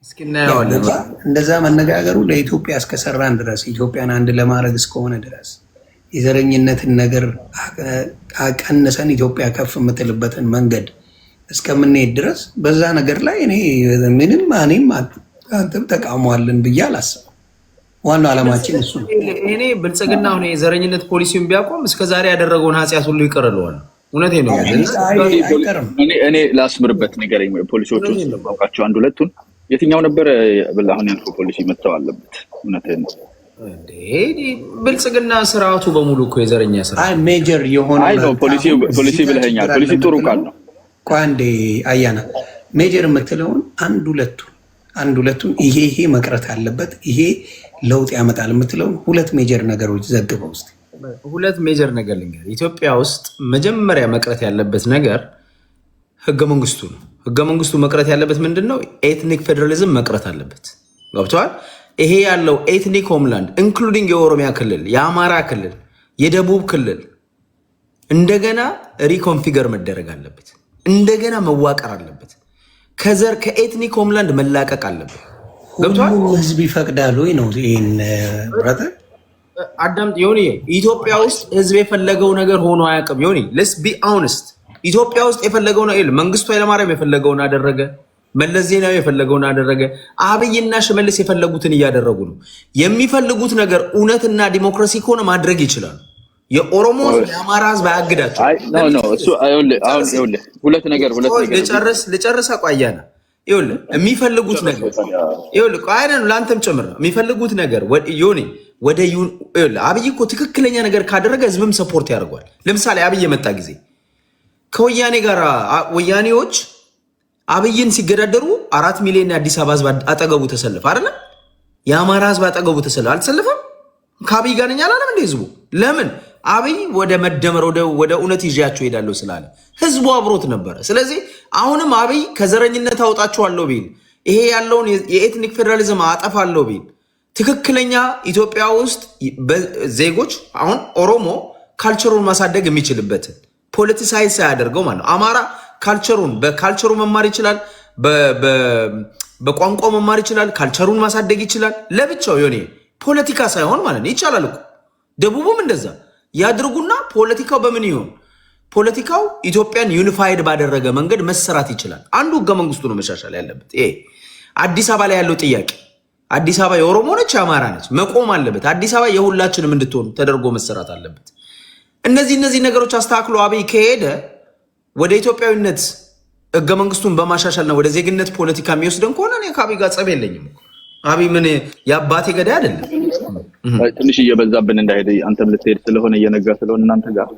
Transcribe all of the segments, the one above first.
እስኪናየዋለን እንደዛ መነጋገሩ ለኢትዮጵያ እስከሰራን ድረስ ኢትዮጵያን አንድ ለማድረግ እስከሆነ ድረስ የዘረኝነትን ነገር አቀንሰን ኢትዮጵያ ከፍ የምትልበትን መንገድ እስከምንሄድ ድረስ በዛ ነገር ላይ እኔ ምንም እኔም አንተም ተቃውሟለን ብዬ አላስብም። ዋናው ዓላማችን እሱ ነው። እኔ ብልጽግና አሁን የዘረኝነት ፖሊሲውን ቢያቆም እስከዛሬ ያደረገውን ኃጢአት ሁሉ ይቀርለዋል። እውነቴን ነው። እኔ ላስምርበት ንገረኝ። ፖሊሲዎቹ ማውቃቸው አንድ ሁለቱን የትኛው ነበር? አሁን ያልኩህ ፖሊሲ መተው አለበት። እውነቴን ነው። ብልጽግና ስርዓቱ በሙሉ እኮ የዘረኛ ስራ ሜጀር የሆነ ፖሊሲ ብለኸኛል። ፖሊሲ ጥሩ ቃል ነው። አንዴ አያና ሜጀር የምትለውን አንድ ሁለቱን ይሄ መቅረት አለበት፣ ይሄ ለውጥ ያመጣል የምትለውን ሁለት ሜጀር ነገሮች ዘግበው ውስጥ ሁለት ሜጀር ነገር ልንገር። ኢትዮጵያ ውስጥ መጀመሪያ መቅረት ያለበት ነገር ህገ መንግስቱ ነው። ህገ መንግስቱ መቅረት ያለበት ምንድን ነው? ኤትኒክ ፌዴራሊዝም መቅረት አለበት። ገብተዋል? ይሄ ያለው ኤትኒክ ሆምላንድ ኢንክሉዲንግ የኦሮሚያ ክልል፣ የአማራ ክልል፣ የደቡብ ክልል እንደገና ሪኮንፊገር መደረግ አለበት። እንደገና መዋቀር አለበት። ከዘር ከኤትኒክ ሆምላንድ መላቀቅ አለበት። ገብተዋል? ህዝብ ይፈቅዳል ወይ ነው? ይህን ብራተር አዳምጥ ዮኒ። ኢትዮጵያ ውስጥ ህዝብ የፈለገው ነገር ሆኖ አያውቅም። ዮኒ ሌትስ ቢ ኦነስት። ኢትዮጵያ ውስጥ የፈለገው ነው። መንግስቱ ኃይለማርያም የፈለገውን አደረገ። መለስ ዜናዊ የፈለገውን አደረገ። አብይና ሽመልስ የፈለጉትን እያደረጉ ነው። የሚፈልጉት ነገር እውነትና ዲሞክራሲ ከሆነ ማድረግ ይችላሉ። የኦሮሞ የአማራ ህዝብ አያግዳቸው። ሁለት ነገር ልጨርስ አቋያና ይኸውልህ የሚፈልጉት ነገር ይኸውልህ ቆይ ነው ለአንተም ጭምር ነው የሚፈልጉት ነገር ዮኒ ወደ አብይ እኮ ትክክለኛ ነገር ካደረገ ህዝብም ሰፖርት ያደርገዋል። ለምሳሌ አብይ የመጣ ጊዜ ከወያኔ ጋር ወያኔዎች አብይን ሲገዳደሩ 4 ሚሊዮን የአዲስ አበባ ህዝብ አጠገቡ ተሰልፈ አይደለ? የአማራ ህዝብ አጠገቡ ተሰልፈ አልተሰልፈም? ከአብይ ጋር ነኝ አላለም እንደ ህዝቡ። ለምን? አብይ ወደ መደመር ወደ እውነት ይዣቸው ሄዳለሁ ስላለ ህዝቡ አብሮት ነበረ። ስለዚህ አሁንም አብይ ከዘረኝነት አውጣቸዋለሁ ቢል ይሄ ያለውን የኤትኒክ ፌዴራሊዝም አጠፋለሁ ቢል ትክክለኛ ኢትዮጵያ ውስጥ ዜጎች አሁን ኦሮሞ ካልቸሩን ማሳደግ የሚችልበትን ፖለቲሳይዝ ሳያደርገው ማለት ነው። አማራ በካልቸሩ መማር ይችላል፣ በቋንቋው መማር ይችላል፣ ካልቸሩን ማሳደግ ይችላል። ለብቻው የሆነ ፖለቲካ ሳይሆን ማለት ነው። ይቻላል እኮ ደቡቡም እንደዛ ያድርጉና ፖለቲካው በምን ይሆን? ፖለቲካው ኢትዮጵያን ዩኒፋይድ ባደረገ መንገድ መሰራት ይችላል። አንዱ ህገ መንግስቱ ነው መሻሻል ያለበት። ይሄ አዲስ አበባ ላይ ያለው ጥያቄ አዲስ አበባ የኦሮሞ ነች የአማራ ነች መቆም አለበት። አዲስ አበባ የሁላችንም እንድትሆን ተደርጎ መሰራት አለበት። እነዚህ ነገሮች አስተካክሎ አብይ ከሄደ ወደ ኢትዮጵያዊነት ህገ መንግስቱን በማሻሻልና ወደ ዜግነት ፖለቲካ የሚወስደን ከሆነ እኔ ከአብይ ጋር ጸብ የለኝም። አብይ ምን የአባቴ ገዳይ አይደለም። ትንሽ እየበዛብን እንዳይሄድ አንተም ልትሄድ ስለሆነ እየነጋ ስለሆነ እናንተ ጋር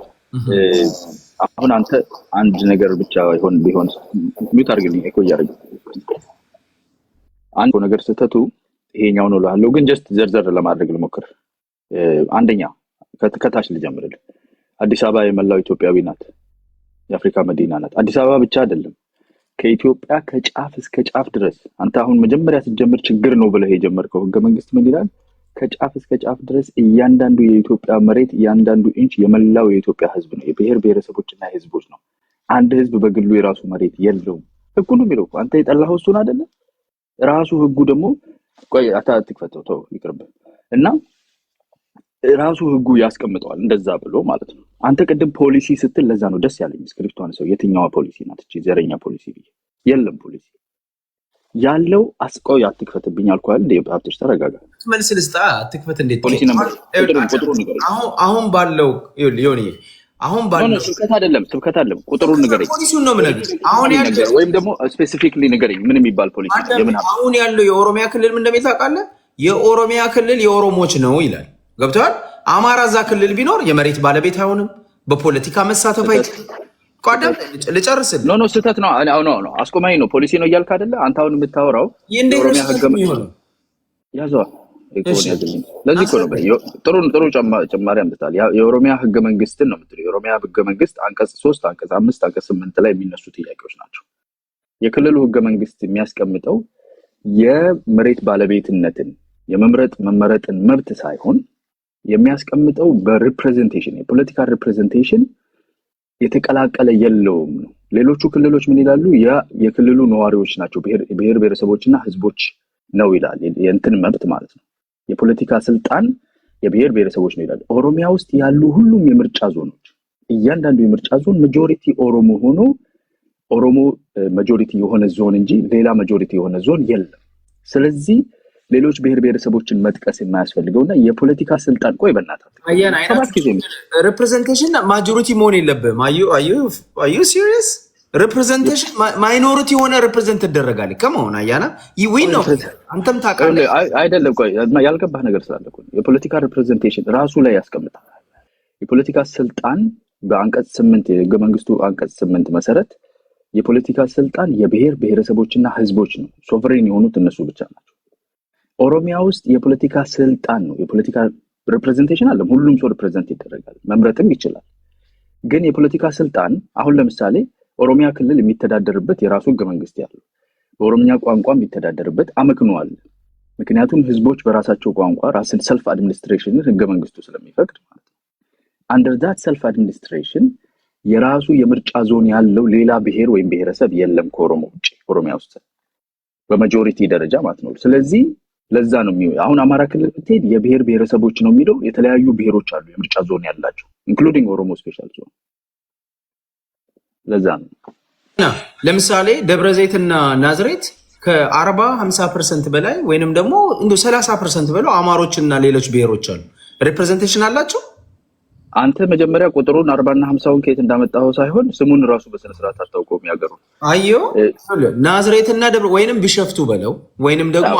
አሁን አንተ አንድ ነገር ብቻ ቢሆን ሚውት አድርግልኝ። እኮ እያደረገ አንድ ነገር ስተቱ ይሄኛው ነው እላለሁ፣ ግን ጀስት ዘርዘር ለማድረግ ልሞክር። አንደኛ ከታች ልጀምርልህ። አዲስ አበባ የመላው ኢትዮጵያዊ ናት፣ የአፍሪካ መዲና ናት። አዲስ አበባ ብቻ አይደለም፣ ከኢትዮጵያ ከጫፍ እስከ ጫፍ ድረስ አንተ አሁን መጀመሪያ ስትጀምር ችግር ነው ብለህ የጀመርከው ህገ መንግስት ምን ይላል? ከጫፍ እስከ ጫፍ ድረስ እያንዳንዱ የኢትዮጵያ መሬት እያንዳንዱ ኢንች የመላው የኢትዮጵያ ህዝብ ነው፣ የብሔር ብሔረሰቦችና ህዝቦች ነው። አንድ ህዝብ በግሉ የራሱ መሬት የለውም። ህጉ ነው የሚለው። አንተ የጠላኸው እሱን አይደለ? ራሱ ህጉ ደግሞ ቆይ አትክፈተው ተው ይቅርብ እና ራሱ ህጉ ያስቀምጠዋል እንደዛ ብሎ ማለት ነው። አንተ ቅድም ፖሊሲ ስትል ለዛ ነው ደስ ያለኝ። ስክሪፕቷን ሰው የትኛዋ ፖሊሲ ናት እቺ ዘረኛ ፖሊሲ? የለም ፖሊሲ ያለው አስቆይ አትክፈትብኝ አልኳል። ሀብትሽ ተረጋጋ። መልስ ልስጣ። አትክፈት እንዴት ፖሊሲ ነበር ቁጥሩ ነገር አሁን ባለው ዮኒ አሁን ባለው ስብከት አይደለም ቁጥሩን ንገረኝ። ፖሊሲውን ነው የምነግርህ አሁን ያለው ወይም ደግሞ ስፔሲፊክሊ ንገረኝ። ምን የሚባል ፖሊሲ የምን አሁን ያለው የኦሮሚያ ክልል ምን እንደሚል ታውቃለህ? የኦሮሚያ ክልል የኦሮሞች ነው ይላል። ገብተዋል? አማራ እዛ ክልል ቢኖር የመሬት ባለቤት አይሆንም፣ በፖለቲካ መሳተፍ ቋደም ልጨርስልህ። ኖ ስህተት ነው። ነው አስቆማኝ ነው ፖሊሲ ነው እያልክ አይደለ? አንተ አሁን የምታወራው የኦሮሚያ ህገ መንግስት ያዘዋ ኢኮኖሚ ያዘልኝ። ለዚህ እኮ ነው ጥሩ ጭማሪ አምጥታል። የኦሮሚያ ህገ መንግስትን ነው የምትለው። የኦሮሚያ ህገ መንግስት አንቀጽ 3 አንቀጽ 5 አንቀጽ 8 ላይ የሚነሱ ጥያቄዎች ናቸው። የክልሉ ህገ መንግስት የሚያስቀምጠው የመሬት ባለቤትነትን የመምረጥ መመረጥን መብት ሳይሆን የሚያስቀምጠው በሪፕሬዘንቴሽን የፖለቲካል ሪፕሬዘንቴሽን የተቀላቀለ የለውም ነው። ሌሎቹ ክልሎች ምን ይላሉ? ያ የክልሉ ነዋሪዎች ናቸው ብሔር ብሔረሰቦችና ህዝቦች ነው ይላል። የእንትን መብት ማለት ነው። የፖለቲካ ስልጣን የብሔር ብሔረሰቦች ነው ይላል። ኦሮሚያ ውስጥ ያሉ ሁሉም የምርጫ ዞኖች እያንዳንዱ የምርጫ ዞን ማጆሪቲ ኦሮሞ ሆኖ ኦሮሞ ማጆሪቲ የሆነ ዞን እንጂ ሌላ ማጆሪቲ የሆነ ዞን የለም። ስለዚህ ሌሎች ብሔር ብሔረሰቦችን መጥቀስ የማያስፈልገውና የፖለቲካ ስልጣን ቆይ በእናትህ ሪፕሬዘንቴሽን ማጆሪቲ መሆን የለብህም። አዩ ሲሪየስ? ሪፕሬዘንቴሽን ማይኖሪቲ ሆነ ሪፕሬዘንት ትደረጋል። ከመሆን አያና ይዊን ነው። አንተም ታውቃለህ አይደለም? ቆይ ያልገባህ ነገር ስላለ እኮ የፖለቲካ ሪፕሬዘንቴሽን ራሱ ላይ ያስቀምጣል። የፖለቲካ ስልጣን በአንቀጽ 8 የህገ መንግስቱ አንቀጽ 8 መሰረት የፖለቲካ ስልጣን የብሔር ብሔረሰቦችና ህዝቦች ነው። ሶቨሬን የሆኑት እነሱ ብቻ ናቸው። ኦሮሚያ ውስጥ የፖለቲካ ስልጣን ነው። የፖለቲካ ሪፕሬዘንቴሽን አለ። ሁሉም ሰው ሪፕሬዘንት ይደረጋል፣ መምረጥም ይችላል። ግን የፖለቲካ ስልጣን አሁን ለምሳሌ ኦሮሚያ ክልል የሚተዳደርበት የራሱ ህገ መንግስት ያለው በኦሮሚኛ ቋንቋ የሚተዳደርበት አመክኖ አለ። ምክንያቱም ህዝቦች በራሳቸው ቋንቋ ራስን ሰልፍ አድሚኒስትሬሽን ህገ መንግስቱ ስለሚፈቅድ ማለት ነው። አንደር ዳት ሰልፍ አድሚኒስትሬሽን የራሱ የምርጫ ዞን ያለው ሌላ ብሔር ወይም ብሔረሰብ የለም ከኦሮሞ ውጭ ኦሮሚያ ውስጥ በማጆሪቲ ደረጃ ማለት ነው። ስለዚህ ለዛ ነው አሁን አማራ ክልል ብትሄድ የብሔር ብሔረሰቦች ነው የሚለው። የተለያዩ ብሔሮች አሉ የምርጫ ዞን ያላቸው ኢንክሉዲንግ ኦሮሞ ስፔሻል ዞን። ለዛ ነው ለምሳሌ ደብረ ዘይትና ናዝሬት ከ40-50% በላይ ወይንም ደግሞ እንደ 30% በላይ አማሮችና ሌሎች ብሔሮች አሉ። ሪፕሬዘንቴሽን አላቸው። አንተ መጀመሪያ ቁጥሩን 40 እና 50ውን ከየት እንዳመጣው ሳይሆን ስሙን ራሱ በስነ ስርዓት አታውቀውም ያገሩ። አዮ ናዝሬትና ደብረ ወይንም ቢሾፍቱ በለው ወይንም ደግሞ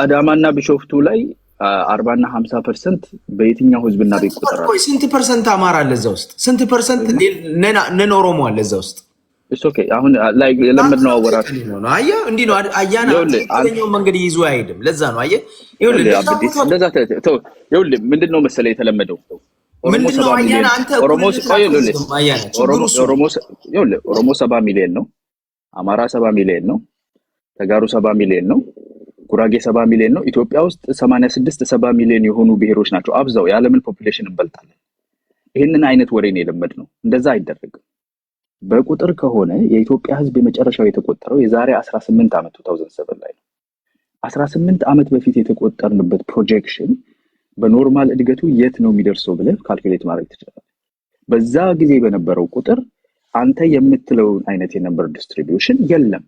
አዳማና ቢሾፍቱ ላይ 40 እና 50% በየትኛው ህዝብና ቤት ቁጥር አለ? ስንት ፐርሰንት አማራ አለ እዛ ውስጥ? ስንት ፐርሰንት ነን ኦሮሞ አለ እዛ ውስጥ? እሱ ኦኬ። አሁን ላይ ለምንድነው አወራጭ ነው? አየ እንዲህ ነው አያና አንተኛው መንገድ ይዞ አይሄድም። ለዛ ነው አየ ለዛ ይኸውልህ ምንድነው መሰለህ የተለመደው ምንድነው አያና አንተ ኦሮሞ 70 ሚሊዮን ነው፣ አማራ 70 ሚሊዮን ነው፣ ተጋሩ 70 ሚሊዮን ነው፣ ጉራጌ 70 ሚሊዮን ነው። ኢትዮጵያ ውስጥ 86-70 ሚሊዮን የሆኑ ብሔሮች ናቸው። አብዛው የዓለምን ፖፑሌሽን እንበልጣለን። ይሄንን አይነት ወሬ ነው የለመድነው። እንደዛ አይደረግም። በቁጥር ከሆነ የኢትዮጵያ ህዝብ የመጨረሻው የተቆጠረው የዛሬ 18 ዓመት 2007 ላይ ነው። 18 ዓመት በፊት የተቆጠርንበት ፕሮጀክሽን በኖርማል እድገቱ የት ነው የሚደርሰው ብለህ ካልኩሌት ማድረግ ትችላለህ። በዛ ጊዜ በነበረው ቁጥር አንተ የምትለው አይነት የነምበር ዲስትሪቢዩሽን የለም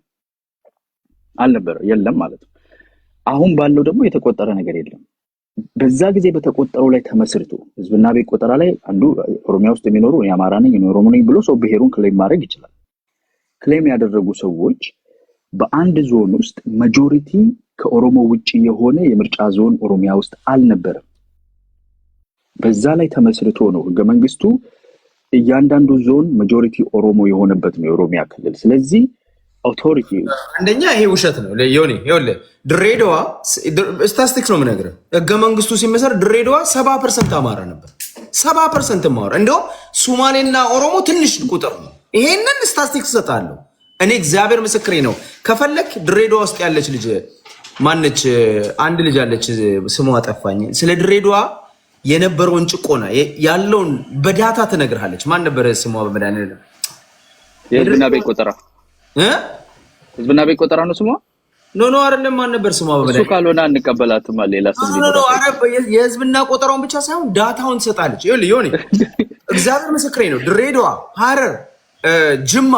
ማለት ነው። አሁን ባለው ደግሞ የተቆጠረ ነገር የለም። በዛ ጊዜ በተቆጠረው ላይ ተመስርቶ ህዝብና ቤት ቆጠራ ላይ አንዱ ኦሮሚያ ውስጥ የሚኖሩ የአማራ ነኝ የኦሮሞ ነኝ ብሎ ሰው ብሔሩን ክሌም ማድረግ ይችላል። ክሌም ያደረጉ ሰዎች በአንድ ዞን ውስጥ ማጆሪቲ ከኦሮሞ ውጪ የሆነ የምርጫ ዞን ኦሮሚያ ውስጥ አልነበረም። በዛ ላይ ተመስርቶ ነው ህገ መንግስቱ እያንዳንዱ ዞን ማጆሪቲ ኦሮሞ የሆነበት ነው የኦሮሚያ ክልል። ስለዚህ አውቶሪቲ አንደኛ ይሄ ውሸት ነው። ዮኒ ይኸውልህ ድሬዳዋ ስታቲስቲክስ ነው የምነግርህ። ህገ መንግስቱ ሲመሰረት ድሬዳዋ 70% አማራ ነበር። 70% አማራ። እንደውም ሶማሌና ኦሮሞ ትንሽ ቁጥር ነው። ይሄንን ስታቲስቲክስ እሰጥሃለሁ እኔ እግዚአብሔር ምስክሬ ነው። ከፈለክ ድሬዳዋ ውስጥ ያለች ልጅ ማነች? አንድ ልጅ አለች ስሟ ጠፋኝ። ስለ ድሬዳዋ የነበረውን ጭቆና ያለውን በዳታ ትነግርሃለች። ማን ነበረ ስሟ? በመድኃኒዓለም የህዝብና ቤት ቆጠራ ህዝብና ቤት ቆጠራ ነው ስሟ? ኖ አይደለም። ማን ነበር ስሟ? እሱ ካልሆነ አንቀበላትም። ሌላ ስም የህዝብና ቆጠራውን ብቻ ሳይሆን ዳታውን ትሰጣለች። ይኸውልህ ዮኒ እግዚአብሔር ምስክሬ ነው። ድሬዳዋ፣ ሐረር፣ ጅማ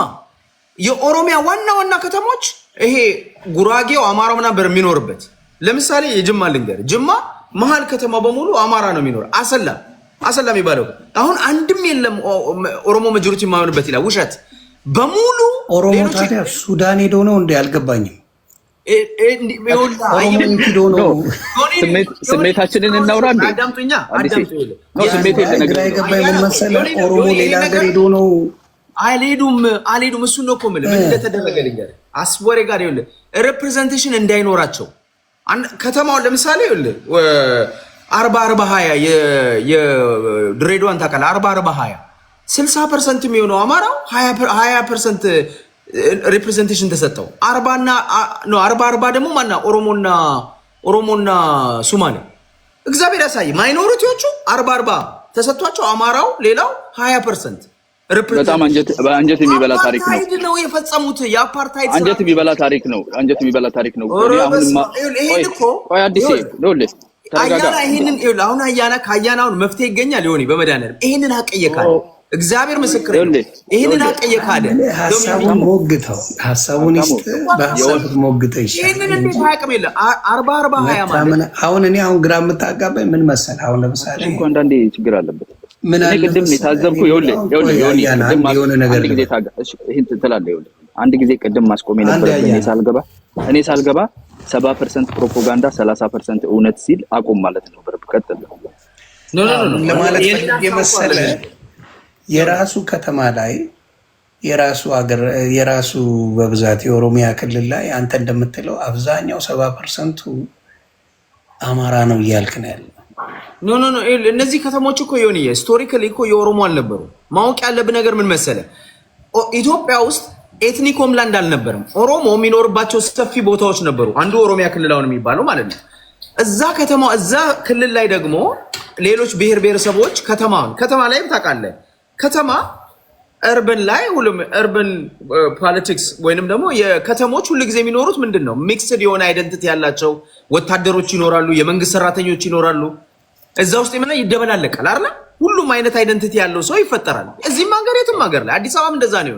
የኦሮሚያ ዋና ዋና ከተሞች ይሄ ጉራጌው አማራው ምናምን የሚኖርበት ለምሳሌ የጅማ ልንገር። ጅማ መሀል ከተማ በሙሉ አማራ ነው የሚኖር። አሰላ የሚባለው አሁን አንድም የለም ኦሮሞ ማጆሪቲ የማይሆንበት ይላል። ውሸት በሙሉ ኦሮሞ ታዲያ ሱዳን ሄዶ ነው እንዴ? አልገባኝም። ስሜታችንን እናውራ እንዴ? አዳምጡኛ። ስሜቴን ልነግርህ የገባኝ መሰለህ። ኦሮሞ ሌላ ሀገር ሄዶ ነው። አልሄዱም። እሱን ነው እኮ የምልህ። ምን እንደተደረገ ልንገርህ። አስወሬ ጋር ይኸውልህ ሪፕሬዘንቴሽን እንዳይኖራቸው ከተማውን ለምሳሌ ይኸውልህ 40-20 የድሬዳዋን ታውቃለህ? 40-20 60% የሚሆነው አማራው 20% ሪፕሬዘንቴሽን ተሰጠው። 40 ደግሞ ማና ኦሮሞና ሶማሌ እግዚአብሔር ያሳይ። ማይኖሪቲዎቹ 40 ተሰጥቷቸው አማራው ሌላው 20%። በጣም አንጀት የሚበላ ታሪክ ነው። አፓርታይድ ነው የፈጸሙት። የአፓርታይድ አንጀት የሚበላ ታሪክ ነው። አንጀት የሚበላ ታሪክ ነው። ይሄን እኮ አዲስ ነው አያና ይሄንን አሁን አያና ከአያናውን መፍትሄ ይገኛል ይሆን በመድኃኒዓለም ይሄንን አቀየካለ እግዚአብሔር ምስክር ነው። ይሄንን አቀየካለ ሐሳቡን ሞግተው ሐሳቡን ይስጥ በሐሳቡ ሞግተው ይሻላል። ይሄንን እንዴት አያውቅም? የለ 40 20 ማለት አሁን እኔ አሁን ግራ የምታጋባኝ ምን መሰለህ? አሁን ለምሳሌ እንኳን አንዳንዴ ችግር አለበት። ምን አለ ቅድም የታዘብኩ አንድ ጊዜ ቅድም ማስቆም የነበረብኝ እኔ ሳልገባ 70% ፕሮፓጋንዳ 30% እውነት ሲል አቁም ማለት ነው። ቀጥል ለማለት የመሰለ የራሱ ከተማ ላይ የራሱ ሀገር የራሱ በብዛት የኦሮሚያ ክልል ላይ አንተ እንደምትለው አብዛኛው 70% አማራ ነው እያልክ ነው ያለው። ኖ እነዚህ ከተሞች እኮ የሆነ ሂስቶሪካሊ እኮ የኦሮሞ አልነበሩ። ማወቅ ያለብህ ነገር ምን መሰለ? ኢትዮጵያ ውስጥ ኤትኒክ ሆምላንድ አልነበረም። ኦሮሞ የሚኖርባቸው ሰፊ ቦታዎች ነበሩ። አንዱ ኦሮሚያ ክልል አሁን የሚባለው ማለት ነው። እዛ ክልል ላይ ደግሞ ሌሎች ብሔር ብሔረሰቦች ከተማ ላይ ታውቃለህ፣ ከተማ እርበን ላይ ሁሉም እርበን ፖለቲክስ ወይንም ደግሞ የከተሞች ሁሉ ጊዜ የሚኖሩት ምንድነው ሚክስድ የሆነ አይደንቲቲ ያላቸው ወታደሮች ይኖራሉ፣ የመንግስት ሰራተኞች ይኖራሉ። እዛ ውስጥ ምን ይደበላለቃል አይደል? ሁሉም አይነት አይደንቲቲ ያለው ሰው ይፈጠራል። እዚህም ሀገር የትም ሀገር ላይ አዲስ አበባም እንደዛ ነው።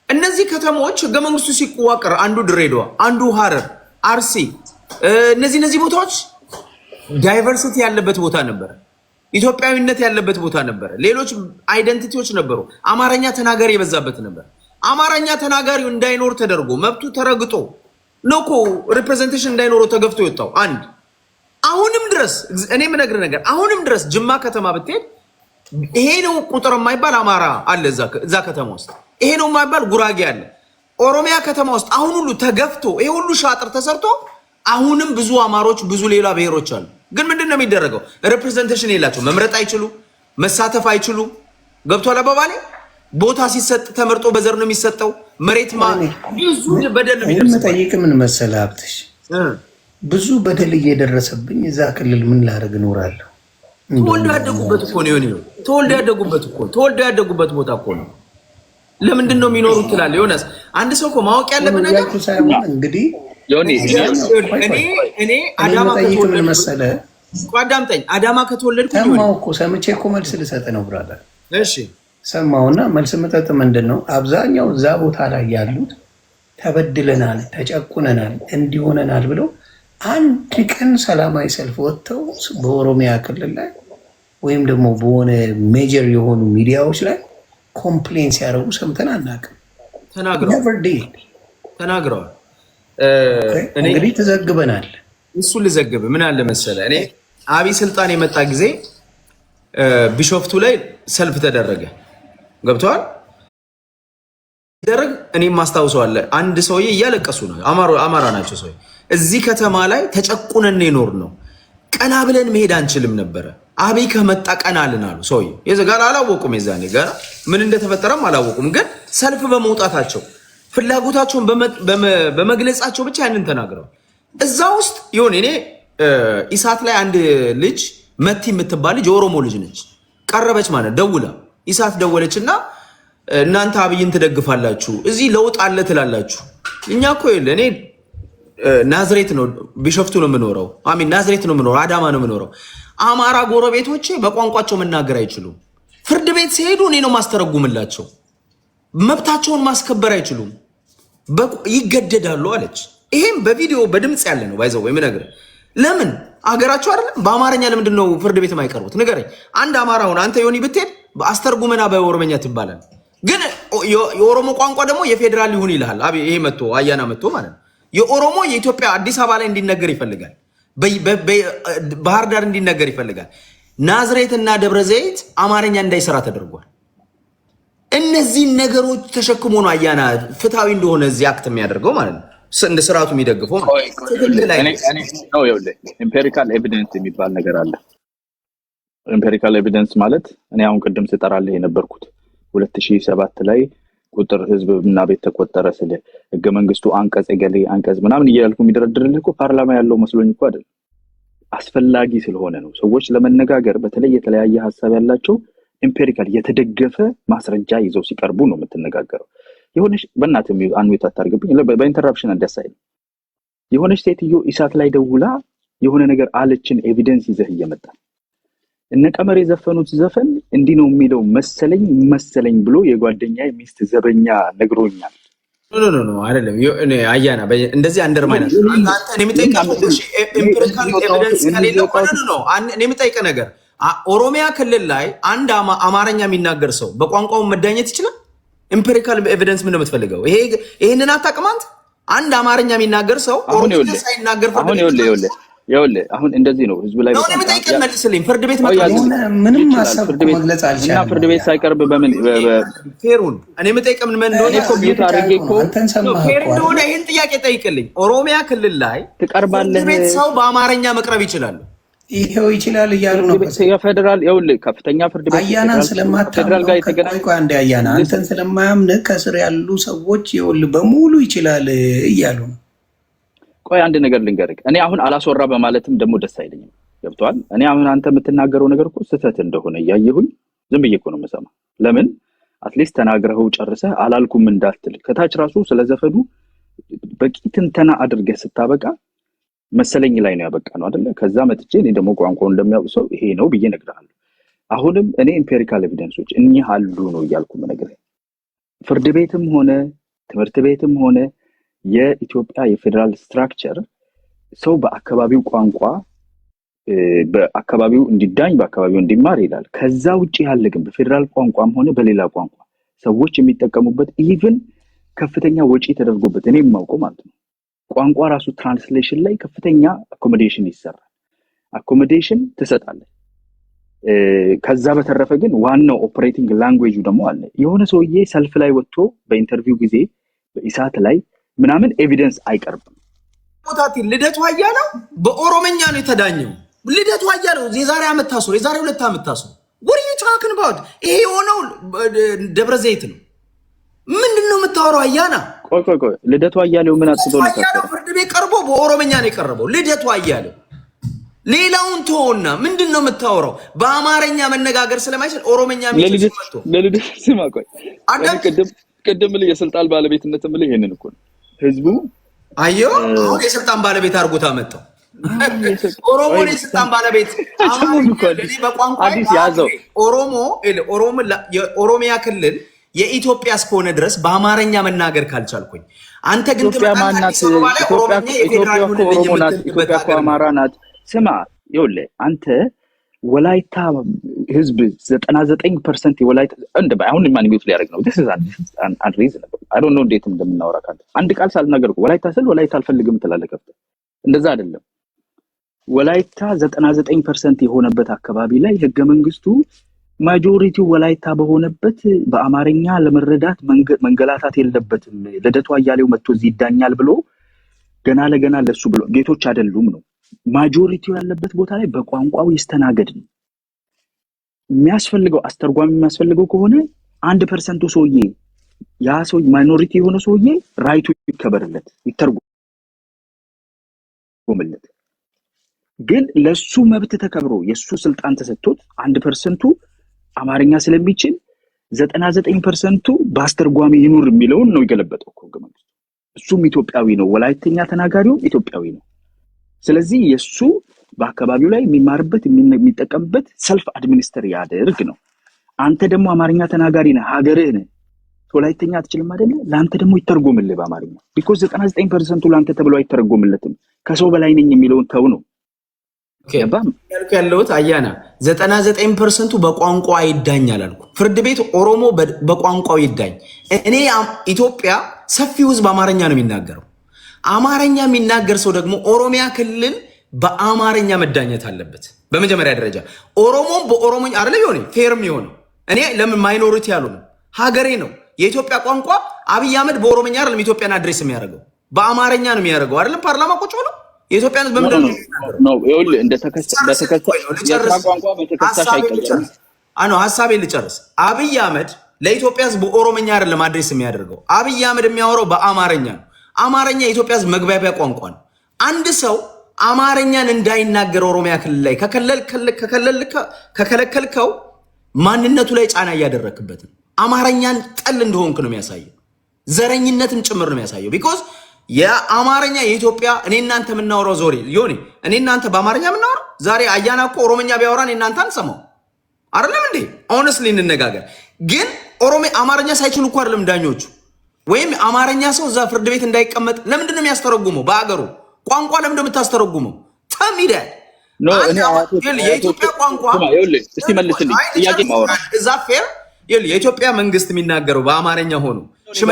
እነዚህ ከተሞች ህገ መንግስቱ ሲዋቀር አንዱ ድሬዳዋ፣ አንዱ ሐረር፣ አርሲ እነዚህ ቦታዎች ዳይቨርሲቲ ያለበት ቦታ ነበር። ኢትዮጵያዊነት ያለበት ቦታ ነበር። ሌሎች አይደንቲቲዎች ነበሩ። አማርኛ ተናጋሪ የበዛበት ነበር። አማርኛ ተናጋሪው እንዳይኖር ተደርጎ መብቱ ተረግጦ ነው እኮ ሪፕሬዘንቴሽን እንዳይኖረው ተገፍቶ የወጣው። አንድ አሁንም ድረስ እኔ የምነግርህ ነገር አሁንም ድረስ ጅማ ከተማ ብትሄድ ይሄ ነው ቁጥር የማይባል አማራ አለ እዛ ከተማ ውስጥ። ይሄ ነው የማይባል ጉራጌ አለ። ኦሮሚያ ከተማ ውስጥ አሁን ሁሉ ተገፍቶ ይሄ ሁሉ ሻጥር ተሰርቶ አሁንም ብዙ አማሮች ብዙ ሌላ ብሔሮች አሉ። ግን ምንድነው የሚደረገው? ሪፕሬዘንቴሽን የላቸው። መምረጥ አይችሉ፣ መሳተፍ አይችሉ። ገብቷል አባባሌ? ቦታ ሲሰጥ ተመርጦ በዘር ነው የሚሰጠው። መሬት ብዙ በደል ነው የሚደርሰው። መጠይቅ ምን መሰለህ ሀብትሽ፣ ብዙ በደል እየደረሰብኝ እዛ ክልል ምን ላደርግ እኖራለሁ? ተወልደው ያደጉበት እኮ ነው። ተወልደው ያደጉበት ቦታ እኮ ነው። ለምንድን ነው የሚኖሩት ትላለህ? ዮናስ አንድ ሰው እኮ ማወቅ ያለበት ነገር እንግዲህ እኔ አዳማ ከተወለድኩ መሰለህ፣ አዳምጠኝ። አዳማ ከተወለድኩ ሰማሁ እኮ ሰምቼ እኮ መልስ ልሰጥ ነው ብራዳ። እሺ ሰማሁና መልስ መጠጥ ምንድን ነው? አብዛኛው እዛ ቦታ ላይ ያሉት ተበድለናል፣ ተጨቁነናል፣ እንዲሆነናል ብለው አንድ ቀን ሰላማዊ ሰልፍ ወጥተው በኦሮሚያ ክልል ላይ ወይም ደግሞ በሆነ ሜጀር የሆኑ ሚዲያዎች ላይ ኮምፕሌን ሲያደርጉ ሰምተን አናውቅም። ተናግረዋል። እንግዲህ ተዘግበናል። እሱ ልዘግብ ምን አለ መሰለህ፣ እኔ አብይ ስልጣን የመጣ ጊዜ ቢሾፍቱ ላይ ሰልፍ ተደረገ። ገብተዋል ደረግ እኔም ማስታውሰዋለ። አንድ ሰውዬ እያለቀሱ ነው። አማራ ናቸው። ሰው እዚህ ከተማ ላይ ተጨቁነን የኖር ነው። ቀና ብለን መሄድ አንችልም ነበረ። አብይ ከመጣ ቀና አልን አሉ። ሰውዬ የዘጋር አላወቁም። የዛኔ ጋር ምን እንደተፈጠረም አላወቁም። ግን ሰልፍ በመውጣታቸው ፍላጎታቸውን በመግለጻቸው ብቻ ያንን ተናግረው እዛ ውስጥ ይሁን። እኔ ኢሳት ላይ አንድ ልጅ መቲ የምትባል ልጅ የኦሮሞ ልጅ ነች። ቀረበች ማለት ደውላ ኢሳት ደወለች እና እናንተ አብይን ትደግፋላችሁ፣ እዚህ ለውጥ አለ ትላላችሁ። እኛ እኮ እኔ ናዝሬት ነው ቢሾፍቱ ነው የምኖረው። አሚን ናዝሬት ነው የምኖረው፣ አዳማ ነው የምኖረው። አማራ ጎረቤቶቼ በቋንቋቸው መናገር አይችሉም። ፍርድ ቤት ሲሄዱ እኔ ነው ማስተረጉምላቸው። መብታቸውን ማስከበር አይችሉም፣ ይገደዳሉ አለች። ይሄም በቪዲዮ በድምፅ ያለ ነው። ባይዘው ወይ ምነግር ለምን አገራቸው አይደለም? በአማርኛ ለምንድን ነው ፍርድ ቤት የማይቀርቡት? ንገረኝ። አንድ አማራውን አንተ ዮኒ ብትሄድ አስተርጉመና በኦሮመኛ ትባላል። ግን የኦሮሞ ቋንቋ ደግሞ የፌዴራል ይሁን ይልሃል። ይሄ መጥቶ አያና መጥቶ ማለት ነው። የኦሮሞ የኢትዮጵያ አዲስ አበባ ላይ እንዲነገር ይፈልጋል። ባህር ዳር እንዲነገር ይፈልጋል። ናዝሬት እና ደብረ ዘይት አማርኛ እንዳይሰራ ተደርጓል። እነዚህን ነገሮች ተሸክሞ ነው አያና ፍትሃዊ እንደሆነ እዚህ አክት የሚያደርገው ማለት ነው። እንደ ስርዓቱ የሚደግፈው ኢምፔሪካል ኤቪደንስ የሚባል ነገር አለ። ኢምፔሪካል ኤቪደንስ ማለት እኔ አሁን ቅድም ስጠራልህ የነበርኩት 2007 ላይ ቁጥር ህዝብና ቤት ተቆጠረ ስለ ህገ መንግስቱ አንቀጽ ገሌ አንቀጽ ምናምን እያልኩ የሚደረድርልህ እኮ ፓርላማ ያለው መስሎኝ እኮ አይደለም። አስፈላጊ ስለሆነ ነው። ሰዎች ለመነጋገር በተለይ የተለያየ ሐሳብ ያላቸው ኢምፔሪካል የተደገፈ ማስረጃ ይዘው ሲቀርቡ ነው የምትነጋገረው። የሆነች በእናትህ አንዊት አታርግብኝ በኢንተራፕሽን እንደሳይ የሆነች ሴትዮ ኢሳት ላይ ደውላ የሆነ ነገር አለችን ኤቪደንስ ይዘህ እየመጣ እነ ቀመር የዘፈኑት ዘፈን እንዲህ ነው የሚለው መሰለኝ ብሎ የጓደኛዬ ሚስት ዘበኛ ነግሮኛል። ኖ አይደለም እኔ አያና እንደዚህ አንደርማይናስ አንተ እኔ የምጠይቀው ኢምፔሪካል ኤቪደንስ ከሌለው ነው እኔ የምጠይቀው ነገር ኦሮሚያ ክልል ላይ አንድ አማርኛ የሚናገር ሰው በቋንቋው መዳኘት ይችላል? ኢምፔሪካል ኤቪደንስ ምን ነው የምትፈልገው? ይሄንን አታውቅም አንተ? አንድ አማርኛ የሚናገር ሰው ኦሮሚያ ሳይናገር ይኸውልህ አሁን እንደዚህ ነው ህዝብ ላይ ነው የምጠይቀው። መልስልኝ። ፍርድ ቤት ምንም ማሰብ መግለጽ አልቻለም እና ፍርድ ቤት ሳይቀርብ በምን ፌሩን እኔ የምጠይቀው ምን እንደሆነ ኮምፒውተር አድርጌ እኮ አንተን ሰማህ ፌር እንደሆነ ይሄን ጥያቄ ጠይቅልኝ። ኦሮሚያ ክልል ላይ ትቀርባለህ ቤት ሰው በአማርኛ መቅረብ ይችላል? ይሄው ይችላል እያሉ ነው። የፌደራል ይኸውልህ ከፍተኛ ፍርድ ቤት አያናን ስለማታምን ጋር የተገናኘ አንድ አያና አንተን ስለማያምን ከስር ያሉ ሰዎች ይኸውልህ በሙሉ ይችላል እያሉ ነው። ቆይ አንድ ነገር ልንገርህ። እኔ አሁን አላስወራ በማለትም ደግሞ ደስ አይለኝም። ገብቷል? እኔ አሁን አንተ የምትናገረው ነገር እኮ ስህተት እንደሆነ እያየሁኝ ዝም ብዬ እኮ ነው የምሰማ። ለምን አትሊስት ተናግረኸው ጨርሰህ አላልኩም እንዳትል ከታች ራሱ ስለዘፈዱ በቂ ትንተና አድርገህ ስታበቃ መሰለኝ ላይ ነው ያበቃ ነው አይደለ? ከዛ መጥቼ እኔ ደግሞ ቋንቋውን እንደሚያውቅ ሰው ይሄ ነው ብዬ እነግርሃለሁ። አሁንም እኔ ኢምፔሪካል ኤቪደንሶች እኚህ አሉ ነው እያልኩ የምነግርህ። ፍርድ ቤትም ሆነ ትምህርት ቤትም ሆነ የኢትዮጵያ የፌደራል ስትራክቸር ሰው በአካባቢው ቋንቋ በአካባቢው እንዲዳኝ በአካባቢው እንዲማር ይላል። ከዛ ውጪ ያለ ግን በፌደራል ቋንቋም ሆነ በሌላ ቋንቋ ሰዎች የሚጠቀሙበት ኢቭን ከፍተኛ ወጪ ተደርጎበት እኔ የማውቀው ማለት ነው ቋንቋ ራሱ ትራንስሌሽን ላይ ከፍተኛ አኮሞዴሽን ይሰራል። አኮሞዴሽን ትሰጣለህ። ከዛ በተረፈ ግን ዋናው ኦፕሬቲንግ ላንጉዌጁ ደግሞ አለ። የሆነ ሰውዬ ሰልፍ ላይ ወጥቶ በኢንተርቪው ጊዜ በኢሳት ላይ ምናምን ኤቪደንስ አይቀርብም። ሞታቲ ልደቱ አያሌው በኦሮምኛ ነው የተዳኘው። ልደቱ አያሌው የዛሬ ዓመት ታስሮ የዛሬ 2 ዓመት ታስሮ what are you talking about? ይሄ የሆነው ደብረ ዘይት ነው። ምንድነው የምታወራው አያና? ቆይ ልደቱ አያሌው ምን አጥቶ ነው ታሰረው? ፍርድ ቤት ቀርቦ በኦሮምኛ ነው የቀረበው ልደቱ አያሌው። ሌላውን ተወውና ምንድነው የምታወራው? በአማርኛ መነጋገር ስለማይችል ኦሮምኛ የሚችል ለልደቱ ስማ ቆይ ቅድም ላይ የስልጣን ባለቤትነት ምለ ይሄንን እኮ ነው ህዝቡ አዮ አሁን የስልጣን ባለቤት አርጎታ መጣው። ኦሮሞ የስልጣን ባለቤት አሁን በቋንቋ አዲስ ያዘው የኦሮሚያ ክልል የኢትዮጵያ እስከሆነ ድረስ በአማርኛ መናገር ካልቻልኩኝ አንተ ግን ኢትዮጵያ እኮ አማራ ናት። ስማ ይኸውልህ አንተ ወላይታ ህዝብ 99% የወላይታ እንደ አሁን ማን ሚውት ሊያደርግ ነው? this is unreasonable. I don't know እንዴት እንደምናወራ ካለ አንድ ቃል ሳልናገር ወላይታ ስል ወላይታ አልፈልግም ትላለህ። እንደዛ አይደለም። ወላይታ 99% የሆነበት አካባቢ ላይ ህገ መንግስቱ ማጆሪቲው ወላይታ በሆነበት በአማርኛ ለመረዳት መንገላታት የለበትም። ልደቱ አያሌው መጥቶ እዚህ ይዳኛል ብሎ ገና ለገና ለሱ ብሎ ጌቶች አይደሉም ነው። ማጆሪቲው ያለበት ቦታ ላይ በቋንቋው ይስተናገድ ነው የሚያስፈልገው። አስተርጓሚ የሚያስፈልገው ከሆነ 1% ሰውዬ ያ ሰው ማይኖሪቲ የሆነ ሰውዬ ራይቱ ይከበርለት ይተርጎምለት። ግን ለሱ መብት ተከብሮ የሱ ስልጣን ተሰጥቶት 1% አማርኛ ስለሚችል 99% በአስተርጓሚ ይኑር የሚለውን ነው ይገለበጠው እኮ ገመድ። እሱም ኢትዮጵያዊ ነው፣ ወላይተኛ ተናጋሪው ኢትዮጵያዊ ነው። ስለዚህ የሱ በአካባቢው ላይ የሚማርበት የሚጠቀምበት ሰልፍ አድሚኒስተር ያደርግ ነው። አንተ ደግሞ አማርኛ ተናጋሪ ነህ፣ ሀገርህ ነህ፣ ወላይተኛ አትችልም አይደለ? ለአንተ ደግሞ ይተርጎምልህ በአማርኛ ቢኮዝ 99% ለአንተ ተብሎ አይተረጎምለትም። ከሰው በላይ ነኝ የሚለውን ተው ነው ያልኩት አያና 99% በቋንቋ ይዳኛል አልኩ። ፍርድ ቤት ኦሮሞ በቋንቋው ይዳኝ። እኔ ኢትዮጵያ ሰፊው ህዝብ አማርኛ ነው የሚናገረው። አማርኛ የሚናገር ሰው ደግሞ ኦሮሚያ ክልል በአማርኛ መዳኘት አለበት። በመጀመሪያ ደረጃ ኦሮሞም በኦሮሞኛ አይደለ ይሆነ ፌርም ይሆነ። እኔ ለምን ማይኖሪቲ ያሉ ነው ሀገሬ ነው። የኢትዮጵያ ቋንቋ አብይ አህመድ በኦሮሞኛ አይደለም ኢትዮጵያን አድሬስ የሚያደርገው በአማርኛ ነው የሚያደርገው አይደለም። ፓርላማ ቁጭ ብሎ የኢትዮጵያን ህዝብ በመደረግ ነው ይኸውልህ እንደተከሰተ ቋንቋ በተከሳሽ አይቀርም። ሐሳቤን ልጨርስ። አብይ አህመድ ለኢትዮጵያ ህዝብ በኦሮሞኛ አይደለም አድሬስ የሚያደርገው። አብይ አህመድ የሚያወራው በአማርኛ ነው። አማርኛ የኢትዮጵያ ህዝብ መግባቢያ ቋንቋ ነው። አንድ ሰው አማርኛን እንዳይናገር ኦሮሚያ ክልል ላይ ከከለከልከው ማንነቱ ላይ ጫና እያደረክበት ነው። አማርኛን ጠል እንደሆንክ ነው የሚያሳየው። ዘረኝነትም ጭምር ነው የሚያሳየው። ቢኮዝ የአማርኛ የኢትዮጵያ እኔ እናንተ የምናወራው ዞሬ ዮኒ እኔ እናንተ በአማርኛ የምናወራው ዛሬ አያና እኮ ኦሮሞኛ ቢያወራ እኔ እናንተ አንሰማው አይደለም እንዴ? ኦነስትሊ እንነጋገር። ግን አማርኛ ሳይችሉ እኮ አይደለም ዳኞቹ ወይም አማርኛ ሰው እዛ ፍርድ ቤት እንዳይቀመጥ ለምንድን ነው የሚያስተረጉመው? በአገሩ ቋንቋ ለምንድን ነው የምታስተረጉመው? ተሚደ የኢትዮጵያ ቋንቋ እስቲ መልስልኝ ጥያቄ ማወራ እዛ ፌር የኢትዮጵያ መንግስት የሚናገረው በአማርኛ ሆኖ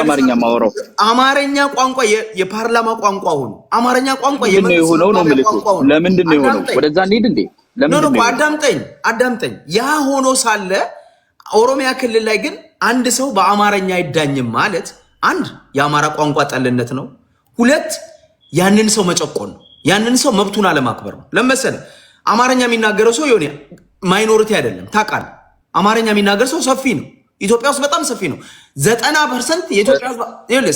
አማርኛ ማወራው አማርኛ ቋንቋ የፓርላማ ቋንቋ ሆኖ አማርኛ ቋንቋ የሆነው ነው ምልክቱ። ለምንድን ነው የሆነው? ወደዛ እንሂድ እንዴ? ለምንድን ነው? አዳምጠኝ። ያ ሆኖ ሳለ ኦሮሚያ ክልል ላይ ግን አንድ ሰው በአማርኛ አይዳኝም ማለት አንድ የአማራ ቋንቋ ጠልነት ነው። ሁለት ያንን ሰው መጨቆን ነው። ያንን ሰው መብቱን አለማክበር ነው። ለምሳሌ አማርኛ የሚናገረው ሰው የሆነ ማይኖሪቲ አይደለም። ታውቃለህ፣ አማርኛ የሚናገር ሰው ሰፊ ነው። ኢትዮጵያ ውስጥ በጣም ሰፊ ነው። 90% የኢትዮጵያ ህዝብ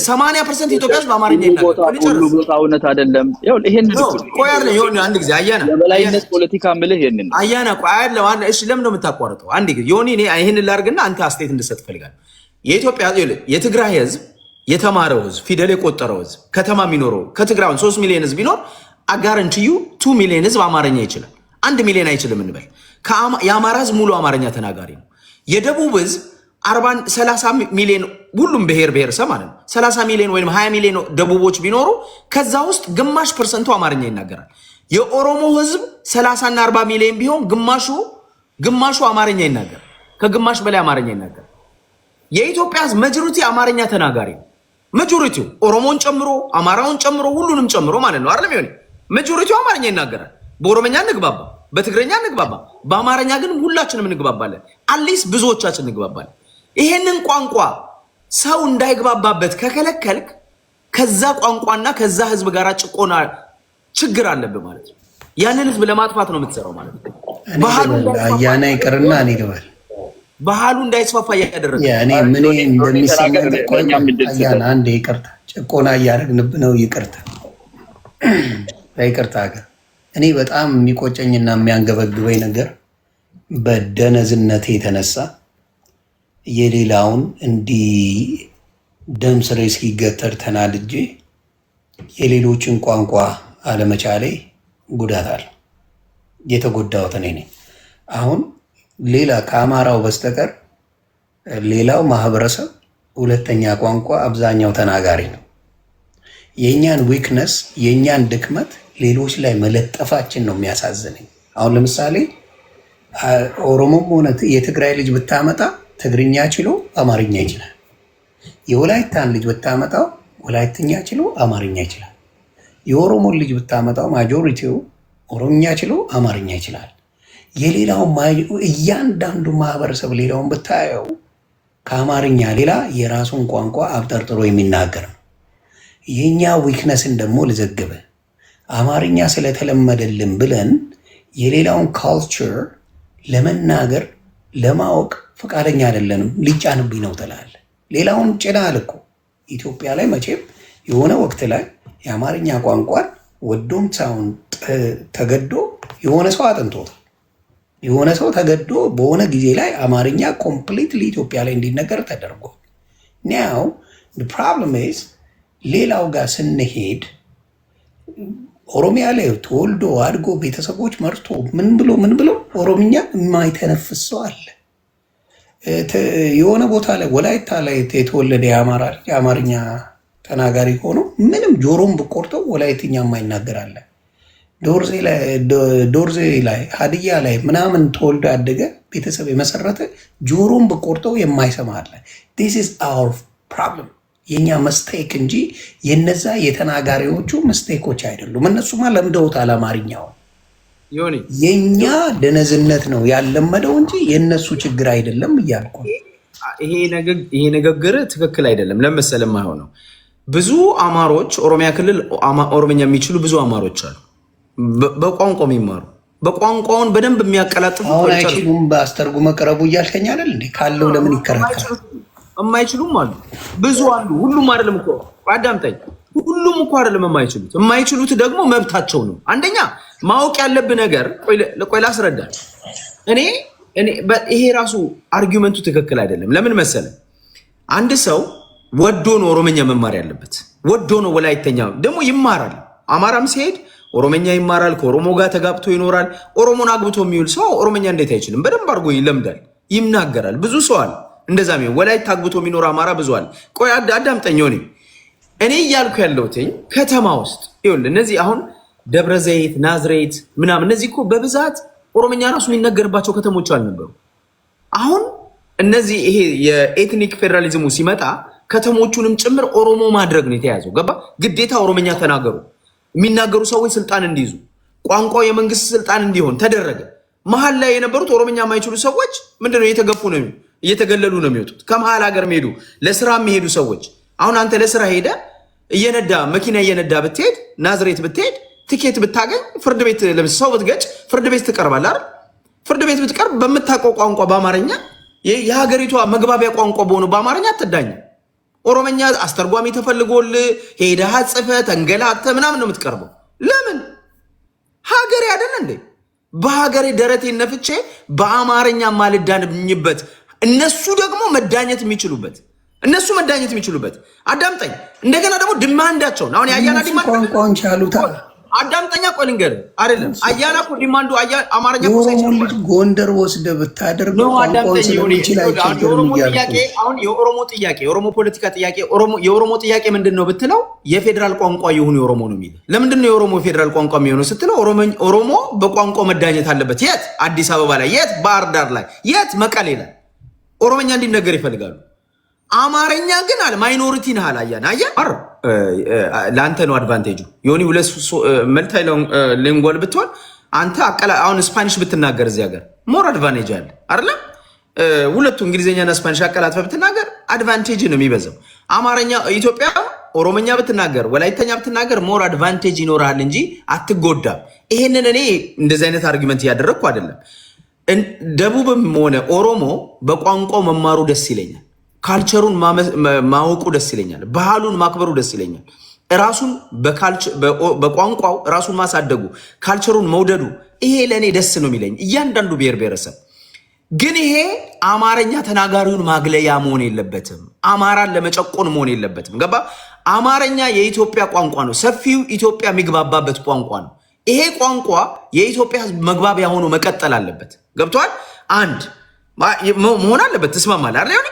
80% የኢትዮጵያ ህዝብ በአማርኛ ይናገራል። ሁሉ ቦታ እውነት አይደለም። ይሄን ቆይ አይደለም አንድ ጊዜ አያና የበላይነት ፖለቲካ ምልህ ይሄንን አያና ቆይ አይደለም። እሺ ለምን ነው የምታቋርጠው? አንድ ጊዜ ዮኒ እኔ ይሄንን ላድርግና አንተ አስተያየት እንድሰጥ ፈልጋለሁ። የኢትዮጵያ የትግራይ ህዝብ የተማረው ህዝብ ፊደል የቆጠረው ህዝብ ከተማ የሚኖረው ከትግራይ 3 ሚሊዮን ህዝብ ቢኖር አጋረንቲዩ 2 ሚሊዮን ህዝብ አማርኛ ይችላል። 1 ሚሊዮን አይችልም እንበል። የአማራ ህዝብ ሙሉ አማርኛ ተናጋሪ ነው። የደቡብ ህዝብ 30 ሚሊዮን ሁሉም ብሔረሰብ ማለት ነው 30 ሚሊዮን ወይም 20 ሚሊዮን ደቡቦች ቢኖሩ ከዛ ውስጥ ግማሽ ፐርሰንቱ አማርኛ ይናገራል። የኦሮሞ ህዝብ 30 እና 40 ሚሊዮን ቢሆን ግማሹ አማርኛ ይናገራል። ከግማሽ በላይ አማርኛ ይናገራል። የኢትዮጵያ ህዝብ ማጆሪቲ አማርኛ ተናጋሪ ነው። ማጆሪቲው ኦሮሞን ጨምሮ አማራውን ጨምሮ ሁሉንም ጨምሮ ማለት ነው አይደለም? ይሆን ማጆሪቲው አማርኛ ይናገራል። በኦሮሞኛ እንግባባ፣ በትግረኛ እንግባባ፣ በአማርኛ ግን ሁላችንም እንግባባለን። አትሊስት ብዙዎቻችን እንግባባለን። ይሄንን ቋንቋ ሰው እንዳይግባባበት ከከለከልክ ከዛ ቋንቋና ከዛ ህዝብ ጋር ጭቆና ችግር አለብህ ማለት ነው። ያንን ህዝብ ለማጥፋት ነው የምትሰራው ማለት ነው። አያና ይቅርና እኔ ልበል ባህሉ እንዳይስፋፋ እያደረገ እኔ ምን እንደሚሰማኝ አያና አንዴ ይቅርታ፣ ጭቆና እያደረግንብህ ነው። ይቅርታ ሀገር እኔ በጣም የሚቆጨኝና የሚያንገበግበኝ ነገር በደነዝነቴ የተነሳ የሌላውን እንዲህ ደም ስሬ እስኪገተር ተናድጄ የሌሎችን ቋንቋ አለመቻሌ ጉዳት አለ። የተጎዳሁት እኔ ነኝ። አሁን ሌላ ከአማራው በስተቀር ሌላው ማህበረሰብ ሁለተኛ ቋንቋ አብዛኛው ተናጋሪ ነው። የእኛን ዊክነስ የእኛን ድክመት ሌሎች ላይ መለጠፋችን ነው የሚያሳዝነኝ። አሁን ለምሳሌ ኦሮሞም ሆነ የትግራይ ልጅ ብታመጣ ትግርኛ ችሎ አማርኛ ይችላል። የወላይታን ልጅ ብታመጣው ወላይትኛ ችሎ አማርኛ ይችላል። የኦሮሞን ልጅ ብታመጣው ማጆሪቲው ኦሮምኛ ችሎ አማርኛ ይችላል። የሌላው እያንዳንዱ ማህበረሰብ ሌላውን ብታየው ከአማርኛ ሌላ የራሱን ቋንቋ አብጠርጥሮ የሚናገር ነው። የኛ ዊክነስን ደግሞ ልዘግበ አማርኛ ስለተለመደልን ብለን የሌላውን ካልቸር ለመናገር ለማወቅ ፈቃደኛ አይደለንም። ሊጫንብኝ ነው ትላለህ። ሌላውን ጭናል እኮ ኢትዮጵያ ላይ መቼም የሆነ ወቅት ላይ የአማርኛ ቋንቋን ወዶም ሳይሆን ተገዶ የሆነ ሰው አጥንቶታል። የሆነ ሰው ተገዶ በሆነ ጊዜ ላይ አማርኛ ኮምፕሊትሊ ኢትዮጵያ ላይ እንዲነገር ተደርጓል። ናው ፕሮብለም ኢዝ ሌላው ጋር ስንሄድ ኦሮሚያ ላይ ተወልዶ አድጎ ቤተሰቦች መርቶ ምን ብሎ ኦሮምኛ የማይተነፍስ ሰው አለ። የሆነ ቦታ ላይ ወላይታ ላይ የተወለደ የአማርኛ ተናጋሪ ሆኖ ምንም ጆሮም ብቆርጠው ወላይትኛ የማይናገር አለ። ዶርዜ ላይ ሀዲያ ላይ ምናምን ተወልዶ ያደገ ቤተሰብ የመሰረተ ጆሮም ብቆርጠው የማይሰማ አለ። ዲስ ኢዝ አወር ፕሮብለም፣ የኛ መስቴክ እንጂ የነዛ የተናጋሪዎቹ መስቴኮች አይደሉም። እነሱማ ለምደውታል አማርኛውን። የኛ ደነዝነት ነው ያለመደው እንጂ የነሱ ችግር አይደለም እያልኩ ይሄ ንግግር ትክክል አይደለም። ለምሳሌ የማይሆነው ብዙ አማሮች ኦሮሚያ ክልል ኦሮምኛ የሚችሉ ብዙ አማሮች አሉ፣ በቋንቋ የሚማሩ በቋንቋውን በደንብ የሚያቀላጥፉ። አሁን አይችሉም በአስተርጉ መቅረቡ እያልከኝ አይደል እንዴ? ካለው ለምን ይከራከራል? የማይችሉም አሉ፣ ብዙ አሉ። ሁሉም አይደለም እኮ አዳምጠኝ፣ ሁሉም እኮ አይደለም የማይችሉት። የማይችሉት ደግሞ መብታቸው ነው። አንደኛ ማወቅ ያለብህ ነገር ቆይ ላስረዳ። እኔ ይሄ ራሱ አርጊውመንቱ ትክክል አይደለም። ለምን መሰለ? አንድ ሰው ወዶ ነው ኦሮመኛ መማር ያለበት። ወዶ ነው ወላይተኛ ደግሞ ይማራል። አማራም ሲሄድ ኦሮመኛ ይማራል። ከኦሮሞ ጋር ተጋብቶ ይኖራል። ኦሮሞን አግብቶ የሚውል ሰው ኦሮመኛ እንዴት አይችልም? በደንብ አድርጎ ይለምዳል፣ ይናገራል። ብዙ ሰው አለ እንደዛ ወላይታ አግብቶ የሚኖር አማራ ብዙ አለ። ቆይ አዳምጠኝ። እኔ እያልኩ ያለሁት ከተማ ውስጥ ይኸውልህ፣ እነዚህ አሁን ደብረ ዘይት፣ ናዝሬት ምናምን እነዚህ እኮ በብዛት ኦሮመኛ ራሱ የሚነገርባቸው ከተሞች አልነበሩ። አሁን እነዚህ ይሄ የኤትኒክ ፌዴራሊዝሙ ሲመጣ ከተሞቹንም ጭምር ኦሮሞ ማድረግ ነው የተያዘው። ገባ? ግዴታ ኦሮመኛ ተናገሩ፣ የሚናገሩ ሰዎች ስልጣን እንዲይዙ፣ ቋንቋው የመንግስት ስልጣን እንዲሆን ተደረገ። መሀል ላይ የነበሩት ኦሮመኛ የማይችሉ ሰዎች ምንድነው እየተገፉ ነው፣ እየተገለሉ ነው የሚወጡት። ከመሀል ሀገር የሚሄዱ ለስራ የሚሄዱ ሰዎች አሁን አንተ ለስራ ሄደ እየነዳ መኪና እየነዳ ብትሄድ ናዝሬት ብትሄድ ቲኬት ብታገኝ ፍርድ ቤት ለምሳሌ ሰው ብትገጭ ፍርድ ቤት ትቀርባለህ አይደል? ፍርድ ቤት ብትቀርብ በምታውቀው ቋንቋ በአማርኛ የሀገሪቷ መግባቢያ ቋንቋ በሆነ በአማርኛ አትዳኝም። ኦሮመኛ አስተርጓሚ ተፈልጎልህ ሄደህ ጽፈህ ተንገላተህ ምናምን ነው የምትቀርበው። ለምን? ሀገሬ አይደል እንዴ? በሀገሬ ደረቴን ነፍቼ በአማርኛ ማልዳኝበት እነሱ ደግሞ መዳኘት የሚችሉበት አዳምጠኝ። እንደገና ደግሞ ድማንዳቸውን አሁን የአያና ዲማንድ ቋንቋውን ቻሉታል። አዳምጠኛ ቆይ ልንገርህ፣ አይደለም አያና እኮ ዲማንዱ አማርኛ እኮ ሳይችል ጎንደር ወስደህ ብታደርግ አዳምጠኝ። አሁን የኦሮሞ ጥያቄ የኦሮሞ ፖለቲካ ጥያቄ የኦሮሞ ጥያቄ ምንድን ነው ብትለው የፌዴራል ቋንቋ የሆኑ የኦሮሞ ነው የሚል። ለምንድን ነው የኦሮሞ ፌዴራል ቋንቋ የሚሆነው ስትለው ኦሮሞ በቋንቋው መዳኘት አለበት። የት? አዲስ አበባ ላይ፣ የት? ባህር ዳር ላይ፣ የት? መቀሌ ላይ ኦሮመኛ እንዲነገር ይፈልጋሉ። አማርኛ ግን አለ ማይኖሪቲ ነህ አላያን አያ ለአንተ ነው አድቫንቴጁ። የሆኒ ሁለት መልታይ ሊንጓል ብትሆን አንተ አሁን ስፓኒሽ ብትናገር እዚህ ሀገር ሞር አድቫንቴጅ አለ አይደለም? ሁለቱ እንግሊዝኛና ስፓኒሽ አቀላጥፈ ብትናገር አድቫንቴጅ ነው የሚበዛው። አማርኛ ኢትዮጵያ ኦሮመኛ ብትናገር ወላይተኛ ብትናገር ሞር አድቫንቴጅ ይኖርሃል እንጂ አትጎዳም። ይሄንን እኔ እንደዚህ አይነት አርጊመንት እያደረግኩ አይደለም። ደቡብም ሆነ ኦሮሞ በቋንቋው መማሩ ደስ ይለኛል። ካልቸሩን ማወቁ ደስ ይለኛል። ባህሉን ማክበሩ ደስ ይለኛል። ራሱን በቋንቋው ራሱን ማሳደጉ ካልቸሩን መውደዱ ይሄ ለእኔ ደስ ነው የሚለኝ እያንዳንዱ ብሔር ብሔረሰብ። ግን ይሄ አማርኛ ተናጋሪውን ማግለያ መሆን የለበትም። አማራን ለመጨቆን መሆን የለበትም። ገባ? አማርኛ የኢትዮጵያ ቋንቋ ነው። ሰፊው ኢትዮጵያ የሚግባባበት ቋንቋ ነው። ይሄ ቋንቋ የኢትዮጵያ ሕዝብ መግባቢያ ሆኖ መቀጠል አለበት። ገብቷል? አንድ መሆን አለበት። ትስማማለህ አይደል?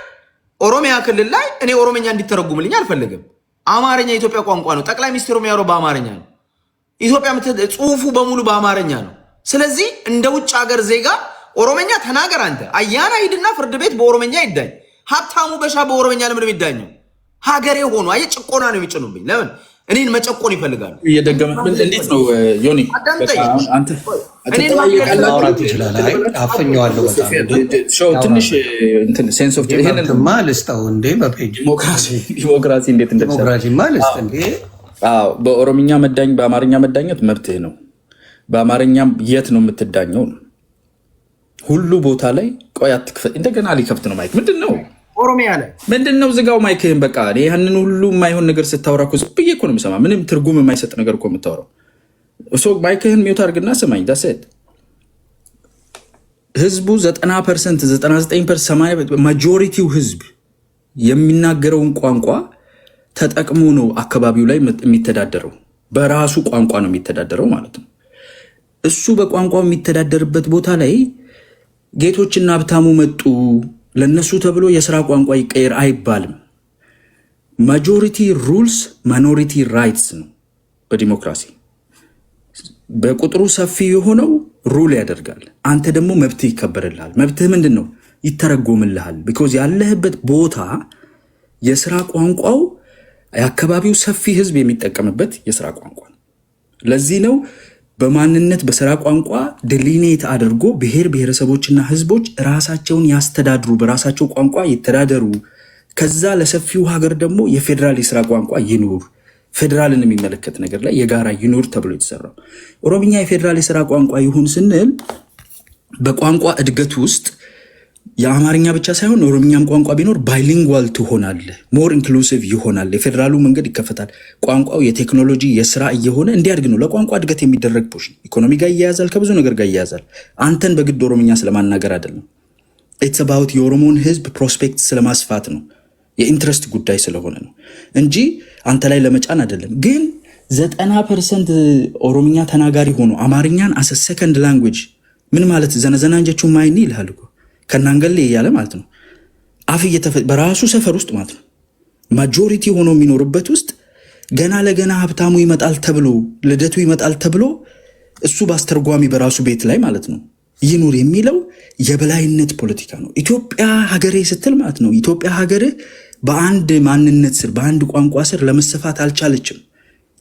ኦሮሚያ ክልል ላይ እኔ ኦሮመኛ እንዲተረጉምልኝ አልፈልግም። አማርኛ የኢትዮጵያ ቋንቋ ነው። ጠቅላይ ሚኒስትሩ የሚያወራው በአማርኛ ነው። ኢትዮጵያ ጽሁፉ በሙሉ በአማርኛ ነው። ስለዚህ እንደ ውጭ ሀገር ዜጋ ኦሮመኛ ተናገር አንተ። አያና ሂድና ፍርድ ቤት በኦሮመኛ ይዳኝ። ሀብታሙ በሻ በኦሮመኛ ለምን የሚዳኘው? ሀገሬ ሆኖ አየ ጭቆና ነው የሚጭኑብኝ። ለምን እኔን መጨቆን ይፈልጋሉ? እየደገመ እንዴት ነው ዮኒ? አንተ ማውራት ይችላል። አፈኘዋለሁ ትንሽ ሴንስ ኦፍ ልስጠው እንዴ? በፔጅ ዲሞክራሲ እንዴት ዲሞክራሲማ ልስጥ እንዴ? በኦሮምኛ መዳኝ በአማርኛ መዳኘት መብትህ ነው። በአማርኛም የት ነው የምትዳኘው? ሁሉ ቦታ ላይ ቆይ አትክፈት። እንደገና ሊከፍት ነው ማይክ። ምንድን ነው ኦሮሚያ ላይ ምንድን ነው? ዝጋው ማይክህን በቃ። ያንን ሁሉ የማይሆን ነገር ስታወራ እኮ ዝም ብዬ እኮ ነው የምሰማ። ምንም ትርጉም የማይሰጥ ነገር እኮ የምታወራው። ማይክህን ሚውት አድርግና ስማኝ። ዳሴት ህዝቡ 90% 99% ማጆሪቲው ህዝብ የሚናገረውን ቋንቋ ተጠቅሞ ነው አካባቢው ላይ የሚተዳደረው። በራሱ ቋንቋ ነው የሚተዳደረው ማለት ነው። እሱ በቋንቋው የሚተዳደርበት ቦታ ላይ ጌቶችና ሀብታሙ መጡ ለነሱ ተብሎ የስራ ቋንቋ ይቀየር አይባልም። ማጆሪቲ ሩልስ ማይኖሪቲ ራይትስ ነው በዲሞክራሲ። በቁጥሩ ሰፊ የሆነው ሩል ያደርጋል። አንተ ደግሞ መብትህ ይከበርልሃል። መብትህ ምንድን ነው? ይተረጎምልሃል። ቢኮዝ ያለህበት ቦታ የስራ ቋንቋው የአካባቢው ሰፊ ህዝብ የሚጠቀምበት የስራ ቋንቋ ነው። ለዚህ ነው በማንነት በስራ ቋንቋ ድሊኔት አድርጎ ብሔር ብሔረሰቦችና ህዝቦች ራሳቸውን ያስተዳድሩ፣ በራሳቸው ቋንቋ ይተዳደሩ። ከዛ ለሰፊው ሀገር ደግሞ የፌዴራል የስራ ቋንቋ ይኑር፣ ፌዴራልን የሚመለከት ነገር ላይ የጋራ ይኑር ተብሎ የተሰራው። ኦሮምኛ የፌዴራል የስራ ቋንቋ ይሁን ስንል በቋንቋ እድገት ውስጥ የአማርኛ ብቻ ሳይሆን ኦሮምኛም ቋንቋ ቢኖር ባይሊንጓል ትሆናለህ፣ ሞር ኢንክሉሲቭ ይሆናል። የፌዴራሉ መንገድ ይከፈታል። ቋንቋው የቴክኖሎጂ የስራ እየሆነ እንዲያድግ ነው። ለቋንቋ እድገት የሚደረግ ፑሽ ኢኮኖሚ ጋር ይያያዛል፣ ከብዙ ነገር ጋር ይያያዛል። አንተን በግድ ኦሮምኛ ስለማናገር አይደለም። ኢትስ አባውት የኦሮሞን ህዝብ ፕሮስፔክት ስለማስፋት ነው፣ የኢንትረስት ጉዳይ ስለሆነ ነው እንጂ አንተ ላይ ለመጫን አይደለም። ግን 90% ኦሮምኛ ተናጋሪ ሆኖ አማርኛን አሰ ሰከንድ ላንጉጅ ምን ማለት ዘነዘናንጀቹ ማይኒ ይልሃል እኮ ከናንገሌ እያለ ማለት ነው። አፍ በራሱ ሰፈር ውስጥ ማለት ነው ማጆሪቲ ሆኖ የሚኖርበት ውስጥ ገና ለገና ሀብታሙ ይመጣል ተብሎ ልደቱ ይመጣል ተብሎ እሱ በአስተርጓሚ በራሱ ቤት ላይ ማለት ነው ይኑር የሚለው የበላይነት ፖለቲካ ነው። ኢትዮጵያ ሀገሬ ስትል ማለት ነው ኢትዮጵያ ሀገርህ በአንድ ማንነት ስር በአንድ ቋንቋ ስር ለመሰፋት አልቻለችም።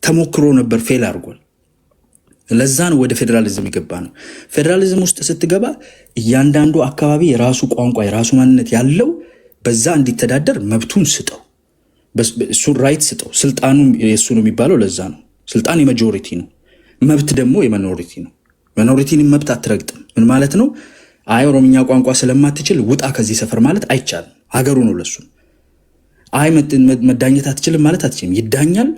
ተሞክሮ ነበር፣ ፌል አድርጓል። ለዛ ነው ወደ ፌዴራሊዝም የገባ ነው። ፌዴራሊዝም ውስጥ ስትገባ እያንዳንዱ አካባቢ የራሱ ቋንቋ የራሱ ማንነት ያለው በዛ እንዲተዳደር መብቱን ስጠው፣ እሱን ራይት ስጠው። ስልጣኑ የእሱ ነው የሚባለው ለዛ ነው። ስልጣን የማጆሪቲ ነው፣ መብት ደግሞ የማይኖሪቲ ነው። ማይኖሪቲን መብት አትረግጥም። ምን ማለት ነው? አይ ኦሮምኛ ቋንቋ ስለማትችል ውጣ ከዚህ ሰፈር ማለት አይቻልም። ሀገሩ ነው ለሱ። አይ መዳኘት አትችልም ማለት አትችልም። ይዳኛል።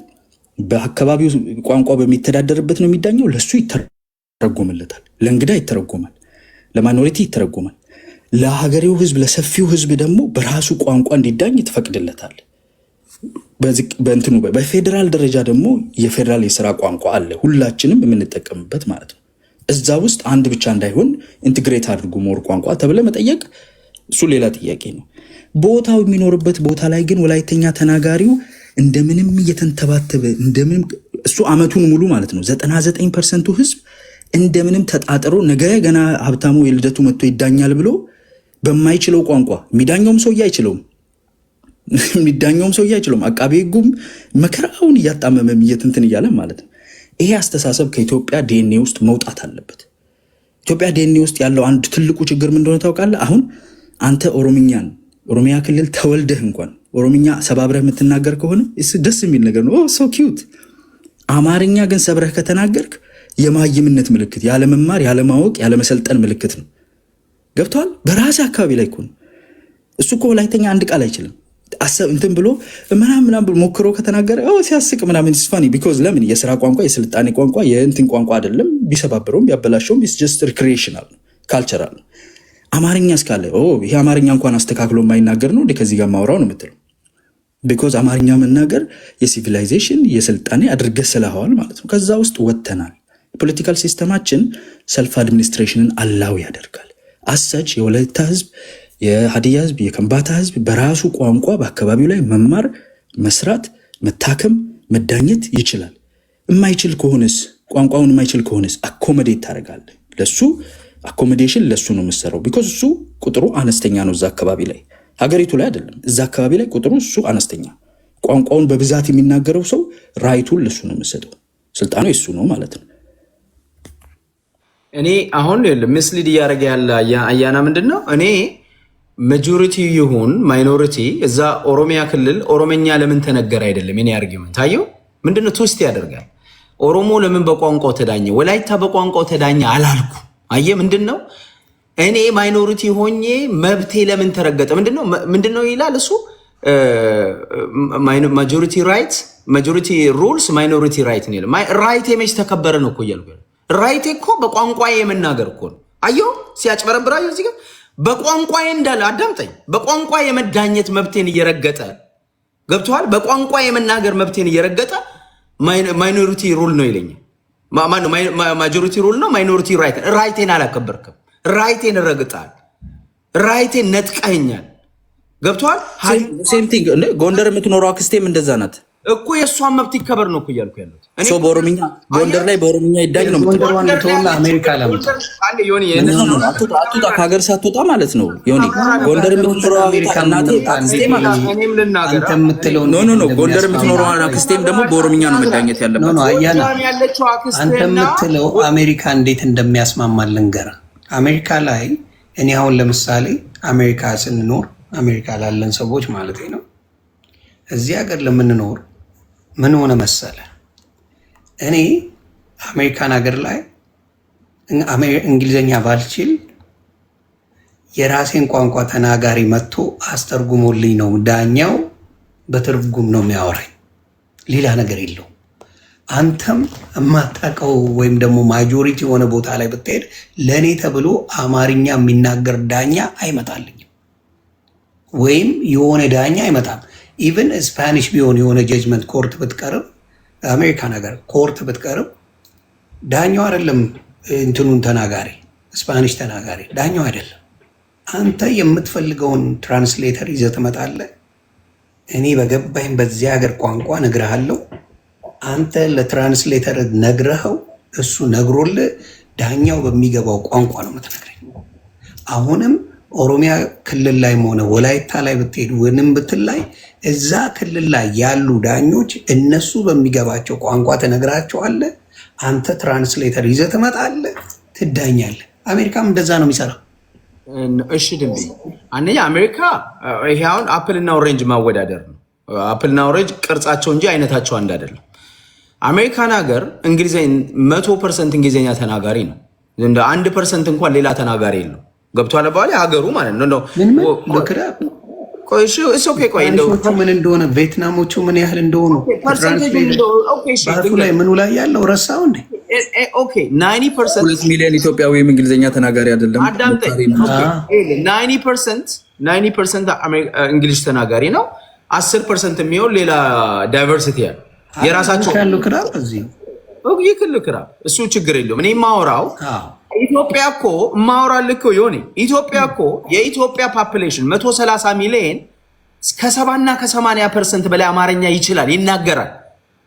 በአካባቢው ቋንቋ በሚተዳደርበት ነው የሚዳኘው። ለሱ ይተረጎምለታል። ለእንግዳ ይተረጎማል፣ ለማይኖሪቲ ይተረጎማል። ለሀገሬው ህዝብ፣ ለሰፊው ህዝብ ደግሞ በራሱ ቋንቋ እንዲዳኝ ትፈቅድለታል። በፌዴራል ደረጃ ደግሞ የፌዴራል የስራ ቋንቋ አለ፣ ሁላችንም የምንጠቀምበት ማለት ነው። እዛ ውስጥ አንድ ብቻ እንዳይሆን ኢንትግሬት አድርጉ ሞር ቋንቋ ተብለ መጠየቅ እሱ ሌላ ጥያቄ ነው። ቦታው የሚኖርበት ቦታ ላይ ግን ወላይተኛ ተናጋሪው እንደምንም እየተንተባተበ እንደምንም እሱ አመቱን ሙሉ ማለት ነው 99% ህዝብ እንደምንም ተጣጥሮ ነገ ገና ሀብታሙ የልደቱ መጥቶ ይዳኛል ብሎ በማይችለው ቋንቋ የሚዳኘውም ሰውዬ አይችለውም። አቃቤ ህጉም መከራውን እያጣመመም እየትንትን እያለ ማለት ነው። ይሄ አስተሳሰብ ከኢትዮጵያ ዲኤንኤ ውስጥ መውጣት አለበት። ኢትዮጵያ ዲኤንኤ ውስጥ ያለው አንድ ትልቁ ችግር ምን እንደሆነ ታውቃለህ? አሁን አንተ ኦሮሚያ ክልል ተወልደህ እንኳን ኦሮምኛ ሰባብረህ የምትናገር ከሆነ ደስ የሚል ነገር ነው። ሶ ኪዩት። አማርኛ ግን ሰብረህ ከተናገርክ የማይምነት ምልክት፣ ያለመማር፣ ያለማወቅ፣ ያለመሰልጠን ምልክት ነው። ገብተዋል። በራስህ አካባቢ ላይ እኮ ነው። እሱ እኮ ወላይተኛ አንድ ቃል አይችልም። እንትን ብሎ ምናምን ሞክሮ ከተናገረ ሲያስቅ ምናምን ስፋኒ ቢኮዝ ለምን የስራ ቋንቋ የስልጣኔ ቋንቋ የእንትን ቋንቋ አይደለም። ቢሰባብረውም ቢያበላሸውም ጀስት ሪክሪኤሽናል ነው፣ ካልቸራል ነው። አማርኛ እስካለ ይሄ አማርኛ እንኳን አስተካክሎ የማይናገር ነው እንደ ከዚህ ጋር ማውራው ነው የምትለው። ቢኮዝ አማርኛ መናገር የሲቪላይዜሽን የስልጣኔ አድርገህ ስለኸዋል ማለት ነው። ከዛ ውስጥ ወጥተናል። ፖለቲካል ሲስተማችን ሰልፍ አድሚኒስትሬሽንን አላው ያደርጋል። አሰች የወላይታ ህዝብ፣ የሀዲያ ህዝብ፣ የከምባታ ህዝብ በራሱ ቋንቋ በአካባቢው ላይ መማር፣ መስራት፣ መታከም፣ መዳኘት ይችላል። የማይችል ከሆነስ ቋንቋውን የማይችል ከሆነስ አኮሞዴት ታደርጋለህ። ለሱ አኮሞዴሽን ለሱ ነው የምሰራው። ቢኮዝ እሱ ቁጥሩ አነስተኛ ነው እዛ አካባቢ ላይ፣ ሀገሪቱ ላይ አይደለም። እዛ አካባቢ ላይ ቁጥሩ እሱ አነስተኛ፣ ቋንቋውን በብዛት የሚናገረው ሰው ራይቱን ለሱ ነው የምሰጠው። ስልጣኑ የሱ ነው ማለት ነው። እኔ አሁን ምስሊድ እያደረገ ያለ አያና ምንድን ነው? እኔ ማጆሪቲ ይሁን ማይኖሪቲ እዛ ኦሮሚያ ክልል ኦሮመኛ ለምን ተነገረ አይደለም የኔ አርጊመንት። አየው ምንድነው ትዊስት ያደርጋል። ኦሮሞ ለምን በቋንቋው ተዳኘ፣ ወላይታ በቋንቋው ተዳኘ አላልኩ። አየ ምንድነው? እኔ ማይኖሪቲ ሆኜ መብቴ ለምን ተረገጠ? ምንድነው ይላል እሱ ማጆሪቲ ራይት ማጆሪቲ ሩልስ ማይኖሪቲ ራይት ነው። ራይት የመች ተከበረ ነው እኮ እያልኩ ራይት እኮ በቋንቋዬ የመናገር እኮ ነው። አየው ሲያጭበረብር አየው እዚህ ጋር በቋንቋዬ እንዳለ አዳምጠኝ። በቋንቋ የመዳኘት መብቴን እየረገጠ ገብቶሃል። በቋንቋ የመናገር መብቴን እየረገጠ ማይኖሪቲ ሩል ነው ይለኛል። ማጆሪቲ ሩል ነው ማይኖሪቲ ራይት። ራይቴን አላከበርክም። ራይቴን ረግጣል። ራይቴን ነጥቀኛል። ገብቶሃል። ሴም ቲንግ ጎንደር የምትኖረው አክስቴም እንደዛ ናት እኮ የእሷን መብት ይከበር ነው እኮ እያልኩ ያሉት። በኦሮምኛ ጎንደር ላይ በኦሮምኛ ይዳኝ ነው። አሜሪካ አትውጣ ከሀገር ሳትወጣ ማለት ነው። ዮኒ ጎንደር የምትኖረው አክስቴ ማለት ነው። ጎንደር የምትኖረው አክስቴም ደግሞ በኦሮምኛ ነው መዳኘት ያለበት። አንተ የምትለው አሜሪካ እንዴት እንደሚያስማማል ልንገርህ። አሜሪካ ላይ እኔ አሁን ለምሳሌ አሜሪካ ስንኖር አሜሪካ ላለን ሰዎች ማለት ነው እዚህ ሀገር ለምንኖር ምን ሆነ መሰለ፣ እኔ አሜሪካን ሀገር ላይ እንግሊዘኛ ባልችል የራሴን ቋንቋ ተናጋሪ መጥቶ አስተርጉሞልኝ ነው ዳኛው በትርጉም ነው የሚያወራኝ፣ ሌላ ነገር የለው። አንተም የማታውቀው ወይም ደግሞ ማጆሪቲ የሆነ ቦታ ላይ ብትሄድ ለእኔ ተብሎ አማርኛ የሚናገር ዳኛ አይመጣልኝም፣ ወይም የሆነ ዳኛ አይመጣም። ኢቨን ስፓኒሽ ቢሆን የሆነ ጀጅመንት ኮርት ብትቀርብ፣ አሜሪካ ነገር ኮርት ብትቀርብ ዳኛው አይደለም እንትኑን ተናጋሪ፣ ስፓኒሽ ተናጋሪ ዳኛው አይደለም። አንተ የምትፈልገውን ትራንስሌተር ይዘህ ትመጣለህ። እኔ በገባኝ በዚህ ሀገር ቋንቋ ነግረሃለሁ። አንተ ለትራንስሌተር ነግረኸው እሱ ነግሮልህ ዳኛው በሚገባው ቋንቋ ነው የምትነግረኝ። አሁንም ኦሮሚያ ክልል ላይም ሆነ ወላይታ ላይ ብትሄዱ ወይንም ብትል ላይ እዛ ክልል ላይ ያሉ ዳኞች እነሱ በሚገባቸው ቋንቋ ትነግራቸዋለህ። አንተ ትራንስሌተር ይዘህ ትመጣለህ፣ ትዳኛለህ። አሜሪካም እንደዛ ነው የሚሰራው። እሺ ድምፅ አንደኛ አሜሪካ ይሄ አሁን አፕልና ኦሬንጅ ማወዳደር ነው። አፕልና ኦሬንጅ ቅርጻቸው እንጂ አይነታቸው አንድ አይደለም። አሜሪካን ሀገር እንግሊዝኛ 100% እንግሊዝኛ ተናጋሪ ነው። እንደ 1% እንኳን ሌላ ተናጋሪ የለው። ገብቷል በኋላ ሀገሩ ማለት ነው። ምን እንደሆነ ቪየትናሞቹ ምን ያህል እንደሆኑ ባቱ ላይ ምኑ ላይ ያለው ረሳው እንዴ? 2 ሚሊዮን ኢትዮጵያዊም እንግሊዝኛ ተናጋሪ አይደለም። 90% እንግሊዝ ተናጋሪ ነው። 10% የሚሆን ሌላ ዳይቨርሲቲ ያለ የራሳቸው ያለው ክራብ እዚህ ይክል ክራብ እሱ ችግር የለውም። እኔ ማወራው ኢትዮጵያ እኮ ማወራልህ እኮ ይሆን ኢትዮጵያ እኮ የኢትዮጵያ ፖፑሌሽን 130 ሚሊዮን ከ70 እና ከ80% በላይ አማርኛ ይችላል ይናገራል።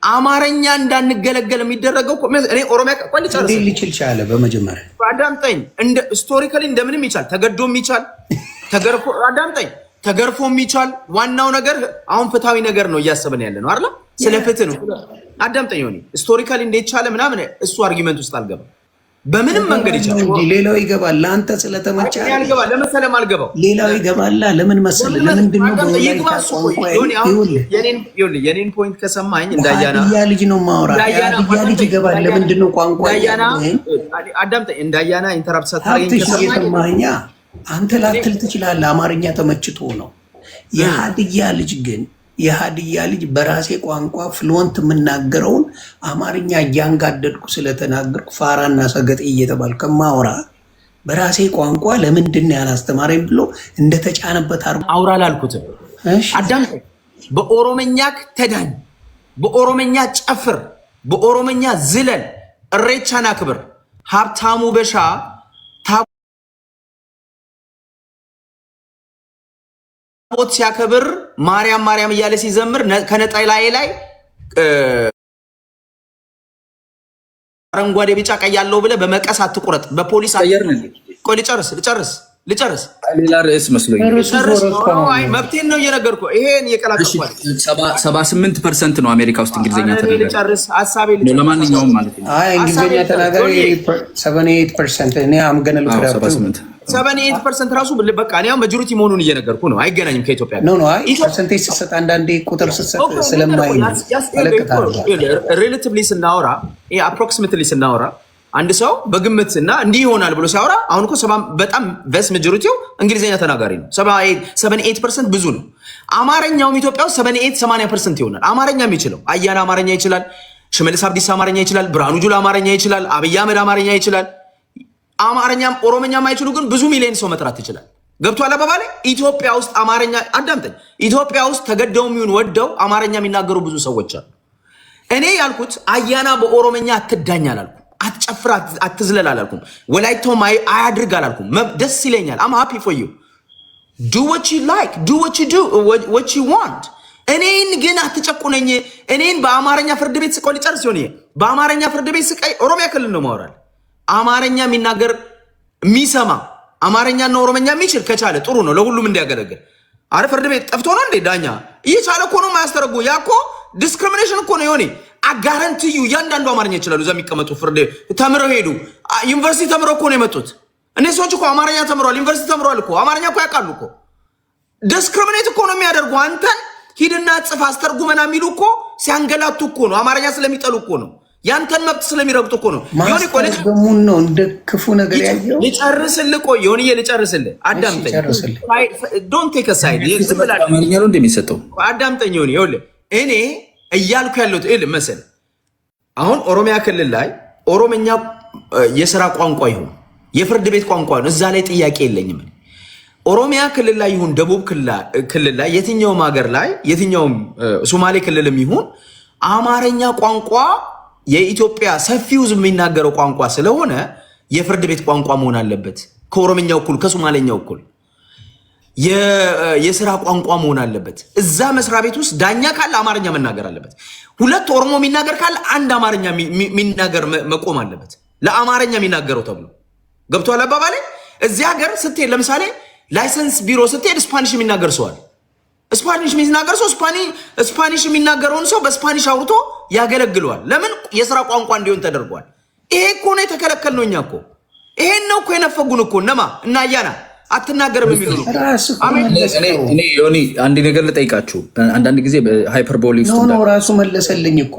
አማርኛ እንዳንገለገል የሚደረገው እኔ ኦሮሚያ ቆል ጨርስ ሊችል ቻለ። በመጀመሪያ አዳምጠኝ፣ እንደ ስቶሪካሊ እንደምንም ይቻል፣ ተገዶም ይቻል፣ ተገርፎ አዳምጠኝ፣ ተገርፎም ይቻል። ዋናው ነገር አሁን ፍትሃዊ ነገር ነው እያሰብን ያለ ነው አይደል? ስለ ፍትህ ነው። አዳምጠኝ ሆኒ ስቶሪካሊ እንዴት ቻለ ምናምን እሱ አርጊመንት ውስጥ አልገባም። በምንም መንገድ ይቻላል። ሌላው ይገባል። ለአንተ ስለተመቻ ያልገባል። ለመሰለም አልገባው። ሌላው ይገባል። ለምን መሰለህ? ለምንድን ነው የኔን ፖይንት ከሰማኝ እንዳያና ያ ልጅ ነው ማውራ ያ ልጅ ይገባል። ለምንድን ነው ቋንቋ አዳምጠኝ። እንዳያና ኢንተራፕት ሳታረገኝ ከሰማኝ አንተ ላትል ትችላለህ። አማርኛ ተመችቶ ነው። የሀዲያ ልጅ በራሴ ቋንቋ ፍሉወንት የምናገረውን አማርኛ እያንጋደድኩ ስለተናገርኩ ፋራና ሰገጤ እየተባል ከማውራ በራሴ ቋንቋ ለምንድን ነው ያላስተማረኝ ብሎ እንደተጫነበት አውራ ላልኩትም አዳምጠኝ። በኦሮመኛ ተዳኝ፣ በኦሮመኛ ጨፍር፣ በኦሮመኛ ዝለል፣ እሬቻን አክብር። ሀብታሙ በሻ ታቦት ሲያከብር ማርያም ማርያም እያለ ሲዘምር ከነጠላዬ ላይ አረንጓዴ ቢጫ ቀይ ያለው ብለህ በመቀስ አትቁረጥ። በፖሊስ ቆይ ልጨርስ ሌላ ርዕስ መስሎኝ መብቴን ነው እየነገርኩህ። ይሄን የቀላቀልኩት 78% ነው አሜሪካ ውስጥ እንግሊዝኛ ተናጋሪ። ልጨርስ ሐሳቤ ለማንኛውም ማለት ነው እንግሊዝኛ ተናጋሪ 78% እኔ አምገነል ክራብ 78% ራሱ በቃ እኔ ማጆሪቲ መሆኑን እየነገርኩ ነው። አይገናኝም ከኢትዮጵያ ጋር። ፐርሰንቴጅ ስትሰጥ አንዳንዴ ቁጥር ስትሰጥ ስለማይ ሪሌቲቭሊ ስናወራ አፕሮክሲሜትሊ ስናወራ አንድ ሰው በግምት እና እንዲህ ይሆናል ብሎ ሲያወራ አሁን እኮ በጣም ቨስ ማጆሪቲው እንግሊዝኛ ተናጋሪ ነው። 78% ብዙ ነው። አማርኛውም ኢትዮጵያ ውስጥ 78-80% ይሆናል። አማርኛ የሚችለው አያና አማርኛ ይችላል፣ ሽመልስ አብዲሳ አማርኛ ይችላል፣ ብርሃኑ ጁላ አማርኛ ይችላል፣ አብይ አህመድ አማርኛ ይችላል። አማርኛም ኦሮሞኛም የማይችሉ ግን ብዙ ሚሊዮን ሰው መጥራት ይችላል። ገብቷል አባባሌ? ኢትዮጵያ ውስጥ አማርኛ አዳምጠኝ። ኢትዮጵያ ውስጥ ተገደው የሚሆን ወደው አማርኛ የሚናገሩ ብዙ ሰዎች አሉ። እኔ ያልኩት አያና በኦሮሞኛ አትዳኝ አላልኩም፣ አትጨፍር፣ አትዝለል አላልኩም፣ ወላይቶም አያድርግ አላልኩም። ደስ ይለኛል። አም ሃፒ ፎር ዩ ዱ what you like, do what you want። እኔን ግን አትጨቁነኝ። እኔን በአማርኛ ፍርድ ቤት ስቆይ ጨርስ ሲሆን በአማርኛ ፍርድ ቤት ስቃይ ኦሮሚያ ክልል ነው ማወራል። አማርኛ የሚናገር የሚሰማ አማርኛና ኦሮሞኛ የሚችል ከቻለ ጥሩ ነው፣ ለሁሉም እንዲያገለግል። አረ ፍርድ ቤት ጠፍቶ ነው እንዴ ዳኛ? እየቻለ እኮ ነው ማያስተረጉ። ያ እኮ ዲስክሪሚኔሽን እኮ ነው። አጋረንትዩ እያንዳንዱ አማርኛ ይችላሉ። እዛ የሚቀመጡ ፍርድ ተምረው ሄዱ፣ ዩኒቨርሲቲ ተምረው እኮ ነው የመጡት። እነዚህ ሰዎች እኮ አማርኛ ተምረዋል፣ ዩኒቨርሲቲ ተምረዋል እኮ አማርኛ እኮ ያውቃሉ እኮ። ዲስክሪሚኔት እኮ ነው የሚያደርጉ። አንተን ሂድና ጽፍ አስተርጉመና የሚሉ እኮ ሲያንገላቱ እኮ ነው። አማርኛ ስለሚጠሉ እኮ ነው። ያንተን መብት ስለሚረግጡ እኮ ነው። ማስተርገሙን ነው እንደ ክፉ ነገር ያየው። ልጨርስልህ፣ ቆይ ዮኒዬ ልጨርስልህ፣ አዳምጠኝ። ዶንት ቴክ አ ሳይድ ነው እንደሚሰጠው አዳምጠኝ። ዮኒ ይኸውልህ እኔ እያልኩ ያለሁት ይኸውልህ መሰለህ አሁን ኦሮሚያ ክልል ላይ ኦሮምኛ የሥራ ቋንቋ ይሁን የፍርድ ቤት ቋንቋ ነው፣ እዛ ላይ ጥያቄ የለኝም። ኦሮሚያ ክልል ላይ ይሁን ደቡብ ክልል ላይ የትኛውም ሀገር ላይ የትኛውም ሶማሌ ክልልም ይሁን አማርኛ ቋንቋ የኢትዮጵያ ሰፊው ሕዝብ የሚናገረው ቋንቋ ስለሆነ የፍርድ ቤት ቋንቋ መሆን አለበት። ከኦሮምኛው እኩል ከሶማሌኛው እኩል የሥራ ቋንቋ መሆን አለበት። እዛ መስሪያ ቤት ውስጥ ዳኛ ካለ አማርኛ መናገር አለበት። ሁለት ኦሮሞ የሚናገር ካለ አንድ አማርኛ የሚናገር መቆም አለበት፣ ለአማርኛ የሚናገረው ተብሎ ገብቷል አባባሌ። እዚህ ሀገር ስትሄድ ለምሳሌ ላይሰንስ ቢሮ ስትሄድ ስፓኒሽ የሚናገር ሰዋል። ስፓኒሽ የሚናገር ሰው ስፓኒሽ የሚናገረውን ሰው በስፓኒሽ አውርቶ ያገለግለዋል። ለምን? የሥራ ቋንቋ እንዲሆን ተደርጓል። ይሄ እኮ ነው የተከለከልነው እኛ እኮ። ይሄን ነው እኮ የነፈጉን እኮ እነማ እና አያና አትናገርም የሚሉ ነው። እኔ ዮኒ አንድ ነገር ልጠይቃችሁ። አንዳንድ ጊዜ ሃይፐርቦሊክ ነው ራሱ መለሰልኝ እኮ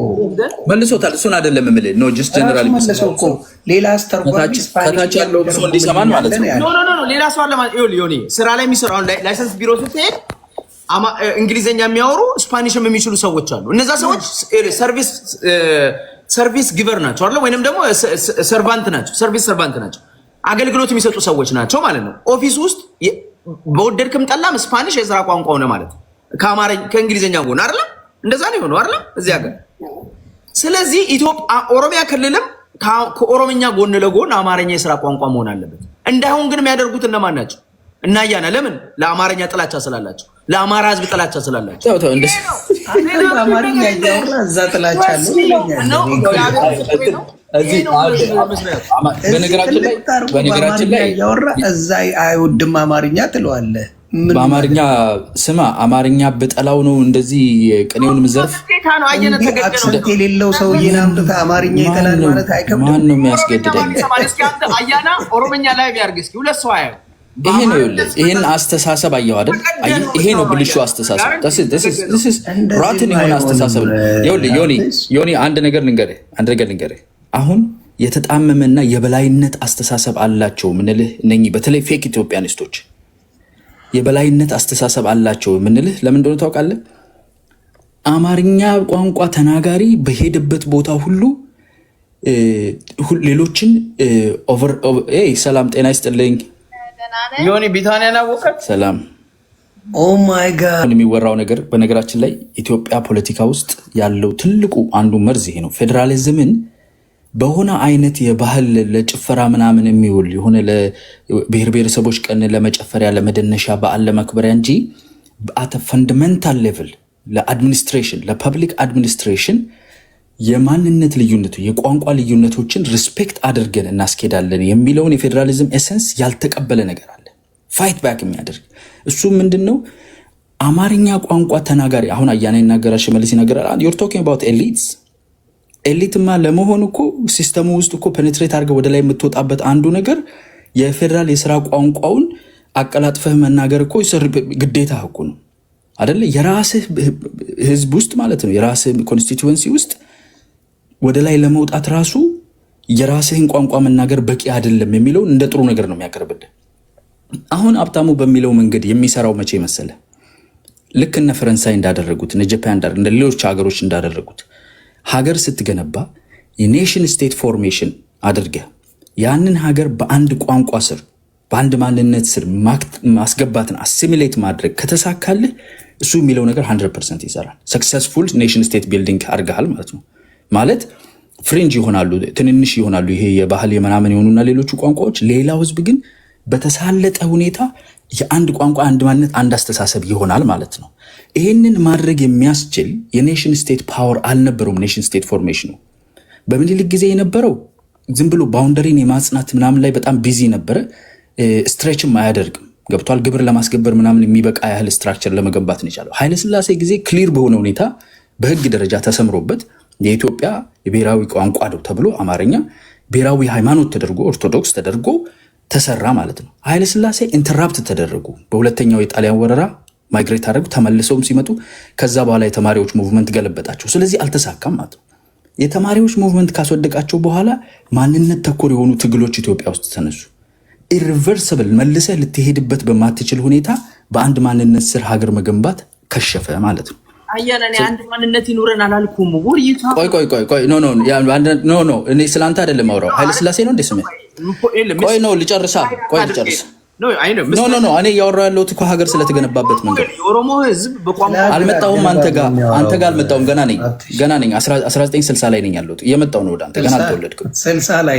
መልሶታል። እሱን አይደለም የምልህ ነው ጀስት ጀነራሊ መለሰው እኮ ሌላ አስተርጓሚ ከታች ያለው ሰው እንዲሰማን ማለት ነው። ኖ ሌላ ሰው አለ ማለት ዮኒ ስራ ላይ የሚሰራው ላይሰንስ ቢሮ ስትሄድ እንግሊዘኛ የሚያወሩ ስፓኒሽም የሚችሉ ሰዎች አሉ። እነዛ ሰዎች ሰርቪስ ጊቨር ናቸው አይደል? ወይንም ደግሞ ሰርቫንት ናቸው፣ ሰርቪስ ሰርቫንት ናቸው፣ አገልግሎት የሚሰጡ ሰዎች ናቸው ማለት ነው። ኦፊስ ውስጥ በወደድክም ጠላም ስፓኒሽ የሥራ ቋንቋ ሆነ ማለት ከእንግሊዘኛ ጎን አይደል? እንደዛ ነው የሆነው አይደል እዚህ ሀገር። ስለዚህ ኦሮሚያ ክልልም ከኦሮምኛ ጎን ለጎን አማርኛ የሥራ ቋንቋ መሆን አለበት። እንዳይሆን ግን የሚያደርጉት እነማን ናቸው? እና አያና ለምን? ለአማርኛ ጥላቻ ስላላቸው፣ ለአማራ ሕዝብ ጥላቻ ስላላቸው አማርኛ እያወራ እዛ ጥላቻ በነገራችን ላይ እያወራ እዛ አይወድም አማርኛ ትለዋለህ። በአማርኛ ስማ፣ አማርኛ በጠላው ነው እንደዚህ ቅኔውን ምዘርፍ አክሰንት የሌለው ሰውዬን አምጥተህ አማርኛ ይጠላል ማለት አይከብድም። ማን ነው የሚያስገድደኝ? አያና ኦሮምኛ ላይ ቢያርግ እስኪ ሁለት ሰው አያዩ። ይሄ ነው ይኸውልህ፣ ይሄን አስተሳሰብ አየኸው አይደል? ይሄ ነው ብልሹ አስተሳሰብ። ራትን የሆነ አስተሳሰብ ነው። ይኸውልህ ዮኒ አንድ ነገር ልንገርህ። አሁን የተጣመመና የበላይነት አስተሳሰብ አላቸው ምንልህ እነኚህ በተለይ ፌክ ኢትዮጵያኒስቶች የበላይነት አስተሳሰብ አላቸው ምንልህ ለምን እንደሆነ ታውቃለህ? አማርኛ ቋንቋ ተናጋሪ በሄደበት ቦታ ሁሉ ሌሎችን ሰላም ጤና ይስጥልኝ ዮኒ ቢታንያ ናወቀት ሰላም ኦ ማይ ጋድ የሚወራው ነገር በነገራችን ላይ ኢትዮጵያ ፖለቲካ ውስጥ ያለው ትልቁ አንዱ መርዝ ይሄ ነው። ፌዴራሊዝምን በሆነ አይነት የባህል ለጭፈራ ምናምን የሚውል የሆነ ለብሔር ብሔረሰቦች ቀን ለመጨፈሪያ ለመደነሻ በዓል ለማክበሪያ እንጂ አተ ፈንዳሜንታል ሌቭል ለአድሚኒስትሬሽን ለፐብሊክ አድሚኒስትሬሽን የማንነት ልዩነቱ የቋንቋ ልዩነቶችን ሪስፔክት አድርገን እናስኬዳለን የሚለውን የፌዴራሊዝም ኤሰንስ ያልተቀበለ ነገር አለ። ፋይት ባክ የሚያደርግ እሱ ምንድን ነው? አማርኛ ቋንቋ ተናጋሪ አሁን አያና ይናገራል፣ ሽመልስ ይናገራል። ዩር ቶኪንግ አባውት ኤሊትስ። ኤሊትማ ለመሆን እኮ ሲስተሙ ውስጥ እኮ ፔኔትሬት አድርገህ ወደ ላይ የምትወጣበት አንዱ ነገር የፌዴራል የሥራ ቋንቋውን አቀላጥፈህ መናገር እኮ ግዴታ እኮ ነው አይደለ? የራስህ ህዝብ ውስጥ ማለት ነው የራስህ ኮንስቲትዩዌንሲ ውስጥ ወደ ላይ ለመውጣት ራሱ የራስህን ቋንቋ መናገር በቂ አይደለም የሚለውን እንደ ጥሩ ነገር ነው የሚያቀርብልህ። አሁን ሀብታሙ በሚለው መንገድ የሚሰራው መቼ መሰለ? ልክ እነ ፈረንሳይ እንዳደረጉት እነ ጃፓን እንደ ሌሎች ሀገሮች እንዳደረጉት ሀገር ስትገነባ የኔሽን ስቴት ፎርሜሽን አድርገህ ያንን ሀገር በአንድ ቋንቋ ስር በአንድ ማንነት ስር ማስገባትን አሲሚሌት ማድረግ ከተሳካልህ እሱ የሚለው ነገር 100% ይሰራል። ሰክሰስፉል ኔሽን ስቴት ቢልዲንግ አድርገሃል ማለት ነው። ማለት ፍሪንጅ ይሆናሉ፣ ትንንሽ ይሆናሉ፣ ይሄ የባህል የምናምን የሆኑና ሌሎቹ ቋንቋዎች። ሌላው ህዝብ ግን በተሳለጠ ሁኔታ የአንድ ቋንቋ አንድ ማንነት አንድ አስተሳሰብ ይሆናል ማለት ነው። ይህንን ማድረግ የሚያስችል የኔሽን ስቴት ፓወር አልነበረውም። ኔሽን ስቴት ፎርሜሽኑ በምኒልክ ጊዜ የነበረው ዝም ብሎ ባውንደሪን የማጽናት ምናምን ላይ በጣም ቢዚ ነበረ። ስትሬችም አያደርግም። ገብቷል። ግብር ለማስገበር ምናምን የሚበቃ ያህል ስትራክቸር ለመገንባት ነው የቻለው። ኃይለሥላሴ ጊዜ ክሊር በሆነ ሁኔታ በህግ ደረጃ ተሰምሮበት የኢትዮጵያ የብሔራዊ ቋንቋ ነው ተብሎ አማርኛ ብሔራዊ ሃይማኖት ተደርጎ ኦርቶዶክስ ተደርጎ ተሰራ ማለት ነው። ኃይለሥላሴ ኢንተራፕት ተደረጉ። በሁለተኛው የጣሊያን ወረራ ማይግሬት አደረጉ። ተመልሰውም ሲመጡ ከዛ በኋላ የተማሪዎች ሙቭመንት ገለበጣቸው። ስለዚህ አልተሳካም ማለት ነው። የተማሪዎች ሙቭመንት ካስወደቃቸው በኋላ ማንነት ተኮር የሆኑ ትግሎች ኢትዮጵያ ውስጥ ተነሱ። ኢሪቨርሲብል መልሰህ ልትሄድበት በማትችል ሁኔታ በአንድ ማንነት ስር ሀገር መገንባት ከሸፈ ማለት ነው። አያና እኔ አንድ ማንነት ይኖረን አላልኩም። ቆይ ኖ እኔ ስላንተ አይደለም አውራው። ኃይለ ሥላሴ ነው እንደ ስሜ። ቆይ ነው ልጨርሳ። ኖ እኔ እያወራሁ ያለሁት እኮ ሀገር ስለተገነባበት መንገድ የኦሮሞ ህዝብ በቋንቋ አልመጣሁም። አንተ ጋር አልመጣሁም። ገና ነኝ 1960 ላይ ነኝ ያለሁት። እየመጣሁ ነው ወደ አንተ። ገና አልተወለድክም። 60 ላይ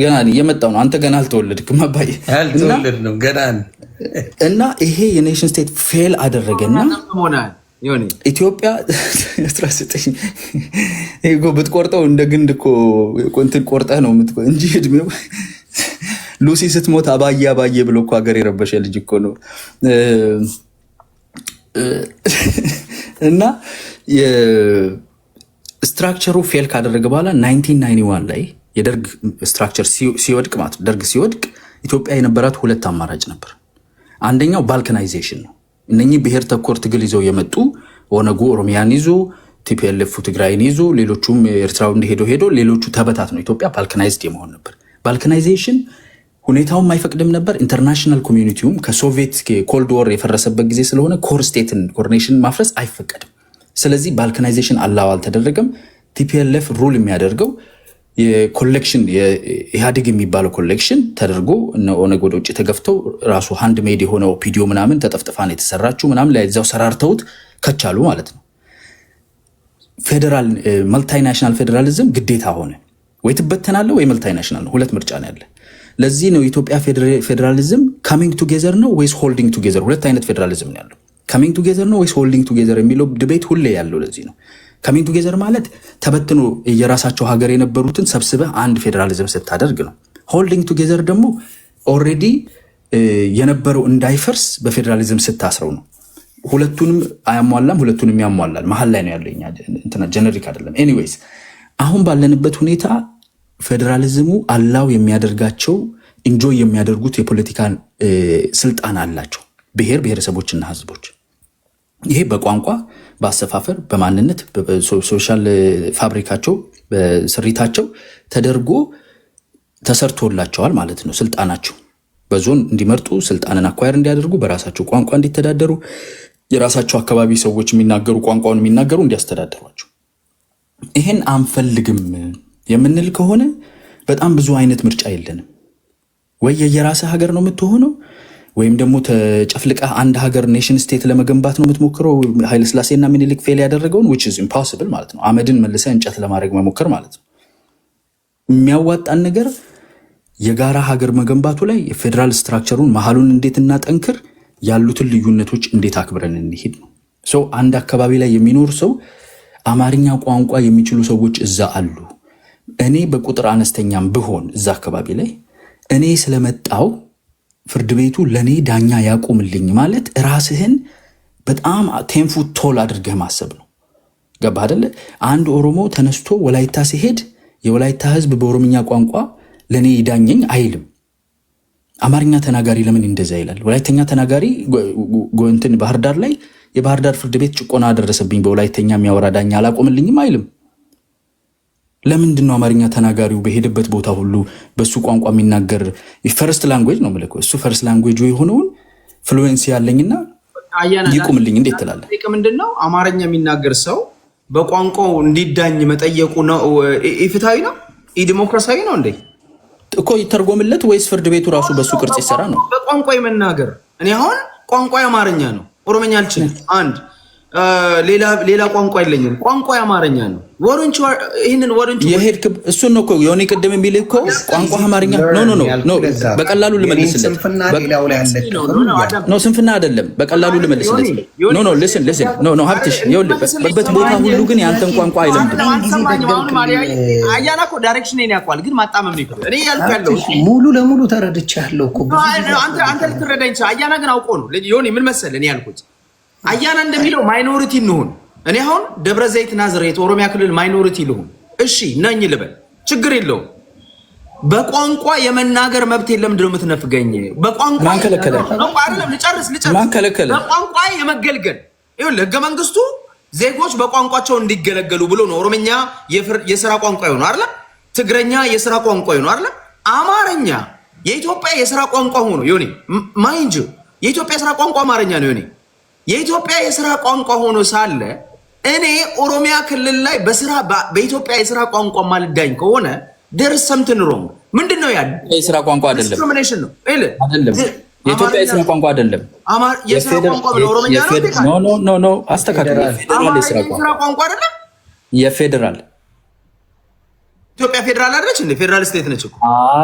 ገና ነኝ እየመጣሁ ነው። አንተ ገና አልተወለድክም አባዬ። አልተወለድንም ገና። እና ይሄ የኔሽን ስቴት ፌል አደረገና ኢትዮጵያ 19 ብትቆርጠው እንደ ግንድ እኮ እንትን ቆርጠህ ነው እንጂ እድሜው ሉሲ ስትሞት አባዬ ብሎ እኮ ሀገር የረበሸ ልጅ እኮ ነው። እና ስትራክቸሩ ፌል ካደረገ በኋላ 1991 ላይ የደርግ ስትራክቸር ሲወድቅ ማለት ደርግ ሲወድቅ ኢትዮጵያ የነበራት ሁለት አማራጭ ነበር። አንደኛው ባልካናይዜሽን ነው። እነኚህ ብሔር ተኮር ትግል ይዘው የመጡ ኦነጉ ኦሮሚያን ይዞ፣ ቲፒኤልኤፍ ትግራይን ይዞ፣ ሌሎቹም ኤርትራው ሄዶ ሌሎቹ ተበታት ነው። ኢትዮጵያ ባልካናይዝድ የመሆን ነበር። ባልካናይዜሽን ሁኔታውም አይፈቅድም ነበር። ኢንተርናሽናል ኮሚዩኒቲውም ከሶቪየት ኮልድ ወር የፈረሰበት ጊዜ ስለሆነ ኮር ስቴትን ኮርኔሽን ማፍረስ አይፈቀድም። ስለዚህ ባልካናይዜሽን አላው አልተደረገም። ቲፒኤልኤፍ ሩል የሚያደርገው የኮሌክሽን የኢህአዴግ የሚባለው ኮሌክሽን ተደርጎ ኦነግ ወደ ውጭ ተገፍተው ራሱ ሃንድ ሜድ የሆነ ኦፒዲዮ ምናምን ተጠፍጥፋን የተሰራችው ምናምን ላይ እዛው ሰራርተውት ከቻሉ ማለት ነው። ፌዴራል መልታይናሽናል ፌዴራሊዝም ግዴታ ሆነ። ወይ ትበተናለህ ወይ መልታይናሽናል ነው። ሁለት ምርጫ ነው ያለ። ለዚህ ነው የኢትዮጵያ ፌዴራሊዝም ካሚንግ ቱጌዘር ነው ወይስ ሆልዲንግ ቱጌዘር? ሁለት አይነት ፌዴራሊዝም ነው ያለው። ካሚንግ ቱጌዘር ነው ወይስ ሆልዲንግ ቱጌዘር የሚለው ዲቤት ሁሌ ያለው ለዚህ ነው። ካሚንግ ቱጌዘር ማለት ተበትኖ የራሳቸው ሀገር የነበሩትን ሰብስበህ አንድ ፌዴራሊዝም ስታደርግ ነው። ሆልዲንግ ቱጌዘር ደግሞ ኦልሬዲ የነበረው እንዳይፈርስ በፌዴራሊዝም ስታስረው ነው። ሁለቱንም አያሟላም፣ ሁለቱንም ያሟላል። መሀል ላይ ነው ያለኛ እንትና ጀነሪክ አይደለም። ኤኒዌይስ አሁን ባለንበት ሁኔታ ፌዴራሊዝሙ አላው የሚያደርጋቸው ኢንጆይ የሚያደርጉት የፖለቲካ ስልጣን አላቸው ብሔር ብሔረሰቦችና ህዝቦች። ይሄ በቋንቋ በአሰፋፈር በማንነት በሶሻል ፋብሪካቸው በስሪታቸው ተደርጎ ተሰርቶላቸዋል ማለት ነው። ስልጣናቸው በዞን እንዲመርጡ ስልጣንን አኳየር እንዲያደርጉ በራሳቸው ቋንቋ እንዲተዳደሩ የራሳቸው አካባቢ ሰዎች የሚናገሩ ቋንቋውን የሚናገሩ እንዲያስተዳደሯቸው። ይሄን አንፈልግም የምንል ከሆነ በጣም ብዙ አይነት ምርጫ የለንም። ወይ የየራስህ ሀገር ነው የምትሆነው ወይም ደግሞ ተጨፍልቀህ አንድ ሀገር ኔሽን ስቴት ለመገንባት ነው የምትሞክረው። ኃይለ ሥላሴና ምኒልክ ፌል ያደረገውን which is impossible ማለት ነው። አመድን መልሰህ እንጨት ለማድረግ መሞከር ማለት ነው። የሚያዋጣን ነገር የጋራ ሀገር መገንባቱ ላይ የፌዴራል ስትራክቸሩን መሀሉን እንዴት እናጠንክር፣ ያሉትን ልዩነቶች እንዴት አክብረን እንሂድ ነው። ሰው አንድ አካባቢ ላይ የሚኖር ሰው አማርኛ ቋንቋ የሚችሉ ሰዎች እዛ አሉ። እኔ በቁጥር አነስተኛም ብሆን እዛ አካባቢ ላይ እኔ ስለመጣው ፍርድ ቤቱ ለኔ ዳኛ ያቁምልኝ ማለት ራስህን በጣም ቴንፉ ቶል አድርገህ ማሰብ ነው። ገባ አይደለ? አንድ ኦሮሞ ተነስቶ ወላይታ ሲሄድ የወላይታ ህዝብ በኦሮምኛ ቋንቋ ለኔ ይዳኘኝ አይልም። አማርኛ ተናጋሪ ለምን እንደዛ ይላል? ወላይተኛ ተናጋሪ ጎንትን ባህር ዳር ላይ የባህር ዳር ፍርድ ቤት ጭቆና አደረሰብኝ በወላይተኛ የሚያወራ ዳኛ አላቆምልኝም አይልም። ለምንድን ነው አማርኛ ተናጋሪው በሄደበት ቦታ ሁሉ በሱ ቋንቋ የሚናገር ፈርስት ላንጉዌጅ ነው ምልኮ እሱ ፈርስት ላንጉዌጅ የሆነውን ፍሉዌንሲ ያለኝና ይቁምልኝ እንዴት ትላለህ? ምንድነው አማርኛ የሚናገር ሰው በቋንቋው እንዲዳኝ መጠየቁ ነው ኢፍትሃዊ ነው ኢዲሞክራሲያዊ ነው እንዴ? እኮ ይተርጎምለት ወይስ ፍርድ ቤቱ ራሱ በሱ ቅርጽ ይሰራ ነው? በቋንቋ የመናገር እኔ አሁን ቋንቋ አማርኛ ነው፣ ኦሮምኛ አልችልም። አንድ ሌላ ቋንቋ የለኝም። ቋንቋ አማርኛ ነው። ወሩንቹ ይሄንን ወሩንቹ የሄድክ እሱን ነው እኮ ዮኒ ቅድም የሚልህ እኮ ቋንቋ አማርኛ ኖ በቀላሉ ልመልስለት ኖ ስንፍና አይደለም። በቀላሉ ልመልስለት ኖ ሊስን ኖ ሀብትሽ በበት ቦታ ሁሉ ግን ያንተን ቋንቋ አይለምድም። አያና እኮ ዳይሬክሽን እኔ ያውቃል፣ ግን ማጣመም ነው እኔ ያልካለው ሙሉ ለሙሉ ተረድቻለሁ እኮ አንተ ልትረዳኝ። አያና ግን አውቆ ነው ዮኒ ምን መሰለህ እኔ ያልኩት አያና እንደሚለው ማይኖሪቲ እንሁን። እኔ አሁን ደብረ ዘይት ናዝሬት ኦሮሚያ ክልል ማይኖሪቲ ልሁን፣ እሺ ነኝ ልበል፣ ችግር የለውም። በቋንቋ የመናገር መብት የለም። ምንድነው የምትነፍገኝ? በቋንቋ ማን ከለከለ? አይደለም ልጨርስ። ማን ከለከለ? በቋንቋ የመገልገል ይኸውልህ ህገ መንግስቱ ዜጎች በቋንቋቸው እንዲገለገሉ ብሎ ነው ኦሮምኛ የሥራ ቋንቋ ይሆኑ አይደል? ትግረኛ የሥራ ቋንቋ ይሆኑ አይደል? አማርኛ የኢትዮጵያ የሥራ ቋንቋ ሆኖ ዮኒ ማይንጅ የኢትዮጵያ የሥራ ቋንቋ አማርኛ ነው። ዮኒ የኢትዮጵያ የሥራ ቋንቋ ሆኖ ሳለ እኔ ኦሮሚያ ክልል ላይ በኢትዮጵያ የሥራ ቋንቋ ማልዳኝ ከሆነ there's something wrong። ምንድነው ያ? የሥራ ቋንቋ አይደለም፣ ዲስክሪሚኔሽን ነው አይደለም። የኢትዮጵያ የሥራ ቋንቋ አይደለም። የሥራ ቋንቋ ነው ኦሮምኛ ነው። ኖ አስተካክል። የፌደራል የሥራ ቋንቋ አይደለም። የፌደራል ኢትዮጵያ ፌደራል አይደለች እንዴ? ፌደራል ስቴት ነች እኮ።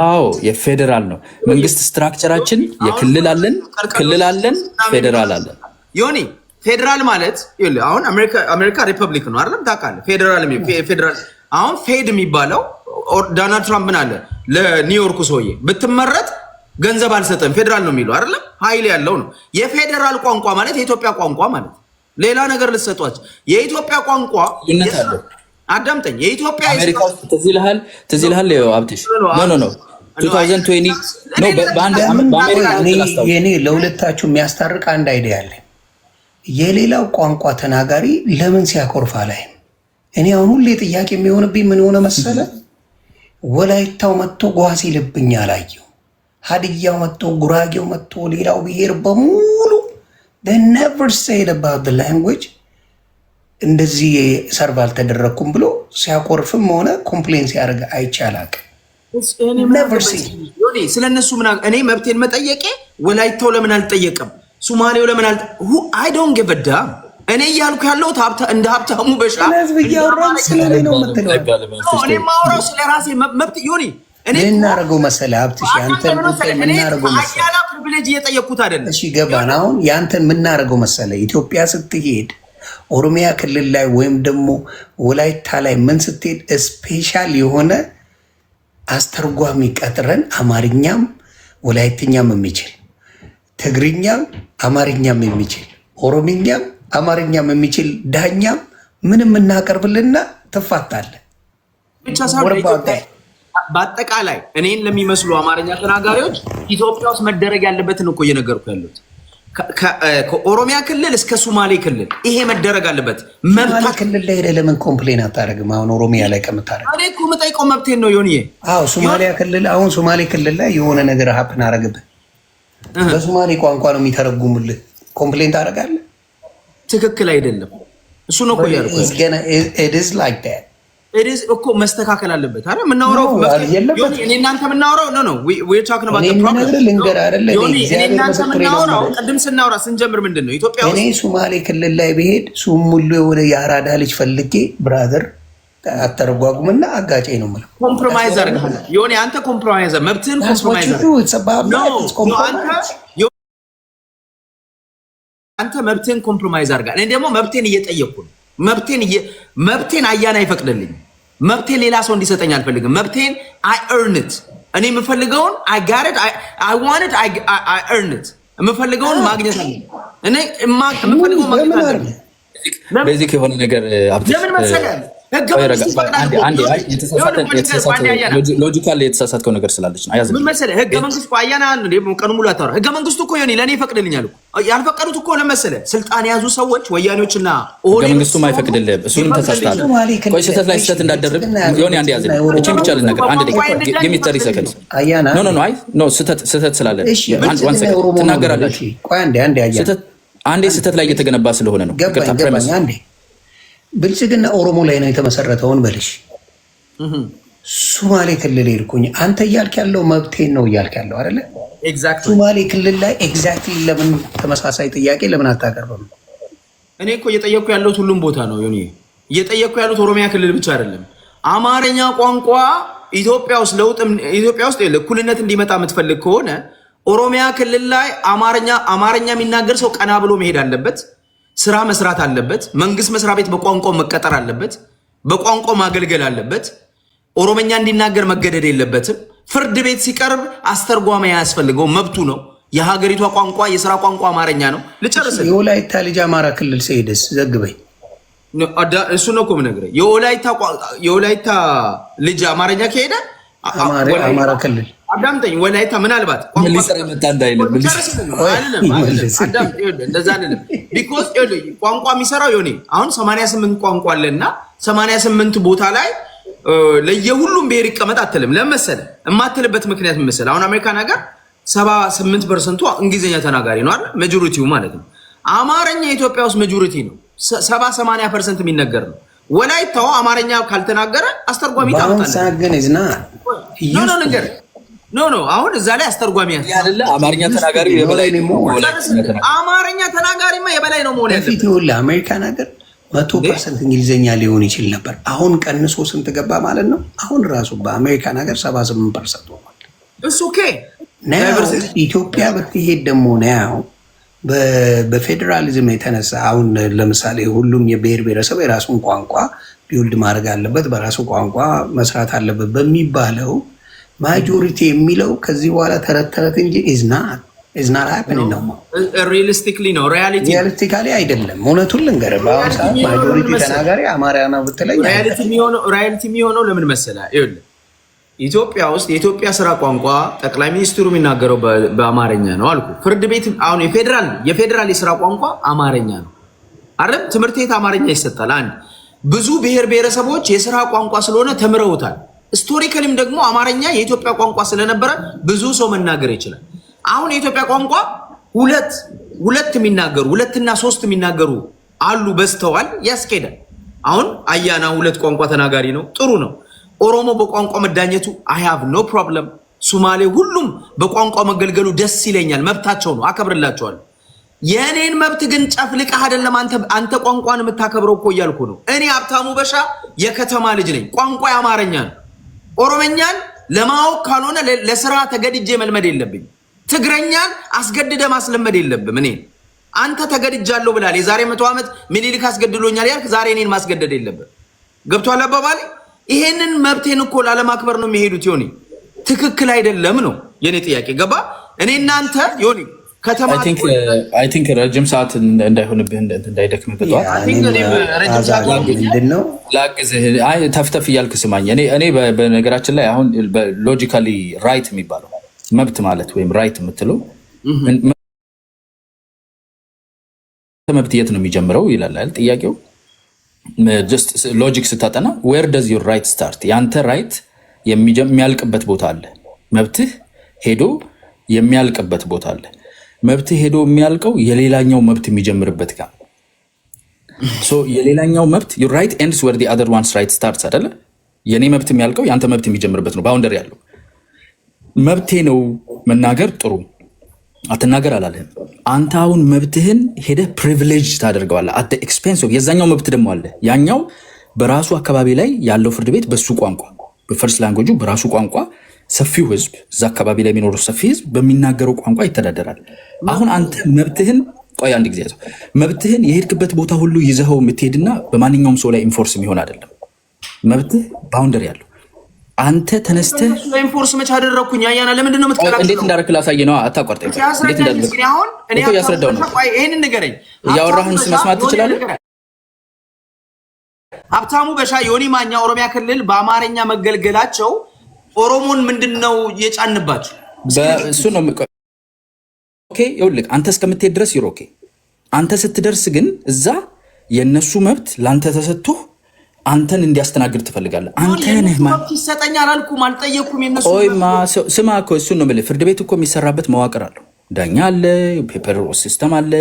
አዎ የፌደራል ነው መንግስት ስትራክቸራችን። የክልል አለን፣ ክልል አለን፣ ፌደራል አለን። ዮኒ ፌደራል ማለት አሁን አሜሪካ ሪፐብሊክ ነው አይደለም? ታውቃለህ? ፌደራል አሁን ፌድ የሚባለው ዶናልድ ትራምፕ ምን አለ ለኒውዮርኩ ሰውዬ ብትመረጥ ገንዘብ አልሰጠም ፌደራል ነው የሚለው አይደለም? ኃይል ያለው ነው። የፌደራል ቋንቋ ማለት የኢትዮጵያ ቋንቋ ማለት ሌላ ነገር ልትሰጧቸው። የኢትዮጵያ ቋንቋ አዳምጠኝ። የኢትዮጵያ አሜሪካ ውስጥ ትዝ ይልሃል አብትሽ ኖ 2020 ነው በአሜሪካ የኔ ለሁለታችሁ የሚያስታርቅ አንድ አይዲያ አለ። የሌላው ቋንቋ ተናጋሪ ለምን ሲያኮርፋ ላይ እኔ አሁን ሁሌ ጥያቄ የሚሆንብኝ ምን ሆነ መሰለ፣ ወላይታው መጥቶ ጓዝ ይልብኛ አላየው፣ ሀዲያው መጥቶ ጉራጌው መጥቶ ሌላው ብሔር በሙሉ they never said about the language እንደዚህ ሰርቭ አልተደረኩም ብሎ ሲያኮርፍም ሆነ ኮምፕሌን ሲያደርግ አይቻላቅ። ስለነሱ እኔ መብቴን መጠየቄ ወላይታው ለምን አልጠየቅም? ሱማሌው ለምን አይ ዶንት ጊቭ አ ዳም። እኔ እያልኩ ያለሁት እንደ ሀብታሙ በሻ እኔ ማውራው ስለ ራሴ መብት ዮኒ እናደርገው መሰለህ ሀብትሽ ያንተን የምናደርገው መሰለህ አያላ ፕሪቪሌጅ እየጠየቅኩት አይደለም። እሺ ገባን። አሁን ያንተን የምናደርገው መሰለህ ኢትዮጵያ ስትሄድ ኦሮሚያ ክልል ላይ ወይም ደግሞ ወላይታ ላይ ምን ስትሄድ ስፔሻል የሆነ አስተርጓሚ ቀጥረን አማርኛም ወላይትኛም የሚችል ትግርኛም አማርኛም የሚችል ኦሮምኛም አማርኛም የሚችል ዳኛም ምንም እናቀርብልና ትፋታለህ። ብቻ ሳይሆን በአጠቃላይ እኔን ለሚመስሉ አማርኛ ተናጋሪዎች ኢትዮጵያ ውስጥ መደረግ ያለበትን እኮ እየነገርኩ ያሉት ከኦሮሚያ ክልል እስከ ሶማሌ ክልል ይሄ መደረግ አለበት። ሶማሌ ክልል ላይ ሄደህ ለምን ኮምፕሌን አታደርግም? አሁን ኦሮሚያ ላይ ከምታደርግ እኔ እኮ የምጠይቀው መብቴን ነው ዮኒዬ። አዎ ሶማሊያ ክልል አሁን ሶማሌ ክልል ላይ የሆነ ነገር ሀፕን አደረግብህ፣ በሶማሌ ቋንቋ ነው የሚተረጉሙልህ፣ ኮምፕሌን ታደርጋለህ? ትክክል አይደለም። እሱ ነው እኮ ያልኩህ። እኮ መስተካከል አለበት አይደል? የምናወራው እኔ እናንተ የምናወራው ነው we're talking about the problem። እኔ እናንተ የምናወራው ቅድም ስናወራ ስንጀምር ምንድን ነው ኢትዮጵያ ውስጥ እኔ ሶማሌ ክልል ላይ ብሄድ ሱሙሉ የሆነ የአራዳ ልጅ ፈልጌ ብራዘር አተረጓጉምና አጋጨኝ ነው የምለው። ኮምፕሮማይዝ አድርገሃል ዮኒ። አንተ ኮምፕሮማይዝ መብትህን አንተ መብትህን ኮምፕሮማይዝ አድርገሃል። እኔ ደግሞ መብቴን እየጠየቅኩ ነው። መብቴን አያና አይፈቅድልኝ። መብቴን ሌላ ሰው እንዲሰጠኝ አልፈልግም። መብቴን አይ እርንት እኔ የምፈልገውን አይ ጋር አይ ዋንት አይ እርንት የምፈልገውን ማግኘት አለ። እኔ የምፈልገውን ማግኘት አለ። ቤዚክ የሆነ ነገር ለምን መሰለህ ሎጂካል የተሳሳትከው ነገር ስላለች ነው። ምን መሰለህ ህገ መንግስቱ አያና ቀኑ ሙሉ አታወራ። ህገ መንግስቱ እኮ ዮኒ ለእኔ ይፈቅድልኛል እኮ። ያልፈቀዱት እኮ ለመሰለህ ስልጣን የያዙ ሰዎች ወያኔዎችና ህገ መንግስቱም አይፈቅድልህም። እሱንም ተሳስተሃል። ቆይ ስህተት ላይ ስህተት እንዳደረግ ዮኒ አንድ ያዘ እቺ ብቻ ልነገር አንድ ደቂቃ ጊሚ 30 ሰከንድ ኖ ስህተት ስላለ ዋን ሰከንድ ትናገራላችሁ። አንዴ ስህተት ላይ እየተገነባ ስለሆነ ነው። ብልጽግና ኦሮሞ ላይ ነው የተመሰረተውን በልሽ ሶማሌ ክልል ሄድኩኝ። አንተ እያልክ ያለው መብቴን ነው እያልክ ያለው አይደለ? ሶማሌ ክልል ላይ ኤግዛክትሊ ለምን ተመሳሳይ ጥያቄ ለምን አታቀርብም? እኔ እኮ እየጠየኩ ያለሁት ሁሉም ቦታ ነው ዮኒ። እየጠየኩ ያለሁት ኦሮሚያ ክልል ብቻ አይደለም። አማርኛ ቋንቋ ኢትዮጵያ ውስጥ እኩልነት እንዲመጣ የምትፈልግ ከሆነ ኦሮሚያ ክልል ላይ አማርኛ የሚናገር ሰው ቀና ብሎ መሄድ አለበት። ስራ መስራት አለበት። መንግስት መስሪያ ቤት በቋንቋው መቀጠር አለበት። በቋንቋው ማገልገል አለበት። ኦሮምኛ እንዲናገር መገደድ የለበትም። ፍርድ ቤት ሲቀርብ አስተርጓሚ ያስፈልገው መብቱ ነው። የሀገሪቷ ቋንቋ የስራ ቋንቋ አማርኛ ነው። ልጨርስ። የወላይታ ልጅ አማራ ክልል ሲሄድስ ዘግበኝ። እሱ ነው እኮ የምነግርህ። የወላይታ ልጅ አማርኛ ከሄደ አማራ ክልል አዳምጠኝ። ወላይታ ምናልባት ምን ሊሰራ መጣ እንዳይልም እንደዛ አይደለም። ቢኮዝ ቋንቋ የሚሰራው ዮኒ አሁን 88 ቋንቋ አለና 88 ቦታ ላይ ለየሁሉም ብሔር ይቀመጥ አትልም። ለምን መሰለህ? የማትልበት ምክንያት ምን መሰለህ? አሁን አሜሪካን ሀገር 78% እንግሊዝኛ ተናጋሪ ነው አይደል? ማጆሪቲው ማለት ነው። አማርኛ ኢትዮጵያ ውስጥ ማጆሪቲ ነው። 70-80% የሚነገር ነው። ወላይታው አማርኛ ካልተናገረ አስተርጓሚ ታመጣለህ። ኖ አሁን እዛ ላይ አስተርጓሚ ያለ አማርኛ ተናጋሪ የበላይ ነው። አማርኛ ተናጋሪማ የበላይ ነው መሆን ያለበት። ይኸውልህ አሜሪካን ሀገር 100% እንግሊዝኛ ሊሆን ይችል ነበር። አሁን ቀንሶ ስንት ገባ ማለት ነው? አሁን ራሱ በአሜሪካን ሀገር 78% ሆኗል። እሱ ኦኬ። ኢትዮጵያ ብትሄድ ደግሞ ነው በፌዴራሊዝም የተነሳ አሁን ለምሳሌ ሁሉም የብሔር ብሔረሰብ የራሱን ቋንቋ ቢውልድ ማድረግ አለበት፣ በራሱ ቋንቋ መስራት አለበት በሚባለው ማጆሪቲ የሚለው ከዚህ በኋላ ተረት ተረት እንጂ ኢዝናት ሃፕኒንግ ነው። ሪሊስቲክሊ ነው፣ ሪያሊስቲካሊ አይደለም። እውነቱን ልንገርህ በአሁኑ ሰዓት ማጆሪቲ ተናጋሪ አማርያ ነው ብትለኝ ሪያሊቲ የሚሆነው ለምን መሰለህ? ይኸውልህ ኢትዮጵያ ውስጥ የኢትዮጵያ ስራ ቋንቋ ጠቅላይ ሚኒስትሩ የሚናገረው በአማርኛ ነው አልኩ። ፍርድ ቤት አሁን የፌዴራል የስራ ቋንቋ አማርኛ ነው አይደል? ትምህርት ቤት አማርኛ ይሰጣል። አንድ ብዙ ብሔር ብሔረሰቦች የስራ ቋንቋ ስለሆነ ተምረውታል። ስቶሪካሊም ደግሞ አማርኛ የኢትዮጵያ ቋንቋ ስለነበረ ብዙ ሰው መናገር ይችላል። አሁን የኢትዮጵያ ቋንቋ ሁለት የሚናገሩ 2 እና 3 የሚናገሩ አሉ፣ በዝተዋል፣ ያስኬዳል። አሁን አያና 2 ቋንቋ ተናጋሪ ነው፣ ጥሩ ነው። ኦሮሞ በቋንቋ መዳኘቱ አይ ሃቭ ኖ ፕሮብለም። ሱማሌ ሁሉም በቋንቋ መገልገሉ ደስ ይለኛል፣ መብታቸው ነው፣ አከብርላቸዋለሁ። የእኔን መብት ግን ጨፍልቀህ አይደለም አንተ ቋንቋን የምታከብረው እኮ እያልኩ ነው። እኔ ሀብታሙ በሻ የከተማ ልጅ ነኝ። ቋንቋ የአማርኛ ነው። ኦሮመኛን ለማወቅ ካልሆነ ለስራ ተገድጄ መልመድ የለብኝ። ትግረኛን አስገድደ ማስለመድ የለብም። እኔ አንተ ተገድጃለሁ ብላል። የዛሬ 100 ዓመት ምኒልክ አስገድሎኛል ያልክ ዛሬ እኔን ማስገደድ የለብም። ገብቷል አባባሌ? ይሄንን መብቴን እኮ ላለማክበር ነው የሚሄዱት። ዮኒ ትክክል አይደለም ነው የኔ ጥያቄ። ገባ? እኔ እናንተ ዮኒ ከተማ አይ ቲንክ ረጅም ሰዓት እንዳይሆንብህ እንዳይደክምህ ላግዝህ። አይ ተፍተፍ እያልክ ስማኝ። እኔ በነገራችን ላይ አሁን ሎጂካሊ ራይት የሚባለው መብት ማለት ወይም ራይት የምትለው መብት የት ነው የሚጀምረው ይላል አይደል ጥያቄው። ጀስት ሎጂክ ስታጠና ዌር ደዝ ዩር ራይት ስታርት፣ ያንተ ራይት የሚያልቅበት ቦታ አለ። መብትህ ሄዶ የሚያልቅበት ቦታ አለ። መብትህ ሄዶ የሚያልቀው የሌላኛው መብት የሚጀምርበት ጋር። ሶ የሌላኛው መብት ዩር ራይት ኤንድስ ዌር ዲ አዘር ዋንስ ራይት ስታርትስ አይደለ? የኔ መብት የሚያልቀው ያንተ መብት የሚጀምርበት ነው። ባውንደሪ ያለው መብቴ ነው መናገር። ጥሩ አትናገር አላለህም። አንተ አሁን መብትህን ሄደህ ፕሪቪሌጅ ታደርገዋለህ አት ኤክስፔንስ ኦፍ የዛኛው መብት ደግሞ አለ። ያኛው በራሱ አካባቢ ላይ ያለው ፍርድ ቤት በሱ ቋንቋ በፈርስት ላንጉጁ በራሱ ቋንቋ ሰፊው ህዝብ እዛ አካባቢ ላይ የሚኖረው ሰፊ ህዝብ በሚናገረው ቋንቋ ይተዳደራል። አሁን አንተ መብትህን ቆይ አንድ ጊዜ ያዘው። መብትህን የሄድክበት ቦታ ሁሉ ይዘኸው የምትሄድና በማንኛውም ሰው ላይ ኢንፎርስ የሚሆን አይደለም። መብትህ ባውንደሪ ያለው አንተ ተነስተህ ኢንፎርስ መች አደረኩኝ? አያና ለምንድን ነው የምትከላከለው? እንዴት እንዳደረክ ላሳየህ ነው። አታቋርጠኝ። እንዴት እንዳደረክ አሁን እኔ ያስረዳው ነው። ይሄንን ንገረኝ። እያወራህን መስማት ትችላለህ? ሀብታሙ በሻ ዮኒ ማኛ ኦሮሚያ ክልል በአማርኛ መገልገላቸው ኦሮሞን ምንድነው የጫንባቸው? በእሱ ነው። ኦኬ ይኸውልህ አንተ እስከምትሄድ ድረስ ይሮ ኦኬ። አንተ ስትደርስ ግን እዛ የነሱ መብት ላንተ ተሰጥቶ አንተን እንዲያስተናግድ ትፈልጋለህ። አንተ ነህ መብት ይሰጠኝ አላልኩም፣ አልጠየኩም። የነሱ ቆይማ ስማ እኮ እሱን ነው የምልህ። ፍርድ ቤት እኮ የሚሰራበት መዋቅር አለው። ዳኛ አለ፣ ፔፐር ሲስተም አለ፣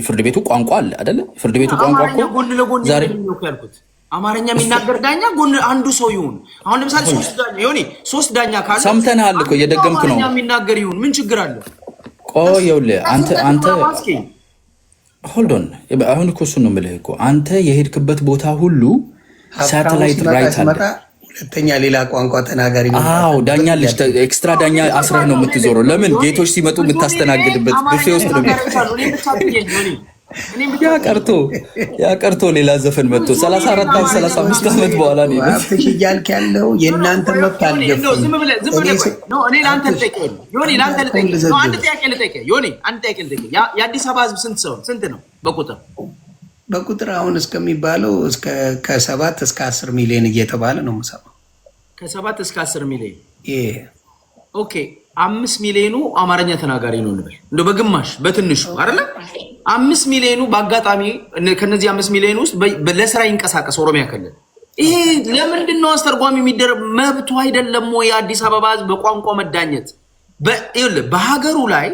ፍርድ ቤቱ ቋንቋ አለ አይደለ? ፍርድ ቤቱ ቋንቋ እኮ ዛሬ ያልኩት አማርኛ የሚናገር ዳኛ ጎን አንዱ ሰው ይሁን። አሁን ለምሳሌ 3 ዳኛ ካለ ሰምተናል እኮ እየደገምክ ነው። አማርኛ የሚናገር ይሁን ምን ችግር አለ? ቆይ ይኸውልህ አንተ ሆልድ ኦን። አሁን እኮ እሱን ነው የምልህ እኮ አንተ የሄድክበት ቦታ ሁሉ ሳተላይት ራይት አለ። ሁለተኛ ሌላ ቋንቋ ተናጋሪ ነው። አዎ ዳኛ ልጅ ኤክስትራ ዳኛ አስረህ ነው የምትዞረው። ለምን ጌቶች ሲመጡ የምታስተናግድበት ብፌ ውስጥ ነው። ያ ቀርቶ ሌላ ዘፈን መጥቶ 34 35 ዓመት በኋላ ነው እያልክ ያለው የእናንተ መብት አልገፋም። የአዲስ አበባ ህዝብ ስንት ነው በቁጥር? በቁጥር አሁን እስከሚባለው ከ7 እስከ 10 ሚሊዮን እየተባለ ነው የምሰማው። ከ7 እስከ 10 ሚሊዮን ኦኬ 5 ሚሊዮኑ አማርኛ ተናጋሪ ነው እንበል እንደው በግማሽ በትንሹ አይደለ 5 ሚሊዮኑ በአጋጣሚ ከነዚህ 5 ሚሊዮን ውስጥ ለስራ ይንቀሳቀስ ኦሮሚያ ክልል ይሄ ለምንድን ነው አስተርጓሚ የሚደረግ መብቱ አይደለም ወይ የአዲስ አበባ ህዝብ በቋንቋ መዳኘት በሀገሩ ላይ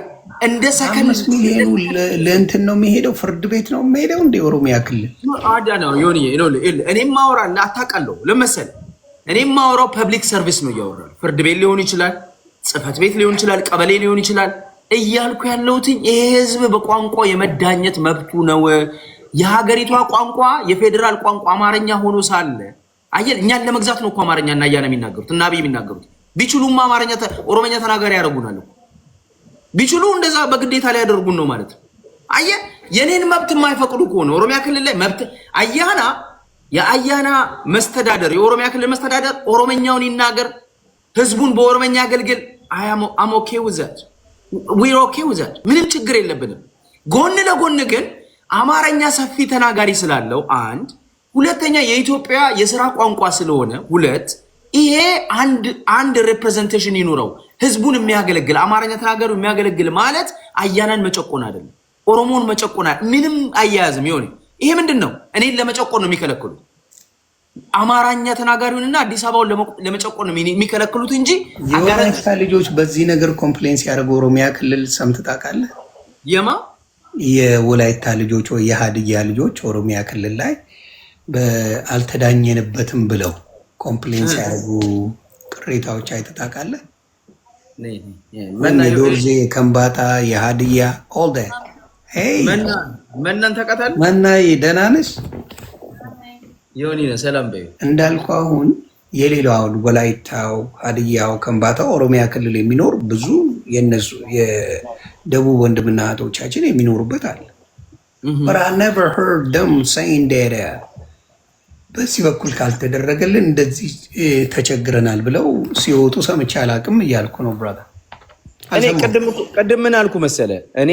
እንደ ሰከንድ ሚሊዮኑ ለእንትን ነው የሚሄደው ፍርድ ቤት ነው የሚሄደው እንደ ኦሮሚያ ክልል አዳ ነው ዮኒ እኔም ማወራና አታውቃለሁ ለመሰለ እኔም ማወራው ፐብሊክ ሰርቪስ ነው ያወራል ፍርድ ቤት ሊሆን ይችላል ጽፈት ቤት ሊሆን ይችላል ቀበሌ ሊሆን ይችላል እያልኩ ያለሁት ይሄ ህዝብ በቋንቋ የመዳኘት መብቱ ነው የሀገሪቷ ቋንቋ የፌደራል ቋንቋ አማርኛ ሆኖ ሳለ አየል እኛን ለመግዛት ነው እኮ አማርኛና ያና የሚናገሩት እና አብይ የሚናገሩት ቢችሉማ አማርኛ ኦሮሞኛ ተናጋሪ ያደርጉናል ቢችሉ እንደዛ በግዴታ ላይ ያደርጉን ነው ማለት አየ የኔን መብት የማይፈቅዱ ከሆነ ኦሮሚያ ክልል ላይ መብት አያና የአያና መስተዳደር የኦሮሚያ ክልል መስተዳደር ኦሮሞኛውን ይናገር ህዝቡን በኦሮሞኛ አገልግል I'm okay with that we're okay with that ምንም ችግር የለብንም ጎን ለጎን ግን አማርኛ ሰፊ ተናጋሪ ስላለው አንድ ሁለተኛ የኢትዮጵያ የሥራ ቋንቋ ስለሆነ ሁለት ይሄ አንድ ሪፕሬዘንቴሽን ይኖረው ህዝቡን የሚያገለግል አማርኛ ተናጋሪው የሚያገለግል ማለት አያናን መጨቆን አይደለም ኦሮሞን መጨቆን ምንም አያያዝም ይሆን ይሄ ምንድነው እኔን ለመጨቆን ነው የሚከለክሉት አማርኛ ተናጋሪውንና አዲስ አበባውን ለመጨቆን ነው የሚከለክሉት እንጂ የወላይታ ልጆች በዚህ ነገር ኮምፕሌንስ ያደርጉ ኦሮሚያ ክልል ሰምተህ ታውቃለህ የወላይታ ልጆች ወይ የሀዲያ ልጆች ኦሮሚያ ክልል ላይ አልተዳኘንበትም ብለው ኮምፕሌንስ ያደርጉ ቅሬታዎች አይተህ ታውቃለህ ዶርዜ ከምባታ የሀዲያ ኦል ዳት መናን ተቀታል መናይ ደህና ነሽ ዮኒ ነው ሰላም በይ እንዳልኩህ አሁን የሌላው ወላይታው ሀዲያው ከምባታው ኦሮሚያ ክልል የሚኖር ብዙ የነሱ የደቡብ ወንድምና እህቶቻችን የሚኖሩበት አለ but I never heard them saying that በዚህ በኩል ካልተደረገልን እንደዚህ ተቸግረናል ብለው ሲወጡ ሰምቼ አላውቅም እያልኩ ነው ብራዘር እኔ ቀደም ምን አልኩ መሰለ እኔ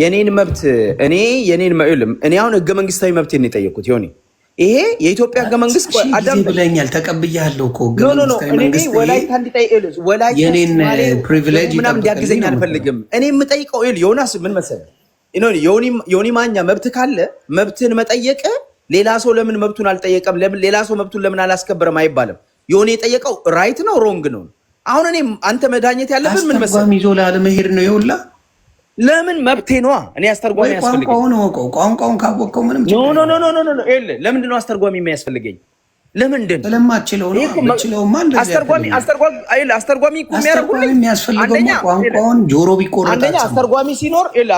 የኔን መብት እኔ አሁን ህገ መንግስታዊ መብት ነው የጠየቁት ዮኒ ይሄ የኢትዮጵያ ህገ መንግስት አዳም ብለኛል ተቀብያለሁ እኮ ህገ መንግስታዊ መንግስት ወላይታ እንዲጠይቅልስ ወላይታ የኔን ፕሪቪሌጅ ምናምን እንዲያግዘኝ አልፈልግም እኔ የምጠይቀው ዮናስ ምን መሰለ ዮኒ ማኛ መብት ካለ መብትን መጠየቅ ሌላ ሰው ለምን መብቱን አልጠየቀም ለምን ሌላ ሰው መብቱን ለምን አላስከበረም አይባልም ዮኒ የጠየቀው ራይት ነው ሮንግ ነው አሁን እኔ አንተ መዳኘት ያለብን ምን መሰለ አስተርጓሚ ይዞ ለመሄድ ነው ይውላ ለምን መብቴ ነው እኔ አስተርጓሚ ያስፈልገኝ ቋንቋውን ካወቀው ምንም ኖ ለምንድን ነው አስተርጓሚ የሚያስፈልገኝ ለምንድን ስለማችለው ነው ማችለውማ አስተርጓሚ እኮ የሚያደርጉልኝ የሚያስፈልገው ቋንቋውን ጆሮ ቢቆረጣ አንደኛ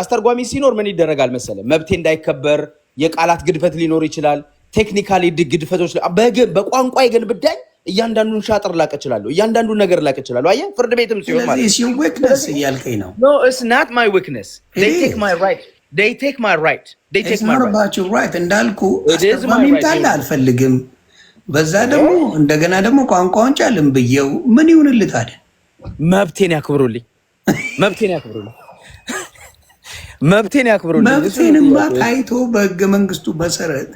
አስተርጓሚ ሲኖር ምን ይደረጋል መሰለ መብቴ እንዳይከበር የቃላት ግድፈት ሊኖር ይችላል ቴክኒካሊ ግድፈቶች በቋንቋ ግን ብዳኝ እያንዳንዱን ሻጥር ላቀ ይችላል እያንዳንዱን ነገር ላቀ ይችላል አየ ፍርድ ቤትም ሲሆን ማለት is your weakness እያልከኝ ነው no it's not my weakness they take my right about your right እንዳልኩ አስተርጓሚም ታለ አልፈልግም በዛ ደግሞ እንደገና ደግሞ ቋንቋውን ጫልም ብየው ምን ይሁንልህ ታዲያ መብቴን ያክብሩልኝ መብቴንማ ታይቶ በህገ መንግስቱ መሰረት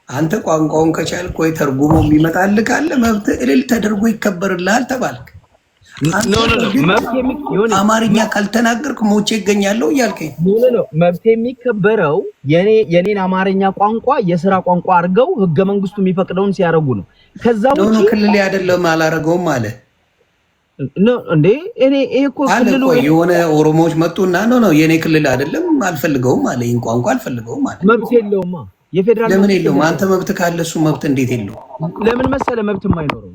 አንተ ቋንቋውን ከቻልክ ወይ ተርጉሞ የሚመጣልህ ካለ መብት እልል ተደርጎ ይከበርልሃል ተባልክ አማርኛ ካልተናገርክ ሞቼ ይገኛለሁ እያልከኝ መብት የሚከበረው የኔን አማርኛ ቋንቋ የሥራ ቋንቋ አድርገው ህገ መንግስቱ የሚፈቅደውን ሲያደርጉ ነው ከዛ ውጪ ክልል አይደለም አላረገውም አለ እንዴ እኔ እኮ ክልሉ የሆነ ኦሮሞዎች መጡና ነው የኔ ክልል አይደለም አልፈልገውም አለ ይሄን ቋንቋ አልፈልገውም አለ መብት የለውማ የፌደራል ለምን የለውም አንተ መብት ካለሱ መብት እንዴት የለው ለምን መሰለ መብት የማይኖረው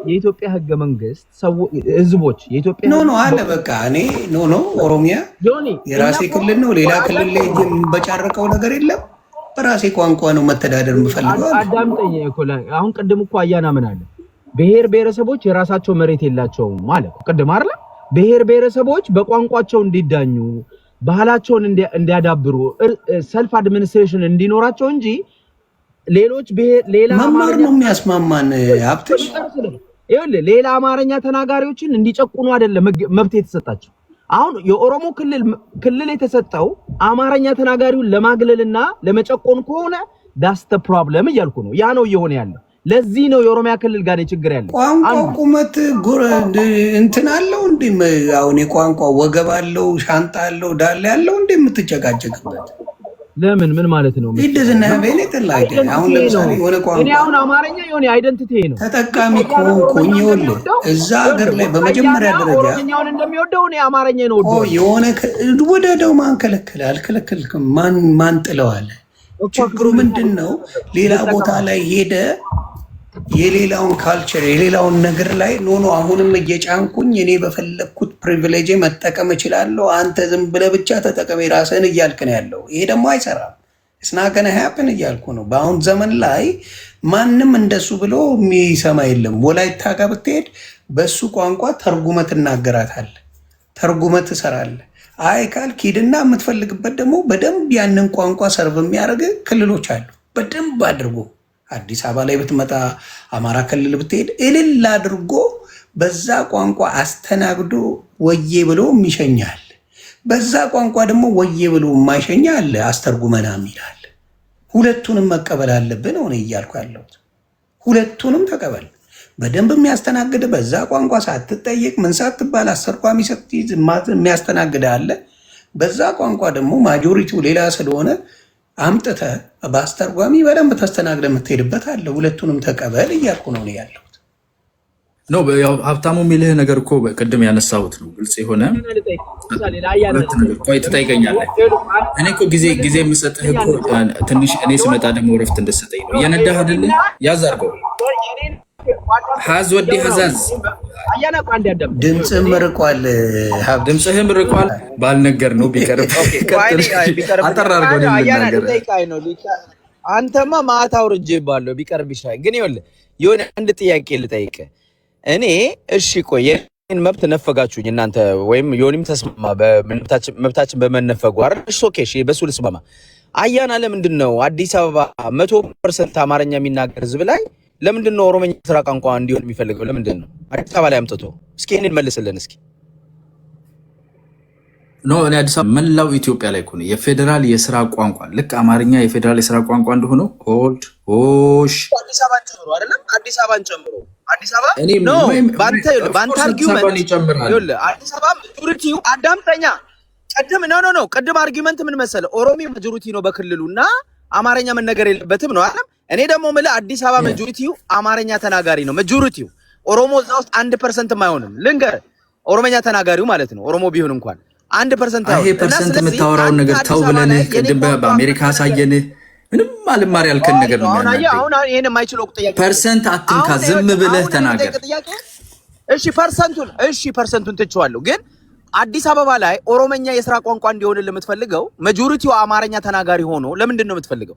የኢትዮጵያ ህገ መንግስት ህዝቦች የኢትዮጵያ ኖ አለ በቃ እኔ ኖ ኦሮሚያ የራሴ ክልል ነው ሌላ ክልል ላይ በጫረቀው ነገር የለም በራሴ ቋንቋ ነው መተዳደር የምፈልገው አዳምጠኝ እኮ አሁን ቅድም እኮ አያና ምን አለ ብሔር ብሔረሰቦች የራሳቸው መሬት የላቸውም ማለት ቅድም አይደል ብሔር ብሔረሰቦች በቋንቋቸው እንዲዳኙ ባህላቸውን እንዲያዳብሩ ሰልፍ አድሚኒስትሬሽን እንዲኖራቸው እንጂ ሌሎች ሌላ መማር ነው የሚያስማማን ሀብትሽ ሌላ አማርኛ ተናጋሪዎችን እንዲጨቁኑ አይደለም መብት የተሰጣቸው አሁን የኦሮሞ ክልል የተሰጠው አማርኛ ተናጋሪውን ለማግለልና ለመጨቆን ከሆነ ዳስ ዘ ፕሮብለም እያልኩ ነው ያ ነው እየሆነ ያለው ለዚህ ነው የኦሮሚያ ክልል ጋር ችግር ያለው። ቋንቋ ቁመት እንትን አለው እንዴ? አሁን የቋንቋ ወገብ አለው፣ ሻንጣ አለው፣ ዳሌ ያለው እንዴ የምትጨቃጨቅበት? ለምን ምን ማለት ነው? ይደዝና በኔ አሁን ለምሳሌ የሆነ ቋንቋ እኔ አሁን አማርኛ የሆነ አይደንቲቲ ነው ተጠቃሚ ኮንኩኝ ይኸውልህ እዛ ሀገር ላይ በመጀመሪያ ደረጃ ኦሮምኛውን እንደሚወደው እኔ አማርኛ ነው ወደው የሆነ ወደደው ማን ከለከለ? አልከለከልክም። ማን ጥለዋል? ችግሩ ምንድነው? ሌላ ቦታ ላይ ሄደ የሌላውን ካልቸር የሌላውን ነገር ላይ ኖ አሁንም እየጫንኩኝ እኔ በፈለግኩት ፕሪቪሌጅ መጠቀም እችላለሁ፣ አንተ ዝም ብለህ ብቻ ተጠቀም ራስህን እያልክ ነው ያለው። ይሄ ደግሞ አይሰራም። እስናገነ ሀፕን እያልኩ ነው። በአሁን ዘመን ላይ ማንም እንደሱ ብሎ የሚሰማ የለም። ወላይታ ጋር ብትሄድ በሱ ቋንቋ ተርጉመ ትናገራታለህ፣ ተርጉመ ትሰራለህ። አይ ካልክ ሂድና የምትፈልግበት ደግሞ በደንብ ያንን ቋንቋ ሰርቭ የሚያደርግ ክልሎች አሉ። በደንብ አድርጎ አዲስ አበባ ላይ ብትመጣ፣ አማራ ክልል ብትሄድ እልል አድርጎ በዛ ቋንቋ አስተናግዶ ወዬ ብሎ የሚሸኛል። በዛ ቋንቋ ደግሞ ወዬ ብሎ የማይሸኛ አለ፣ አስተርጉመና ይላል። ሁለቱንም መቀበል አለብን ነው እያልኩ ያለሁት። ሁለቱንም ተቀበል። በደንብ የሚያስተናግድ በዛ ቋንቋ ሳትጠየቅ ምን ሳትባል አስተርጓሚ ስትይዝ የሚያስተናግድ አለ። በዛ ቋንቋ ደግሞ ማጆሪቲው ሌላ ስለሆነ አምጥተህ በአስተርጓሚ በደንብ ተስተናግደ የምትሄድበት አለ። ሁለቱንም ተቀበል እያልኩ ነው ያለሁት። ሀብታሙ የሚልህ ነገር እኮ ቅድም ያነሳሁት ነው። ግልጽ የሆነ ቆይ ትጠይቀኛለህ። እኔ እኮ ጊዜ የምሰጥህ እኮ ትንሽ እኔ ስመጣ ደግሞ እረፍት እንድሰጠኝ ነው። እየነዳህ አይደለ? ያዝ አድርገው። ሀዝ ወዲ ሀዛዝ ድምፅህም ርቋል፣ ድምፅህም ርቋል። ባልነገር ነው ቢቀርብ አጠር አድርገው ነው። አንተማ ማታ አውርጄብሃለሁ ቢቀርብ ይሻላል። ግን ይኸውልህ የሆነ አንድ ጥያቄ ልጠይቅህ። እኔ እሺ ቆይ የኔን መብት ነፈጋችሁኝ እናንተ ወይም ዮኒም ተስማማ መብታችን በመነፈጉ አይደል? እሺ ኦኬ፣ እሺ በሱ ልስማማ። አያና ለምንድን ነው አዲስ አበባ 100% አማርኛ የሚናገር ህዝብ ላይ ለምንድን ነው ኦሮሞኛ ስራ ቋንቋ እንዲሆን የሚፈልገው? ለምንድን ነው አዲስ አበባ ላይ አምጥቶ? እስኪ እኔን መልስልን እስኪ። እኔ አዲስ አበባ መላው ኢትዮጵያ ላይ ነው የፌዴራል የስራ ቋንቋ ልክ አማርኛ የፌዴራል የስራ ቋንቋ እንደሆነው ሆልድ ሆሽ አዲስ አበባን ጨምሮ አይደለም? አዲስ አበባን ጨምሮ አዲስ አበባ ነው ባንተ አርጊውመንት ይኸውልህ፣ አዲስ አበባ ማጆሪቲው አዳምጠኛ። ቅድም አርጊውመንት ምን መሰለህ? ኦሮሚያ ማጆሪቲ ነው በክልሉና አማርኛ መነገር የለበትም ነው አይደል? እኔ ደግሞ የምልህ አዲስ አበባ ማጆሪቲው አማርኛ ተናጋሪ ነው። ማጆሪቲው ኦሮሞ እዛ ውስጥ 1% አይሆንም። ልንገርህ፣ ኦሮሞኛ ተናጋሪው ማለት ነው ኦሮሞ ቢሆን እንኳን 1% አይሆንም። ይሄ ፐርሰንት የምታወራውን ነገር ተው ብለንህ ቅድም በአሜሪካ አሳየንህ። ምንም አልማር ያልከን ነገር ነው። አሁን ይሄን የማይችለው ጥያቄ ፐርሰንት አትንካ፣ ዝም ብለህ ተናገር። እሺ ፐርሰንቱን ትቼዋለሁ። ግን አዲስ አበባ ላይ ኦሮሞኛ የስራ ቋንቋ እንዲሆንልህ የምትፈልገው ማጆሪቲው አማርኛ ተናጋሪ ሆኖ ለምንድን ነው የምትፈልገው?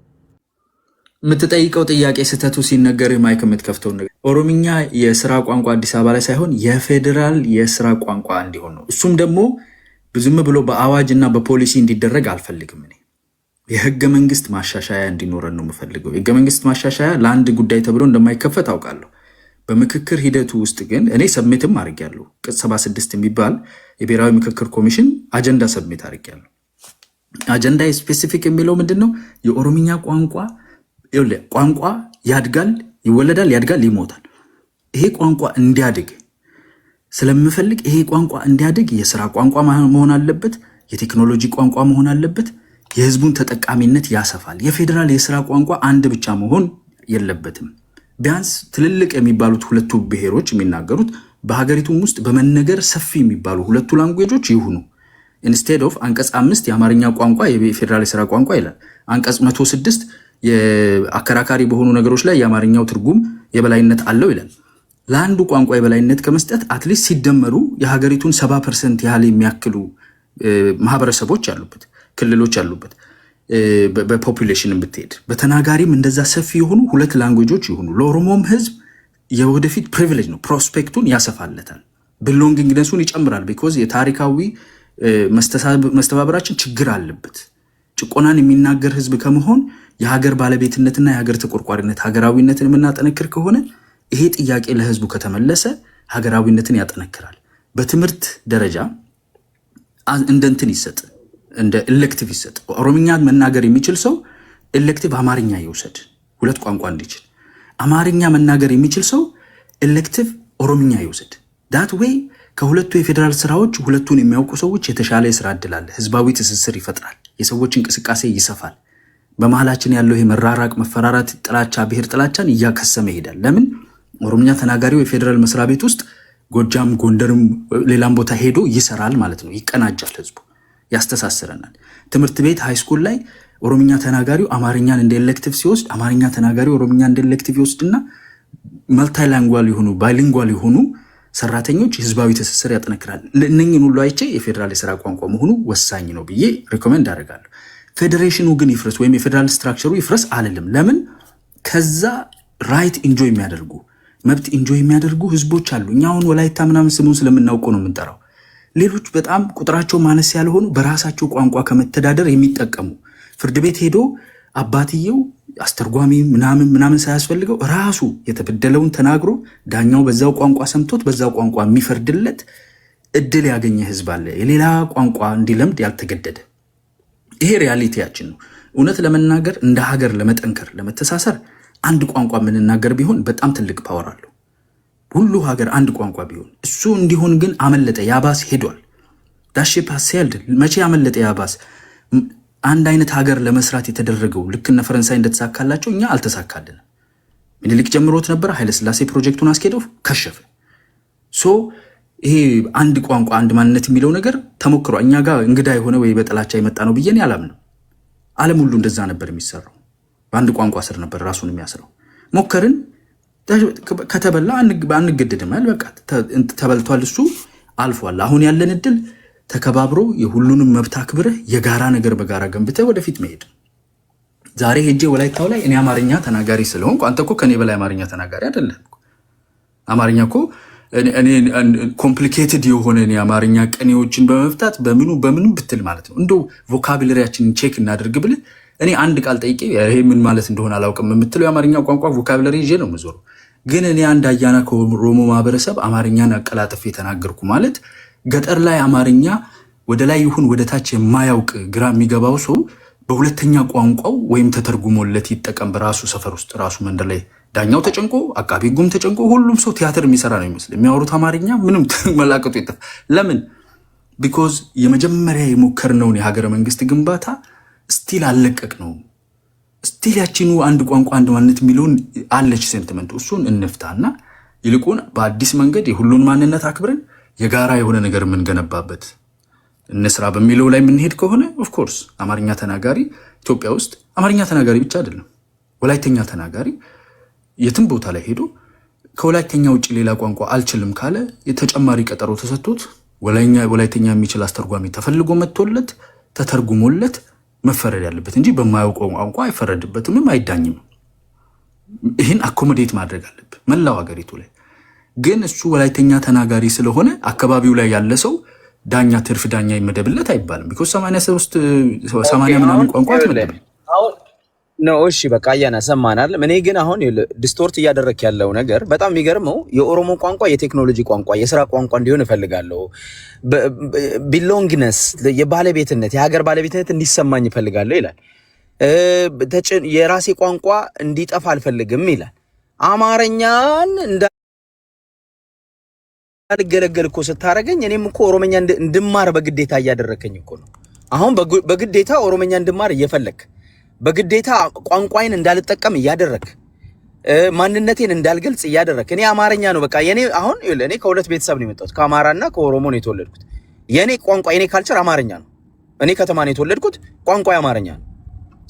የምትጠይቀው ጥያቄ ስህተቱ ሲነገርህ ማይክ የምትከፍተው ነገር ኦሮምኛ የስራ ቋንቋ አዲስ አበባ ላይ ሳይሆን የፌዴራል የስራ ቋንቋ እንዲሆን ነው። እሱም ደግሞ ዝም ብሎ በአዋጅ እና በፖሊሲ እንዲደረግ አልፈልግም። እኔ የህገ መንግስት ማሻሻያ እንዲኖረን ነው የምፈልገው። የህገ መንግስት ማሻሻያ ለአንድ ጉዳይ ተብሎ እንደማይከፈት አውቃለሁ። በምክክር ሂደቱ ውስጥ ግን እኔ ሰብሜትም አድርጌያለሁ። ቅጽ 76 የሚባል የብሔራዊ ምክክር ኮሚሽን አጀንዳ ሰብሜት አድርጌያለሁ። አጀንዳ ስፔሲፊክ የሚለው ምንድን ነው? የኦሮምኛ ቋንቋ ያድጋል፣ ይወለዳል፣ ያድጋል፣ ይሞታል። ይሄ ቋንቋ እንዲያድግ ስለምፈልግ ይሄ ቋንቋ እንዲያድግ የስራ ቋንቋ መሆን አለበት፣ የቴክኖሎጂ ቋንቋ መሆን አለበት፣ የህዝቡን ተጠቃሚነት ያሰፋል። የፌዴራል የስራ ቋንቋ አንድ ብቻ መሆን የለበትም። ቢያንስ ትልልቅ የሚባሉት ሁለቱ ብሔሮች የሚናገሩት በሀገሪቱም ውስጥ በመነገር ሰፊ የሚባሉ ሁለቱ ላንጉዌጆች ይሁኑ። ኢንስቴድ ኦፍ አንቀጽ 5 የአማርኛ ቋንቋ የፌዴራል የስራ ቋንቋ ይላል። አንቀጽ 106 የአከራካሪ በሆኑ ነገሮች ላይ የአማርኛው ትርጉም የበላይነት አለው ይላል። ለአንዱ ቋንቋ የበላይነት ከመስጠት አትሊስት ሲደመሩ የሀገሪቱን 70% ያህል የሚያክሉ ማህበረሰቦች ያሉበት ክልሎች ያሉበት በፖፑሌሽን ብትሄድ በተናጋሪም እንደዛ ሰፊ የሆኑ ሁለት ላንጉጆች ይሆኑ። ለኦሮሞም ህዝብ የወደፊት ፕሪቪሌጅ ነው፣ ፕሮስፔክቱን ያሰፋለታል፣ ብሎንጊንግነሱን ይጨምራል። ቢኮዝ የታሪካዊ መስተባበራችን ችግር አለበት። ጭቆናን የሚናገር ህዝብ ከመሆን የሀገር ባለቤትነትና የሀገር ተቆርቋሪነት ሀገራዊነትን የምናጠነክር ከሆነ ይሄ ጥያቄ ለህዝቡ ከተመለሰ ሀገራዊነትን ያጠነክራል። በትምህርት ደረጃ እንደንትን ይሰጥ፣ እንደ ኤሌክቲቭ ይሰጥ። ኦሮምኛ መናገር የሚችል ሰው ኤሌክቲቭ አማርኛ ይውሰድ፣ ሁለት ቋንቋ እንዲችል። አማርኛ መናገር የሚችል ሰው ኤሌክቲቭ ኦሮምኛ ይውሰድ። ዳት ዌይ ከሁለቱ የፌዴራል ስራዎች ሁለቱን የሚያውቁ ሰዎች የተሻለ የስራ እድል አለ። ህዝባዊ ትስስር ይፈጥራል። የሰዎች እንቅስቃሴ ይሰፋል። በመሃላችን ያለው ይሄ መራራቅ፣ መፈራራት፣ ጥላቻ፣ ብሔር ጥላቻን እያከሰመ ይሄዳል። ለምን ኦሮምኛ ተናጋሪው የፌዴራል መስሪያ ቤት ውስጥ ጎጃም፣ ጎንደርም ሌላም ቦታ ሄዶ ይሰራል ማለት ነው። ይቀናጃል፣ ህዝቡ ያስተሳስረናል። ትምህርት ቤት ሃይስኩል ላይ ኦሮምኛ ተናጋሪው አማርኛን እንደ ኤሌክቲቭ ሲወስድ፣ አማርኛ ተናጋሪው ኦሮምኛ እንደ ኤሌክቲቭ ይወስድና መልታይላንጓል የሆኑ ባይሊንጓል የሆኑ ሰራተኞች ህዝባዊ ትስስር ያጠነክራል። እነኝን ሁሉ አይቼ የፌዴራል የስራ ቋንቋ መሆኑ ወሳኝ ነው ብዬ ሪኮሜንድ አደርጋለሁ። ፌዴሬሽኑ ግን ይፍረስ ወይም የፌዴራል ስትራክቸሩ ይፍረስ አልልም። ለምን ከዛ ራይት ኢንጆይ የሚያደርጉ መብት ኢንጆይ የሚያደርጉ ህዝቦች አሉ። እኛ አሁን ወላይታ ምናምን ስሙን ስለምናውቀው ነው የምንጠራው። ሌሎች በጣም ቁጥራቸው ማነስ ያልሆኑ በራሳቸው ቋንቋ ከመተዳደር የሚጠቀሙ ፍርድ ቤት ሄዶ አባትየው አስተርጓሚ ምናምን ሳያስፈልገው ራሱ የተበደለውን ተናግሮ ዳኛው በዛው ቋንቋ ሰምቶት በዛው ቋንቋ የሚፈርድለት እድል ያገኘ ህዝብ አለ፣ የሌላ ቋንቋ እንዲለምድ ያልተገደደ። ይሄ ሪያሊቲያችን ነው። እውነት ለመናገር እንደ ሀገር ለመጠንከር ለመተሳሰር አንድ ቋንቋ የምንናገር ቢሆን በጣም ትልቅ ፓወር አለው። ሁሉ ሀገር አንድ ቋንቋ ቢሆን እሱ እንዲሆን ግን አመለጠ። ያባስ ሄዷል። ዳሽፕ ሴልድ መቼ አመለጠ ያባስ። አንድ አይነት ሀገር ለመስራት የተደረገው ልክ እነ ፈረንሳይ እንደተሳካላቸው እኛ አልተሳካልንም። ምኒልክ ጀምሮት ነበር። ኃይለስላሴ ፕሮጀክቱን አስኬደው ከሸፈ። ሶ ይሄ አንድ ቋንቋ አንድ ማንነት የሚለው ነገር ተሞክሯል። እኛ ጋር እንግዳ የሆነ ወይ በጥላቻ የመጣ ነው ብዬ አላምንም። ዓለም ሁሉ እንደዛ ነበር የሚሰራው። በአንድ ቋንቋ ስር ነበር ራሱን የሚያስረው። ሞከርን፣ ከተበላ አንገደድም። በቃ ተበልቷል፣ እሱ አልፏል። አሁን ያለን እድል ተከባብሮ የሁሉንም መብት አክብረህ የጋራ ነገር በጋራ ገንብተህ ወደፊት መሄድ። ዛሬ ሄጄ ወላይታው ላይ እኔ አማርኛ ተናጋሪ ስለሆንኩ አንተ እኮ ከኔ በላይ አማርኛ ተናጋሪ አይደለም። አማርኛ እኮ እኔ ኮምፕሊኬትድ የሆነ የአማርኛ ቅኔዎችን በመፍታት በምኑ ብትል ማለት ነው። እንደው ቮካብለሪያችንን ቼክ እናድርግ ብልህ እኔ አንድ ቃል ጠይቄ ይሄ ምን ማለት እንደሆነ አላውቅም የምትለው የአማርኛ ቋንቋ ቮካብለሪ ይዤ ነው የምዞረው። ግን እኔ አንድ አያና ከኦሮሞ ማህበረሰብ አማርኛን አቀላጥፌ የተናገርኩ ማለት ገጠር ላይ አማርኛ ወደ ላይ ይሁን ወደ ታች የማያውቅ ግራ የሚገባው ሰው በሁለተኛ ቋንቋው ወይም ተተርጉሞለት ይጠቀም። በራሱ ሰፈር ውስጥ ራሱ መንደር ላይ ዳኛው ተጨንቆ አቃቢ ሕጉም ተጨንቆ ሁሉም ሰው ቲያትር የሚሰራ ነው ይመስል የሚያወሩት አማርኛ ምንም መላቀጡ ይጠፋ። ለምን? ቢኮዝ የመጀመሪያ የሞከርነውን የሀገረ መንግስት ግንባታ ስቲል አልለቀቅ ነው። ስቲል ያቺኑ አንድ ቋንቋ አንድ ማንነት የሚለውን አለች ሴንቲመንቱ። እሱን እንፍታና ይልቁን በአዲስ መንገድ የሁሉን ማንነት አክብረን የጋራ የሆነ ነገር የምንገነባበት እንስራ በሚለው ላይ የምንሄድ ከሆነ ኦፍኮርስ አማርኛ ተናጋሪ ኢትዮጵያ ውስጥ አማርኛ ተናጋሪ ብቻ አይደለም፣ ወላይተኛ ተናጋሪ የትም ቦታ ላይ ሄዶ ከወላይተኛ ውጭ ሌላ ቋንቋ አልችልም ካለ የተጨማሪ ቀጠሮ ተሰጥቶት ወላይተኛ የሚችል አስተርጓሚ ተፈልጎ መጥቶለት ተተርጉሞለት መፈረድ ያለበት እንጂ በማያውቀው ቋንቋ አይፈረድበትም፣ አይዳኝም። ይህን አኮሞዴት ማድረግ አለብን መላው ሀገሪቱ ላይ። ግን እሱ ወላይተኛ ተናጋሪ ስለሆነ አካባቢው ላይ ያለ ሰው ዳኛ ትርፍ ዳኛ ይመደብለት አይባልም። ቢኮዝ 80 ምናምን ቋንቋ ትመደብል ነው። እሺ በቃ አያና ሰማናል። እኔ ግን አሁን ዲስቶርት እያደረክ ያለው ነገር በጣም የሚገርመው የኦሮሞ ቋንቋ የቴክኖሎጂ ቋንቋ የስራ ቋንቋ እንዲሆን እፈልጋለሁ። ቢሎንግነስ የባለቤትነት የሀገር ባለቤትነት እንዲሰማኝ እፈልጋለሁ ይላል። የራሴ ቋንቋ እንዲጠፋ አልፈልግም ይላል። አማርኛን እንዳልገለገል እኮ ስታረገኝ እኔም እኮ ኦሮመኛ እንድማር በግዴታ እያደረከኝ እኮ ነው። አሁን በግዴታ ኦሮመኛ እንድማር እየፈለክ በግዴታ ቋንቋዬን እንዳልጠቀም እያደረክ ማንነቴን እንዳልገልጽ እያደረክ እኔ አማርኛ ነው በቃ የኔ አሁን እኔ ከሁለት ቤተሰብ ነው የመጣሁት ከአማራና ከኦሮሞ ነው የተወለድኩት። የኔ ቋንቋ የኔ ካልቸር አማርኛ ነው። እኔ ከተማ ነው የተወለድኩት። ቋንቋ አማርኛ ነው።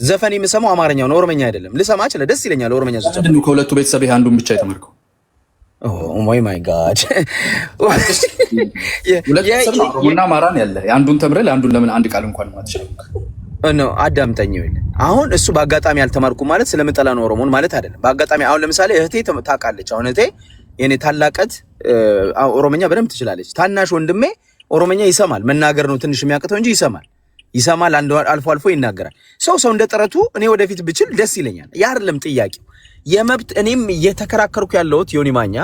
ዘፈን የምሰማው አማርኛ ነው፣ ኦሮመኛ አይደለም። ልሰማ እችል ደስ ይለኛል ኦሮመኛ ዘፈን። ምንድነው ከሁለቱ ቤተሰብ ይሄ አንዱን ብቻ የተማርከው? ኦ ማይ ጋድ ኦሮሞና አማራን ያለ አንዱን ተምረህ ለአንዱን ለምን አንድ ቃል እንኳን ማትችለው ነው? አዳምጠኝ። አሁን እሱ በአጋጣሚ አልተማርኩ ማለት ስለምጠላ ነው ኦሮሞን ማለት አይደለም። በአጋጣሚ አሁን ለምሳሌ እህቴ ታውቃለች። አሁን እህቴ የኔ ታላቀት ኦሮመኛ በደንብ ትችላለች። ታናሽ ወንድሜ ኦሮመኛ ይሰማል፣ መናገር ነው ትንሽ የሚያቅተው እንጂ ይሰማል። አልፎ አልፎ ይናገራል። ሰው እንደ ጥረቱ እኔ ወደፊት ብችል ደስ ይለኛል። ያ አይደለም ጥያቄው የመብት። እኔም እየተከራከርኩ ያለሁት ዮኒ ማኛ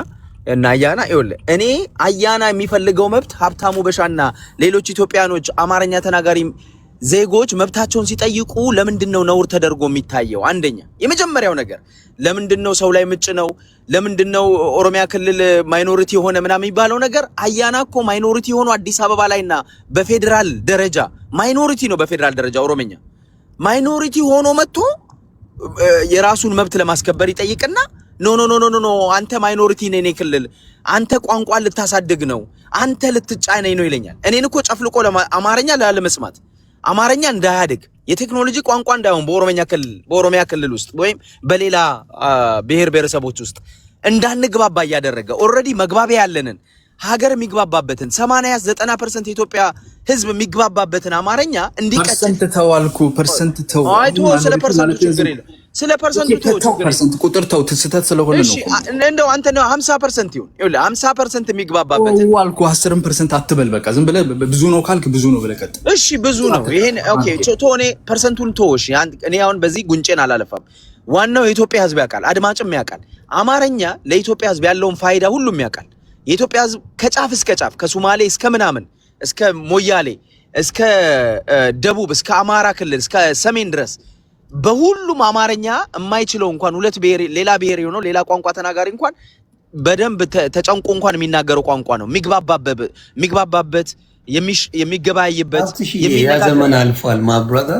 እና አያና ይኸውልህ፣ እኔ አያና የሚፈልገው መብት ሀብታሙ በሻና ሌሎች ኢትዮጵያኖች አማርኛ ተናጋሪ ዜጎች መብታቸውን ሲጠይቁ ለምንድነው ነውር ተደርጎ የሚታየው? አንደኛ የመጀመሪያው ነገር ለምንድነው ሰው ላይ ምጭ ነው? ለምንድነው ኦሮሚያ ክልል ማይኖሪቲ ሆነ ምናምን የሚባለው ነገር? አያና እኮ ማይኖሪቲ ሆኖ አዲስ አበባ ላይና በፌደራል ደረጃ ማይኖሪቲ ነው። በፌደራል ደረጃ ኦሮሚያ ማይኖሪቲ ሆኖ መጥቶ የራሱን መብት ለማስከበር ይጠይቅና ኖ ኖ ኖ ኖ ኖ አንተ ማይኖሪቲ ነህ፣ እኔ ክልል አንተ ቋንቋ ልታሳድግ ነው፣ አንተ ልትጫነኝ ነው ይለኛል። እኔን እኮ ጨፍልቆ አማርኛ ላለመስማት አማርኛ እንዳያድግ የቴክኖሎጂ ቋንቋ እንዳይሆን በኦሮሚያ ክልል ውስጥ ወይም በሌላ ብሔር ብሔረሰቦች ውስጥ እንዳንግባባ እያደረገ ኦልሬዲ መግባቢያ ያለንን ሀገር የሚግባባበትን 80-90% የኢትዮጵያ ሕዝብ የሚግባባበትን አማርኛ እንዲቀጥል ፐርሰንት ተዋልኩ ፐርሰንት ተው አይቶ ስለ ፐርሰንቱ ችግር የለም። ስለ ፐርሰንቱ ተው ፐርሰንት ቁጥር ተው ስህተት ስለሆነ ነው። እሺ እንደው አንተ ነው 50% ይሁን ይኸውልህ 50% የሚግባባበት ተዋልኩ 10% አትበል። በቃ ዝም ብለህ ብዙ ነው ካልክ ብዙ ነው ብለህ ቀጥ። እሺ ብዙ ነው ይሄን ኦኬ ቶኔ ፐርሰንቱን ተወሽ። እኔ አሁን በዚህ ጉንጬን አላለፋም። ዋናው የኢትዮጵያ ሕዝብ ያውቃል፣ አድማጭም ያውቃል። አማርኛ ለኢትዮጵያ ሕዝብ ያለውን ፋይዳ ሁሉም ያውቃል። የኢትዮጵያ ሕዝብ ከጫፍ እስከ ጫፍ ከሶማሌ እስከ ምናምን እስከ ሞያሌ እስከ ደቡብ እስከ አማራ ክልል እስከ ሰሜን ድረስ በሁሉም አማርኛ የማይችለው እንኳን ሁለት ብሔር ሌላ ብሔር የሆነው ሌላ ቋንቋ ተናጋሪ እንኳን በደንብ ተጨንቆ እንኳን የሚናገረው ቋንቋ ነው። የሚግባባበት የሚገባይበት ዘመን አልፏል። ማብራዳ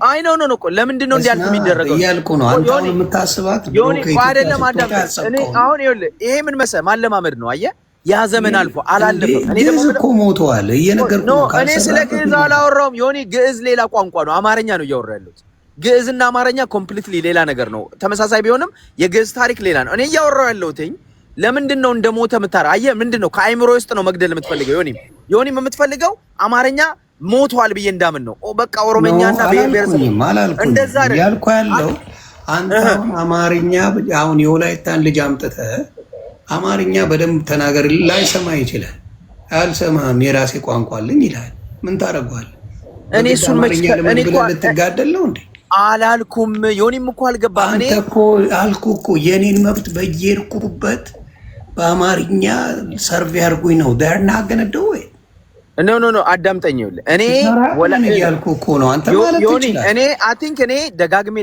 አይ ኖ ኖ ኖ ለምንድን ነው እንዲያልፍ የሚደረገው እያልኩ ነው። አንተ የምታስባት ዮኒ አይደለም አዳም። እኔ አሁን ይኸውልህ ይሄ ምን መሰለህ ማለማመድ ነው። አየህ ያ ዘመን አልፎ አላለፈም። እኔ ደግሞ እኮ ሞተዋል እየነገርኩህ ነው። እኔ ስለ ግዕዝ አላወራሁም ዮኒ። ግዕዝ ሌላ ቋንቋ ነው፣ አማርኛ ነው እያወራ ያለሁት። ግዕዝና አማርኛ ኮምፕሊትሊ ሌላ ነገር ነው። ተመሳሳይ ቢሆንም የግዕዝ ታሪክ ሌላ ነው። እኔ እያወራሁ ያለሁትኝ ለምንድን ነው እንደሞተ የምታራ? አየህ ምንድን ነው ከአይምሮ ውስጥ ነው መግደል የምትፈልገው? ዮኒም የምትፈልገው አማርኛ ሞቷል ብዬ እንዳምን ነው። በቃ ኦሮሞኛና ብሔር ብሔረሰብ እንደዛ አይደል ያልኩ ያለው። አንተ አማርኛ አሁን የወላይታን ልጅ አምጥተህ አማርኛ በደንብ ተናገር ላይሰማ ይችላል። አልሰማም የራሴ ቋንቋ አለኝ ይላል። ምን ታደርገዋለህ? እኔ እሱን እኔ እኮ ልትጋደል ነው እንዴ? አላልኩም። ዮኒም እኮ አልገባም። እኔ እኮ አልኩህ እኮ የኔን መብት በየሄድኩበት በአማርኛ ሰርቬ አድርጉኝ ነው ዳርና አገነደው ወይ ኖ አዳምጠኝ። ይኸውልህ እኔ ያልኩህ እኮ ነው አንተ ማለት ትችላለህ። እኔ አይ ቲንክ እኔ ደጋግሜ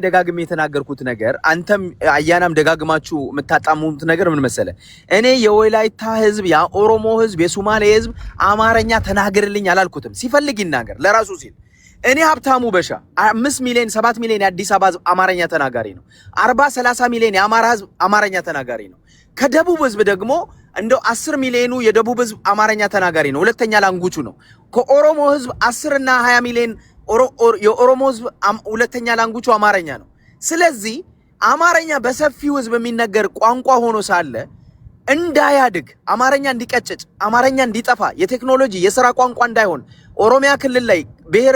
የተናገርኩት ነገር አንተም አያናም ደጋግማችሁ የምታጣሙት ነገር ምን መሰለህ? እኔ የወላይታ ሕዝብ የኦሮሞ ሕዝብ የሶማሌ ሕዝብ አማርኛ ተናገርልኝ አላልኩትም። ሲፈልግ ይናገር ለራሱ ሲል። እኔ ሀብታሙ በሻ 5 ሚሊዮን 7 ሚሊዮን የአዲስ አበባ ሕዝብ አማርኛ ተናጋሪ ነው። 40-30 ሚሊዮን የአማራ ሕዝብ አማርኛ ተናጋሪ ነው። ከደቡብ ሕዝብ ደግሞ እንደው 10 ሚሊዮኑ የደቡብ ሕዝብ አማርኛ ተናጋሪ ነው። ሁለተኛ ላንጉቹ ነው። ከኦሮሞ ሕዝብ 10 እና 20 ሚሊዮን የኦሮሞ ሕዝብ ሁለተኛ ላንጉቹ አማርኛ ነው። ስለዚህ አማርኛ በሰፊው ሕዝብ የሚነገር ቋንቋ ሆኖ ሳለ እንዳያድግ አማርኛ እንዲቀጭጭ አማርኛ እንዲጠፋ የቴክኖሎጂ የሥራ ቋንቋ እንዳይሆን ኦሮሚያ ክልል ላይ ብሔር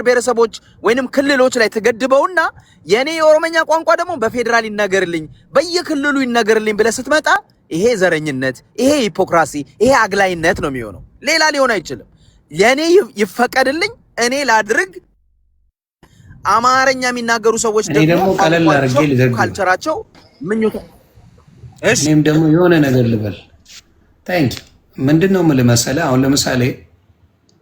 ብሔረሰቦች ወይንም ክልሎች ላይ ተገድበውና የኔ የኦሮመኛ ቋንቋ ደግሞ በፌደራል ይነገርልኝ በየክልሉ ይነገርልኝ ብለህ ስትመጣ ይሄ ዘረኝነት፣ ይሄ ሂፖክራሲ፣ ይሄ አግላይነት ነው የሚሆነው። ሌላ ሊሆን አይችልም። የኔ ይፈቀድልኝ እኔ ላድርግ። አማርኛ የሚናገሩ ሰዎች ደግሞ ቀለል አድርጌ ልዘግብ ካልቸራቸው ምኞታ። እኔም ደግሞ የሆነ ነገር ልበል። ታንክ ምንድነው የምልህ መሰለህ? አሁን ለምሳሌ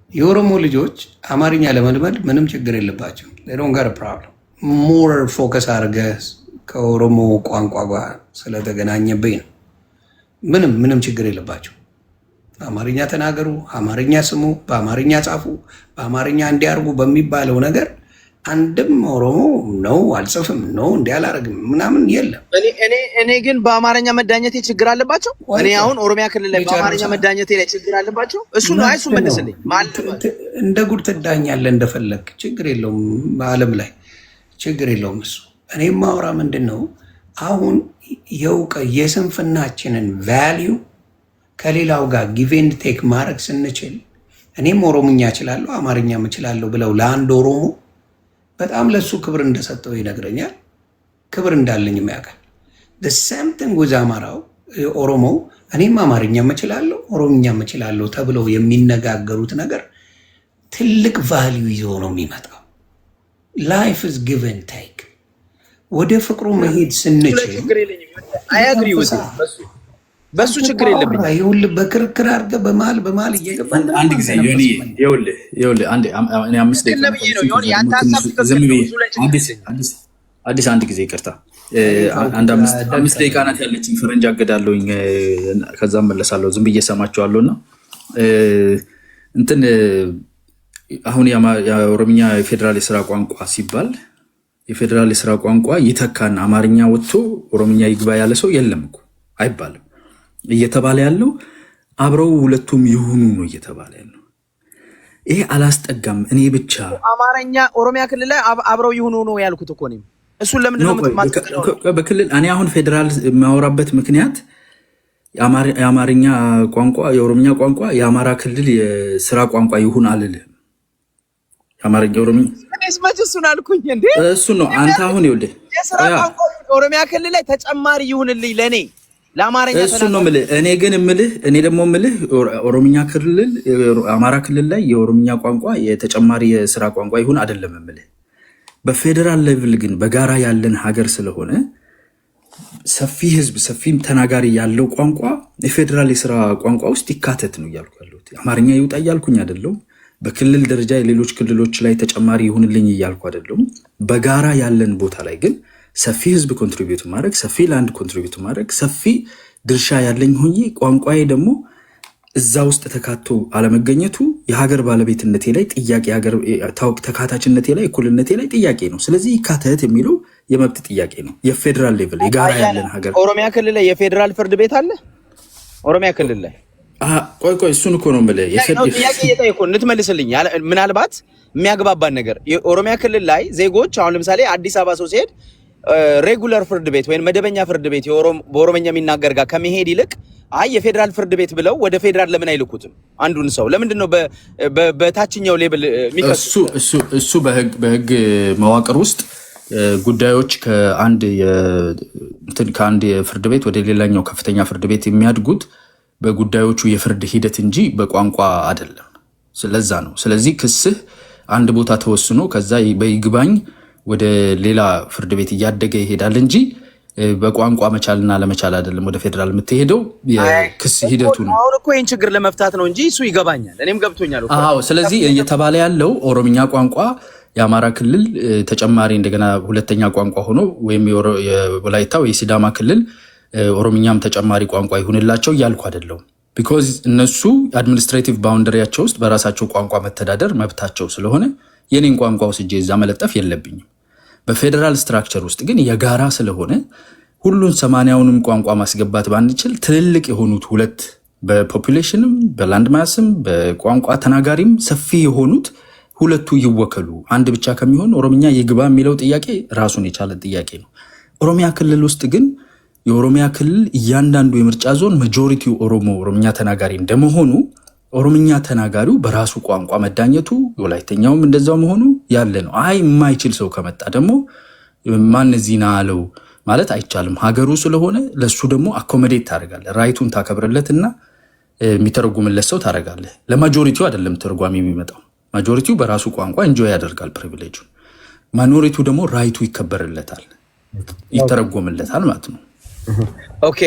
የኦሮሞ ልጆች አማርኛ ለመልመድ ምንም ችግር የለባቸው። ሌላውን ጋር ፕሮብለም ሞር ፎከስ አድርገህ ከኦሮሞ ቋንቋ ጋር ስለተገናኘብኝ ነው። ምንም ችግር የለባቸው። አማርኛ ተናገሩ፣ አማርኛ ስሙ፣ በአማርኛ ጻፉ፣ በአማርኛ እንዲያርጉ በሚባለው ነገር አንድም ኦሮሞ ነው አልጽፍም ነው እንዲህ አላረግም ምናምን የለም። እኔ ግን በአማርኛ መዳኘቴ ችግር አለባቸው። እኔ አሁን ኦሮሚያ ክልል ላይ በአማርኛ መዳኘቴ ላይ ችግር አለባቸው። እሱ ነው አይሱ መልስልኝ። እንደ ጉድ ትዳኛለህ እንደፈለግ ችግር የለውም። በዓለም ላይ ችግር የለውም እሱ። እኔ ማውራ ምንድን ነው አሁን የስንፍናችንን ቫሊዩ ከሌላው ጋር ጊቭ ኤንድ ቴክ ማድረግ ስንችል እኔም ኦሮምኛ እችላለሁ አማርኛም እችላለሁ ብለው ለአንድ ኦሮሞ በጣም ለሱ ክብር እንደሰጠው ይነግረኛል። ክብር እንዳለኝም ያውቃል። ሰምቲንግ ወዝ አማራው ኦሮሞው እኔም አማርኛም እችላለሁ ኦሮምኛም እችላለሁ ተብለው የሚነጋገሩት ነገር ትልቅ ቫሊዩ ይዞ ነው የሚመጣው። ላይፍ ኢዝ ጊቭ ኤንድ ቴክ። ወደ ፍቅሩ መሄድ ስንችል በሱ ችግር የለብኝ። ይኸውልህ በክርክር አድርገህ በመሀል እየገባ አንድ ጊዜ ይኸውልህ እኔ 5 ደቂቃ አንድ ጊዜ ይቅርታ፣ አንድ 5 ደቂቃ ናት ያለችኝ። ፈረንጅ አገዳለሁኝ፣ ከዛም መለሳለሁ። ዝም ብዬ ሰማቸዋለሁና እንትን አሁን የኦሮምኛ የፌዴራል የስራ ቋንቋ ሲባል የፌዴራል የስራ ቋንቋ ይተካና አማርኛ ወጥቶ ኦሮምኛ ይግባ ያለ ሰው የለም እኮ አይባልም። እየተባለ ያለው አብረው ሁለቱም ይሁኑ ነው እየተባለ ያለው። ይሄ አላስጠጋም። እኔ ብቻ አማርኛ ኦሮሚያ ክልል ላይ አብረው ይሁኑ ነው ያልኩት እኮ ነው። እሱን ለምን ነው በክልል እኔ አሁን ፌዴራል የማወራበት ምክንያት የአማርኛ ቋንቋ የኦሮምኛ ቋንቋ የአማራ ክልል የስራ ቋንቋ ይሁን አልልህም። የአማርኛ ኦሮምኛ እሱን አልኩኝ እንዴ? እሱን ነው አንተ አሁን ይኸውልህ የስራ ቋንቋ ኦሮሚያ ክልል ላይ ተጨማሪ ይሁንልኝ ለኔ ለአማርኛ እሱን ነው የምልህ። እኔ ደግሞ የምልህ ኦሮምኛ ክልል አማራ ክልል ላይ የኦሮምኛ ቋንቋ የተጨማሪ የስራ ቋንቋ ይሁን አይደለም የምልህ። በፌዴራል ሌቭል ግን በጋራ ያለን ሀገር ስለሆነ ሰፊ ህዝብ ሰፊ ተናጋሪ ያለው ቋንቋ የፌዴራል የስራ ቋንቋ ውስጥ ይካተት ነው እያልኩ ያለሁት። አማርኛ ይውጣ እያልኩኝ አይደለም። በክልል ደረጃ የሌሎች ክልሎች ላይ ተጨማሪ ይሁንልኝ እያልኩ አይደለም። በጋራ ያለን ቦታ ላይ ግን ሰፊ ህዝብ ኮንትሪቢዩት ማድረግ፣ ሰፊ ላንድ ኮንትሪቢዩት ማድረግ፣ ሰፊ ድርሻ ያለኝ ሆኜ ቋንቋዬ ደግሞ እዛ ውስጥ ተካቶ አለመገኘቱ የሀገር ባለቤትነቴ ላይ ጥያቄ፣ ሀገር ተካታችነቴ ላይ እኩልነቴ ላይ ጥያቄ ነው። ስለዚህ ይካተት የሚለው የመብት ጥያቄ ነው። የፌዴራል ሌቭል የጋራ ያለን ሀገር ኦሮሚያ ክልል ላይ የፌዴራል ፍርድ ቤት አለ። ኦሮሚያ ክልል ላይ ቆይ እሱን እኮ ነው የምልህ። ጥያቄ እየጠየኩህ እንትመልስልኝ። ምናልባት የሚያግባባን ነገር የኦሮሚያ ክልል ላይ ዜጎች አሁን ለምሳሌ አዲስ አበባ ሰው ሲሄድ ሬጉለር ፍርድ ቤት ወይም መደበኛ ፍርድ ቤት በኦሮምኛ የሚናገር ጋር ከመሄድ ይልቅ የፌዴራል ፍርድ ቤት ብለው ወደ ፌዴራል ለምን አይልኩትም? አንዱን ሰው ለምንድን ነው በታችኛው ሌብል የሚከሱ? እሱ በህግ መዋቅር ውስጥ ጉዳዮች ከአንድ የፍርድ ቤት ወደ ሌላኛው ከፍተኛ ፍርድ ቤት የሚያድጉት በጉዳዮቹ የፍርድ ሂደት እንጂ በቋንቋ አይደለም። ስለዛ ነው። ስለዚህ ክስህ አንድ ቦታ ተወስኖ ከዛ በይግባኝ ወደ ሌላ ፍርድ ቤት እያደገ ይሄዳል እንጂ በቋንቋ መቻልና ለመቻል አይደለም ወደ ፌዴራል የምትሄደው። የክስ ሂደቱ ነው። አሁን እኮ ይህን ችግር ለመፍታት ነው እንጂ እሱ ይገባኛል፣ እኔም ገብቶኛል። አዎ። ስለዚህ እየተባለ ያለው ኦሮምኛ ቋንቋ የአማራ ክልል ተጨማሪ እንደገና ሁለተኛ ቋንቋ ሆኖ ወይም የወላይታ ወይ ሲዳማ ክልል ኦሮምኛም ተጨማሪ ቋንቋ ይሁንላቸው እያልኩ አይደለሁም። ቢኮዝ እነሱ አድሚኒስትሬቲቭ ባውንደሪያቸው ውስጥ በራሳቸው ቋንቋ መተዳደር መብታቸው ስለሆነ የኔን ቋንቋ ወስጄ እዛ መለጠፍ የለብኝም። በፌዴራል ስትራክቸር ውስጥ ግን የጋራ ስለሆነ ሁሉን 80ውንም ቋንቋ ማስገባት ባንችል ትልልቅ የሆኑት ሁለት በፖፑሌሽንም በላንድ ማስም በቋንቋ ተናጋሪም ሰፊ የሆኑት ሁለቱ ይወከሉ። አንድ ብቻ ከሚሆን ኦሮምኛ ይግባ የሚለው ጥያቄ ራሱን የቻለ ጥያቄ ነው። ኦሮሚያ ክልል ውስጥ ግን የኦሮሚያ ክልል እያንዳንዱ የምርጫ ዞን ማጆሪቲው ኦሮምኛ ተናጋሪ እንደመሆኑ ኦሮምኛ ተናጋሪው በራሱ ቋንቋ መዳኘቱ የወላይተኛውም እንደዛው መሆኑ ያለ ነው። የማይችል ሰው ከመጣ ደግሞ ማን ዚና አለው ማለት አይቻልም። ሀገሩ ስለሆነ ለሱ ደግሞ አኮሞዴት ታደርጋለህ፣ ራይቱን ታከብርለትና የሚተረጉምለት ሰው ታደርጋለህ። ለማጆሪቲው አይደለም ተርጓሚ የሚመጣው። ማጆሪቲው በራሱ ቋንቋ ኢንጆይ ያደርጋል ፕሪቪሌጁን፣ ማይኖሪቲው ደግሞ ራይቱ ይከበርለታል፣ ይተረጎምለታል ማለት ነው። ኦኬ